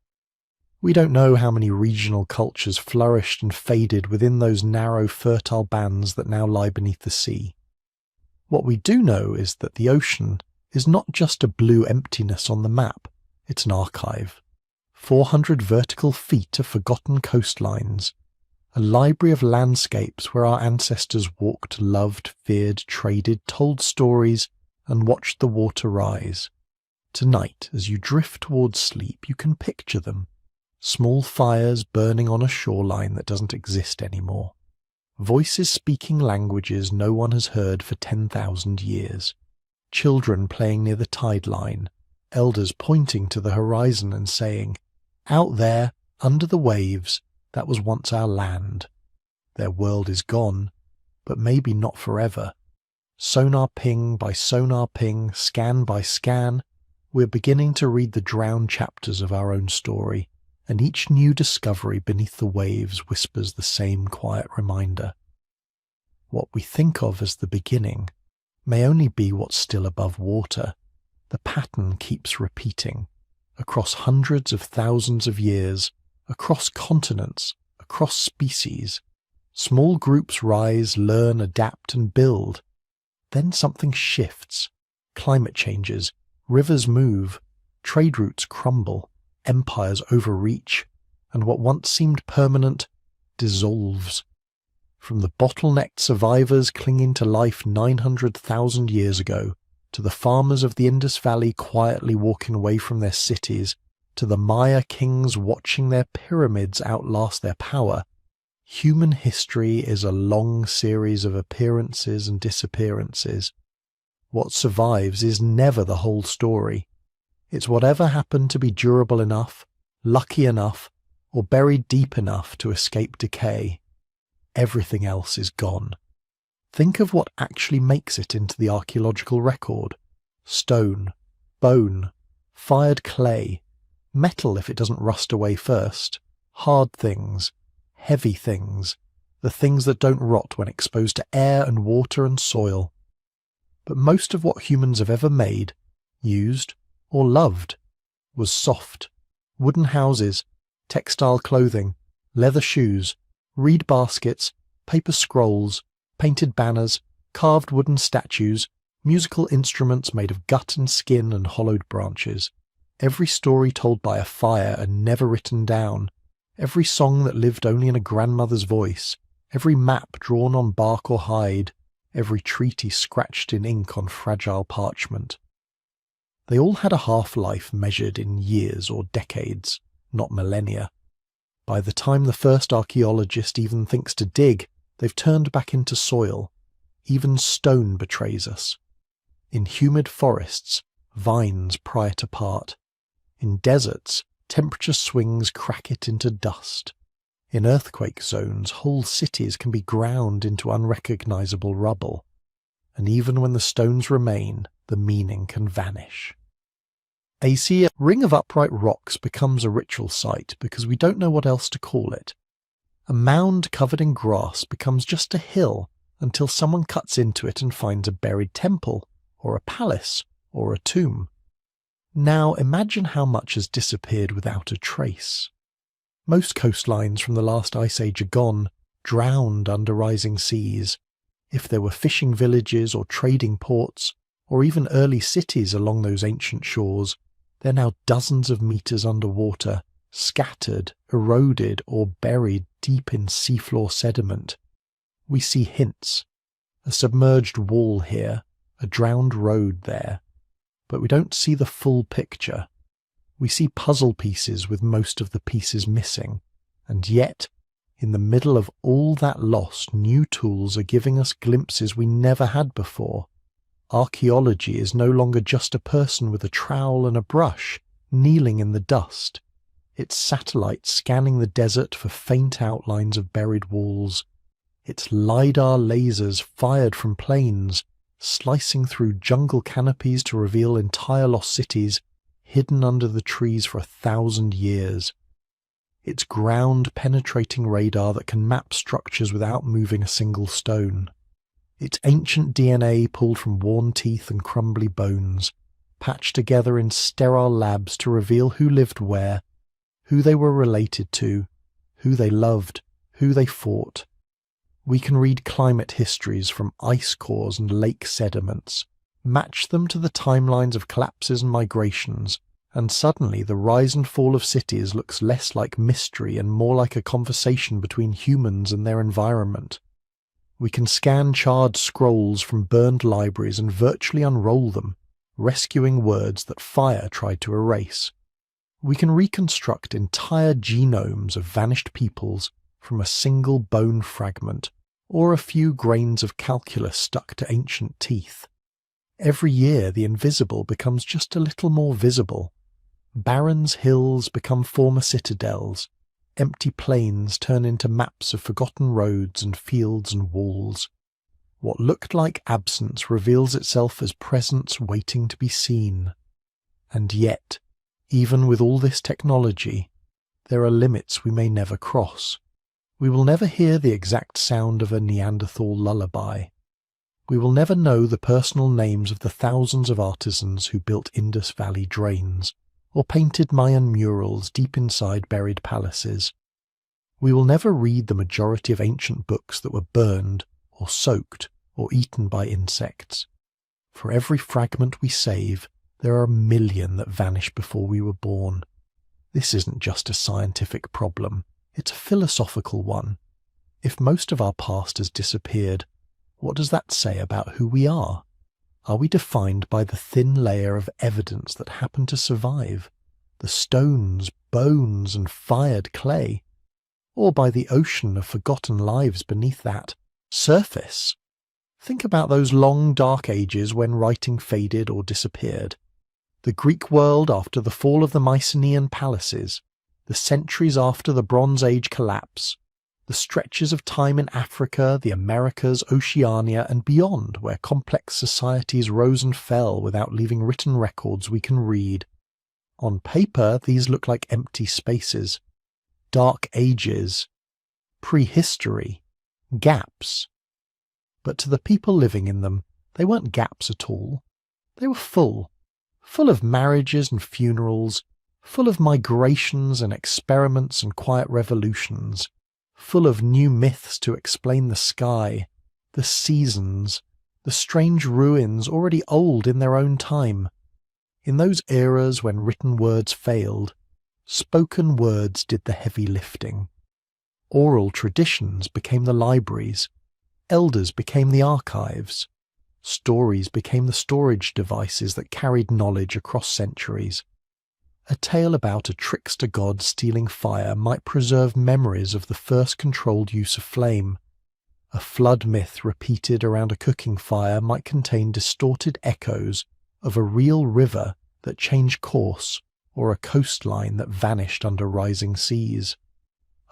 We don't know how many regional cultures flourished and faded within those narrow, fertile bands that now lie beneath the sea. What we do know is that the ocean is not just a blue emptiness on the map, it's an archive. 400 vertical feet of forgotten coastlines, a library of landscapes where our ancestors walked, loved, feared, traded, told stories, and watched the water rise. Tonight, as you drift towards sleep, you can picture them. Small fires burning on a shoreline that doesn't exist anymore. Voices speaking languages no one has heard for 10,000 years. Children playing near the tide line. Elders pointing to the horizon and saying, "Out there, under the waves, that was once our land." Their world is gone, but maybe not forever. Sonar ping by sonar ping, scan by scan, we're beginning to read the drowned chapters of our own story, and each new discovery beneath the waves whispers the same quiet reminder. What we think of as the beginning may only be what's still above water. The pattern keeps repeating, across hundreds of thousands of years, across continents, across species. Small groups rise, learn, adapt, and build. Then something shifts. Climate changes, rivers move, trade routes crumble, empires overreach, and what once seemed permanent dissolves. From the bottlenecked survivors clinging to life 900,000 years ago, to the farmers of the Indus Valley quietly walking away from their cities, to the Maya kings watching their pyramids outlast their power, human history is a long series of appearances and disappearances. What survives is never the whole story. It's whatever happened to be durable enough, lucky enough, or buried deep enough to escape decay. Everything else is gone. Think of what actually makes it into the archaeological record. Stone, bone, fired clay, metal if it doesn't rust away first, hard things, heavy things, the things that don't rot when exposed to air and water and soil. But most of what humans have ever made, used, or loved was soft. Wooden houses, textile clothing, leather shoes, reed baskets, paper scrolls, painted banners, carved wooden statues, musical instruments made of gut and skin and hollowed branches. Every story told by a fire and never written down. Every song that lived only in a grandmother's voice. Every map drawn on bark or hide. Every treaty scratched in ink on fragile parchment. They all had a half-life measured in years or decades, not millennia. By the time the first archaeologist even thinks to dig, they've turned back into soil. Even stone betrays us. In humid forests, vines pry it apart. In deserts, temperature swings crack it into dust. In earthquake zones, whole cities can be ground into unrecognizable rubble. And even when the stones remain, the meaning can vanish. A ring of upright rocks becomes a ritual site because we don't know what else to call it. A mound covered in grass becomes just a hill until someone cuts into it and finds a buried temple, or a palace, or a tomb. Now imagine how much has disappeared without a trace. Most coastlines from the last ice age are gone, drowned under rising seas. If there were fishing villages or trading ports, or even early cities along those ancient shores, they're now dozens of meters underwater, scattered, eroded, or buried deep in seafloor sediment. We see hints. A submerged wall here, a drowned road there. But we don't see the full picture. We see puzzle pieces with most of the pieces missing. And yet, in the middle of all that loss, new tools are giving us glimpses we never had before. Archaeology is no longer just a person with a trowel and a brush, kneeling in the dust. It's satellites scanning the desert for faint outlines of buried walls. It's LiDAR lasers fired from planes, slicing through jungle canopies to reveal entire lost cities hidden under the trees for 1,000 years. It's ground-penetrating radar that can map structures without moving a single stone. It's ancient DNA pulled from worn teeth and crumbly bones, patched together in sterile labs to reveal who lived where, who they were related to, who they loved, who they fought. We can read climate histories from ice cores and lake sediments, match them to the timelines of collapses and migrations, and suddenly the rise and fall of cities looks less like mystery and more like a conversation between humans and their environment. We can scan charred scrolls from burned libraries and virtually unroll them, rescuing words that fire tried to erase. We can reconstruct entire genomes of vanished peoples from a single bone fragment or a few grains of calculus stuck to ancient teeth. Every year the invisible becomes just a little more visible. Barrens hills become former citadels. Empty plains turn into maps of forgotten roads and fields and walls. What looked like absence reveals itself as presence waiting to be seen. And yet, even with all this technology, there are limits we may never cross. We will never hear the exact sound of a Neanderthal lullaby. We will never know the personal names of the thousands of artisans who built Indus Valley drains, or painted Mayan murals deep inside buried palaces. We will never read the majority of ancient books that were burned, or soaked, or eaten by insects. For every fragment we save, there are 1 million that vanished before we were born. This isn't just a scientific problem, it's a philosophical one. If most of our past has disappeared, what does that say about who we are? Are we defined by the thin layer of evidence that happened to survive, the stones, bones, and fired clay? Or by the ocean of forgotten lives beneath that surface? Think about those long dark ages when writing faded or disappeared. The Greek world after the fall of the Mycenaean palaces, the centuries after the Bronze Age collapse, the stretches of time in Africa, the Americas, Oceania, and beyond, where complex societies rose and fell without leaving written records we can read. On paper, these look like empty spaces, dark ages, prehistory, gaps. But to the people living in them, they weren't gaps at all. They were full of marriages and funerals, full of migrations and experiments and quiet revolutions, full of new myths to explain the sky, the seasons, the strange ruins already old in their own time. In those eras when written words failed, spoken words did the heavy lifting. Oral traditions became the libraries, elders became the archives, stories became the storage devices that carried knowledge across centuries. A tale about a trickster god stealing fire might preserve memories of the first controlled use of flame. A flood myth repeated around a cooking fire might contain distorted echoes of a real river that changed course or a coastline that vanished under rising seas.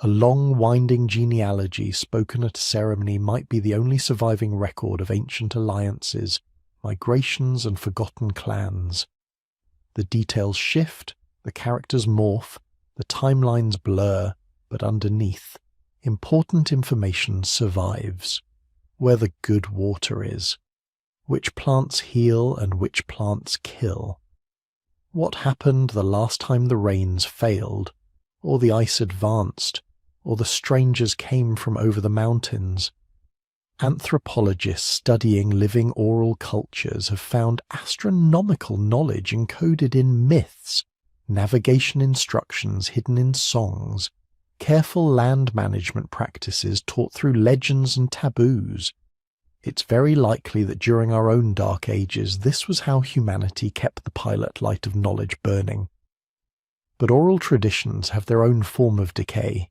A long winding genealogy spoken at a ceremony might be the only surviving record of ancient alliances, migrations, and forgotten clans. The details shift, the characters morph, the timelines blur, but underneath, important information survives. Where the good water is, which plants heal and which plants kill. What happened the last time the rains failed, or the ice advanced, or the strangers came from over the mountains? Anthropologists studying living oral cultures have found astronomical knowledge encoded in myths, navigation instructions hidden in songs, careful land management practices taught through legends and taboos. It's very likely that during our own dark ages, this was how humanity kept the pilot light of knowledge burning. But oral traditions have their own form of decay.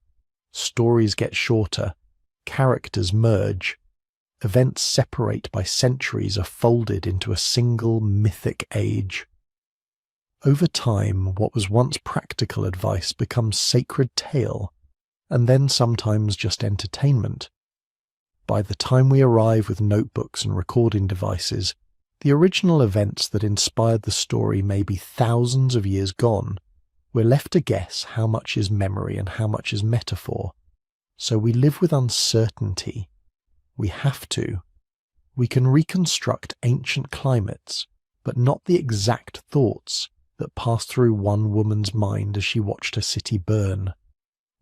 Stories get shorter, characters merge, events separate by centuries are folded into a single mythic age. Over time, what was once practical advice becomes sacred tale, and then sometimes just entertainment. By the time we arrive with notebooks and recording devices, the original events that inspired the story may be thousands of years gone. We're left to guess how much is memory and how much is metaphor. So we live with uncertainty. We have to. We can reconstruct ancient climates, but not the exact thoughts that passed through one woman's mind as she watched a city burn.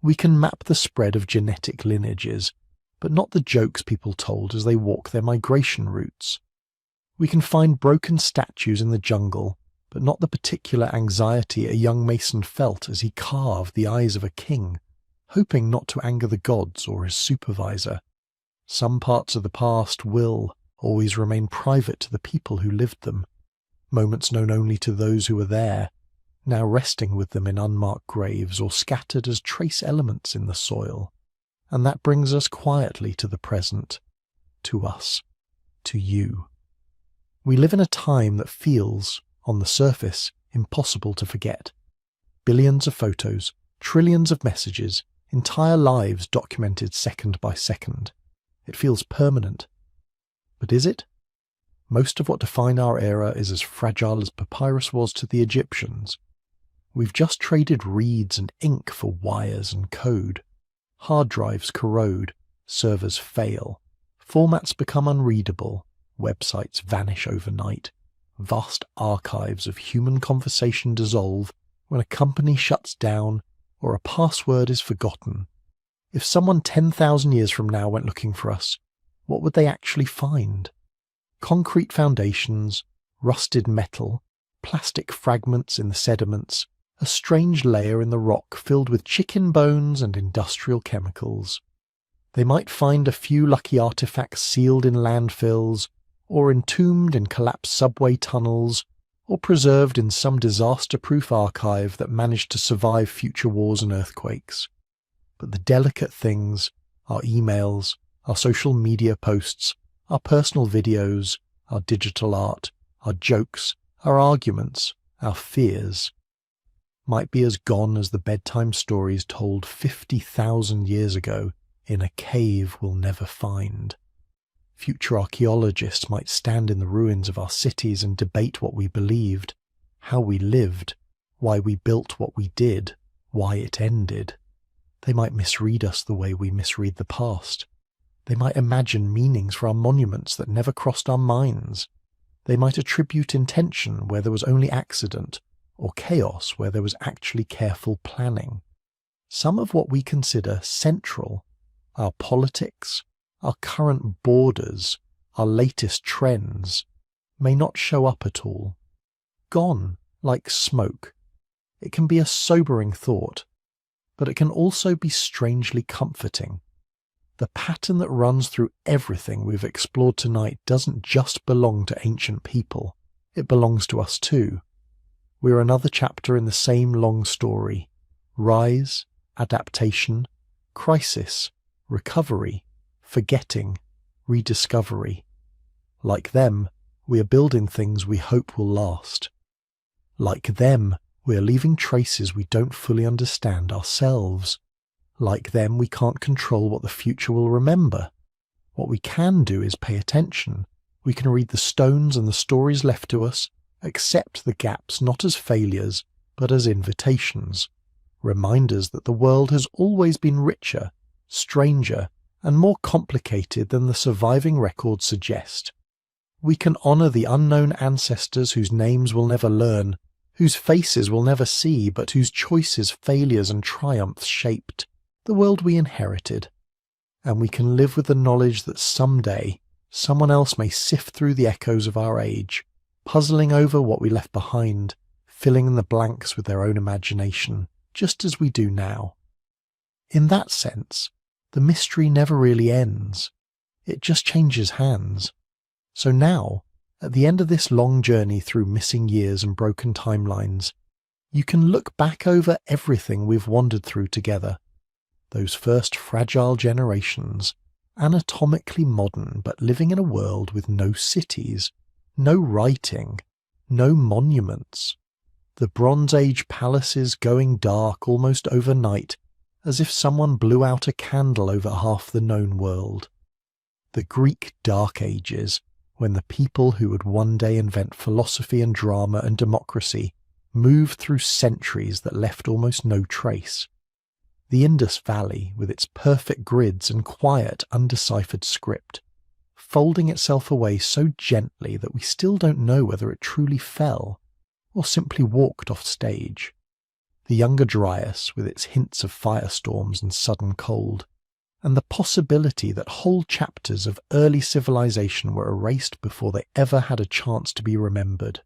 We can map the spread of genetic lineages, but not the jokes people told as they walk their migration routes. We can find broken statues in the jungle, but not the particular anxiety a young mason felt as he carved the eyes of a king, hoping not to anger the gods or his supervisor. Some parts of the past will always remain private to the people who lived them, moments known only to those who were there, now resting with them in unmarked graves or scattered as trace elements in the soil. And that brings us quietly to the present, to us, to you. We live in a time that feels, on the surface, impossible to forget. Billions of photos, trillions of messages, entire lives documented second by second. It feels permanent. But is it? Most of what defined our era is as fragile as papyrus was to the Egyptians. We've just traded reeds and ink for wires and code. Hard drives corrode, servers fail, formats become unreadable, websites vanish overnight, vast archives of human conversation dissolve when a company shuts down or a password is forgotten. If someone 10,000 years from now went looking for us, what would they actually find? Concrete foundations, rusted metal, plastic fragments in the sediments, a strange layer in the rock filled with chicken bones and industrial chemicals. They might find a few lucky artifacts sealed in landfills, or entombed in collapsed subway tunnels, or preserved in some disaster-proof archive that managed to survive future wars and earthquakes. But the delicate things, our emails, our social media posts, our personal videos, our digital art, our jokes, our arguments, our fears, might be as gone as the bedtime stories told 50,000 years ago in a cave we'll never find. Future archaeologists might stand in the ruins of our cities and debate what we believed, how we lived, why we built what we did, why it ended. They might misread us the way we misread the past. They might imagine meanings for our monuments that never crossed our minds. They might attribute intention where there was only accident, or chaos where there was actually careful planning. Some of what we consider central, our politics, our current borders, our latest trends, may not show up at all. Gone like smoke. It can be a sobering thought, but it can also be strangely comforting. The pattern that runs through everything we've explored tonight doesn't just belong to ancient people, it belongs to us too. We're another chapter in the same long story: rise, adaptation, crisis, recovery, forgetting, rediscovery. Like them, we are building things we hope will last. Like them, we are leaving traces we don't fully understand ourselves. Like them, we can't control what the future will remember. What we can do is pay attention. We can read the stones and the stories left to us, accept the gaps not as failures, but as invitations. Reminders that the world has always been richer, stranger, and more complicated than the surviving records suggest. We can honour the unknown ancestors whose names we'll never learn, whose faces we'll never see, but whose choices, failures, and triumphs shaped the world we inherited. and we can live with the knowledge that someday someone else may sift through the echoes of our age, puzzling over what we left behind, filling in the blanks with their own imagination, just as we do now. In that sense, the mystery never really ends. It just changes hands. So now, at the end of this long journey through missing years and broken timelines, you can look back over everything we've wandered through together. Those first fragile generations, anatomically modern but living in a world with no cities, no writing, no monuments. The Bronze Age palaces going dark almost overnight, as if someone blew out a candle over half the known world. The Greek Dark Ages, when the people who would one day invent philosophy and drama and democracy moved through centuries that left almost no trace. The Indus Valley, with its perfect grids and quiet, undeciphered script, folding itself away so gently that we still don't know whether it truly fell or simply walked off stage. The Younger Dryas, with its hints of firestorms and sudden cold, and the possibility that whole chapters of early civilization were erased before they ever had a chance to be remembered.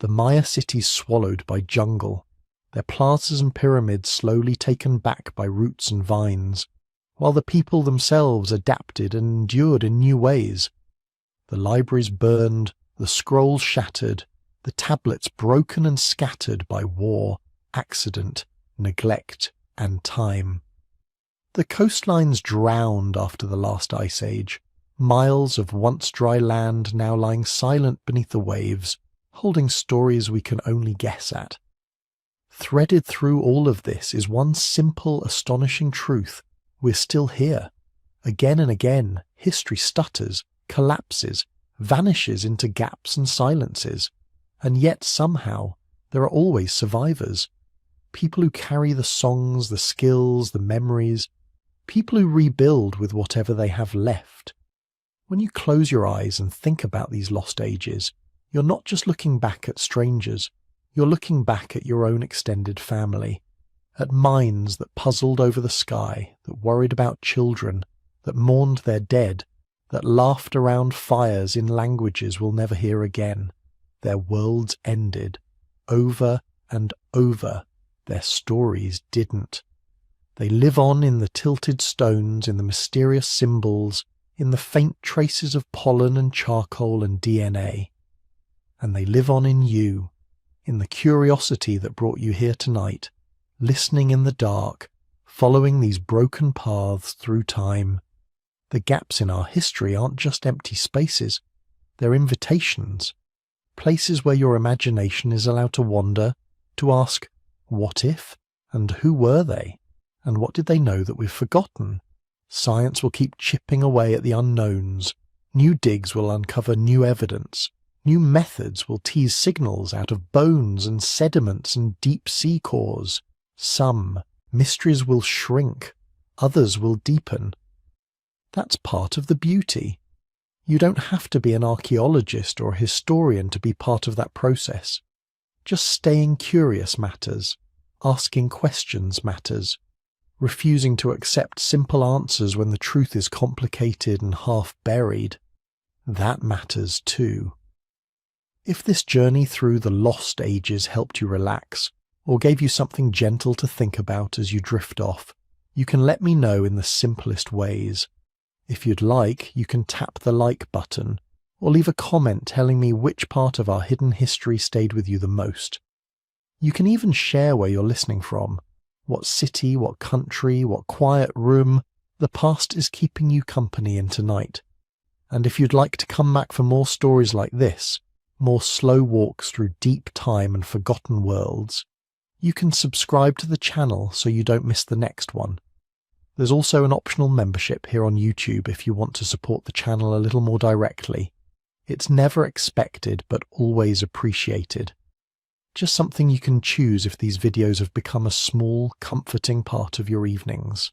The Maya cities swallowed by jungle, their plazas and pyramids slowly taken back by roots and vines, while the people themselves adapted and endured in new ways. The libraries burned, the scrolls shattered, the tablets broken and scattered by war, accident, neglect, and time. The coastlines drowned after the last ice age, miles of once dry land now lying silent beneath the waves, holding stories we can only guess at. Threaded through all of this is one simple, astonishing truth. We're still here. Again and again, history stutters, collapses, vanishes into gaps and silences, and yet somehow there are always survivors. People who carry the songs, the skills, the memories, people who rebuild with whatever they have left. When you close your eyes and think about these lost ages, you're not just looking back at strangers, you're looking back at your own extended family, at minds that puzzled over the sky, that worried about children, that mourned their dead, that laughed around fires in languages we'll never hear again. Their worlds ended. Over and over, their stories didn't. They live on in the tilted stones, in the mysterious symbols, in the faint traces of pollen and charcoal and DNA. And they live on in you, in the curiosity that brought you here tonight, listening in the dark, following these broken paths through time. The gaps in our history aren't just empty spaces, they're invitations, places where your imagination is allowed to wander, to ask, what if, and who were they, and what did they know that we've forgotten? Science will keep chipping away at the unknowns, new digs will uncover new evidence, new methods will tease signals out of bones and sediments and deep sea cores. Some mysteries will shrink, others will deepen. That's part of the beauty. You don't have to be an archaeologist or a historian to be part of that process. Just staying curious matters, asking questions matters, refusing to accept simple answers when the truth is complicated and half buried. That matters too. If this journey through the lost ages helped you relax, or gave you something gentle to think about as you drift off, you can let me know in the simplest ways. If you'd like, you can tap the like button, or leave a comment telling me which part of our hidden history stayed with you the most. You can even share where you're listening from, what city, what country, what quiet room the past is keeping you company in tonight. And if you'd like to come back for more stories like this, more slow walks through deep time and forgotten worlds, you can subscribe to the channel so you don't miss the next one. There's also an optional membership here on YouTube if you want to support the channel a little more directly. It's never expected but always appreciated. Just something you can choose if these videos have become a small, comforting part of your evenings.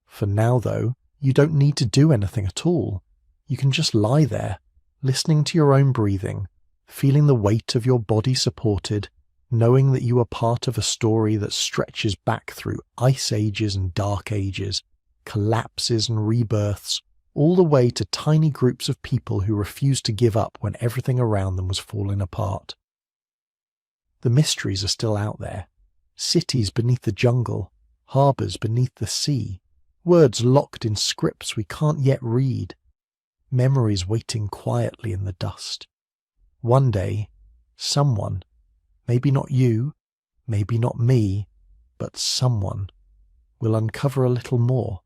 For now though, you don't need to do anything at all. You can just lie there, listening to your own breathing, feeling the weight of your body supported, knowing that you are part of a story that stretches back through ice ages and dark ages, collapses and rebirths, all the way to tiny groups of people who refused to give up when everything around them was falling apart. The mysteries are still out there. Cities beneath the jungle, harbours beneath the sea, words locked in scripts we can't yet read, memories waiting quietly in the dust. One day, someone, maybe not you, maybe not me, but someone, will uncover a little more.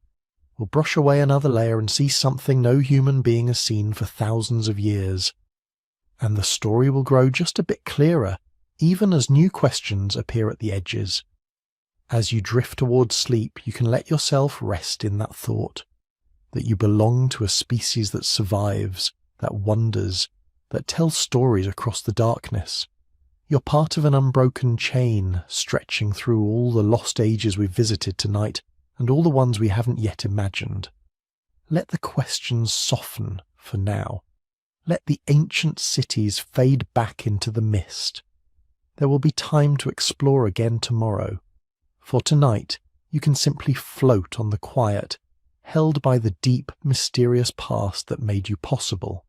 We'll brush away another layer and see something no human being has seen for thousands of years. And the story will grow just a bit clearer, even as new questions appear at the edges. As you drift towards sleep, you can let yourself rest in that thought, that you belong to a species that survives, that wonders, that tells stories across the darkness. You're part of an unbroken chain stretching through all the lost ages we've visited tonight and all the ones we haven't yet imagined. Let the questions soften for now. Let the ancient cities fade back into the mist. There will be time to explore again tomorrow. For tonight, you can simply float on the quiet, held by the deep, mysterious past that made you possible.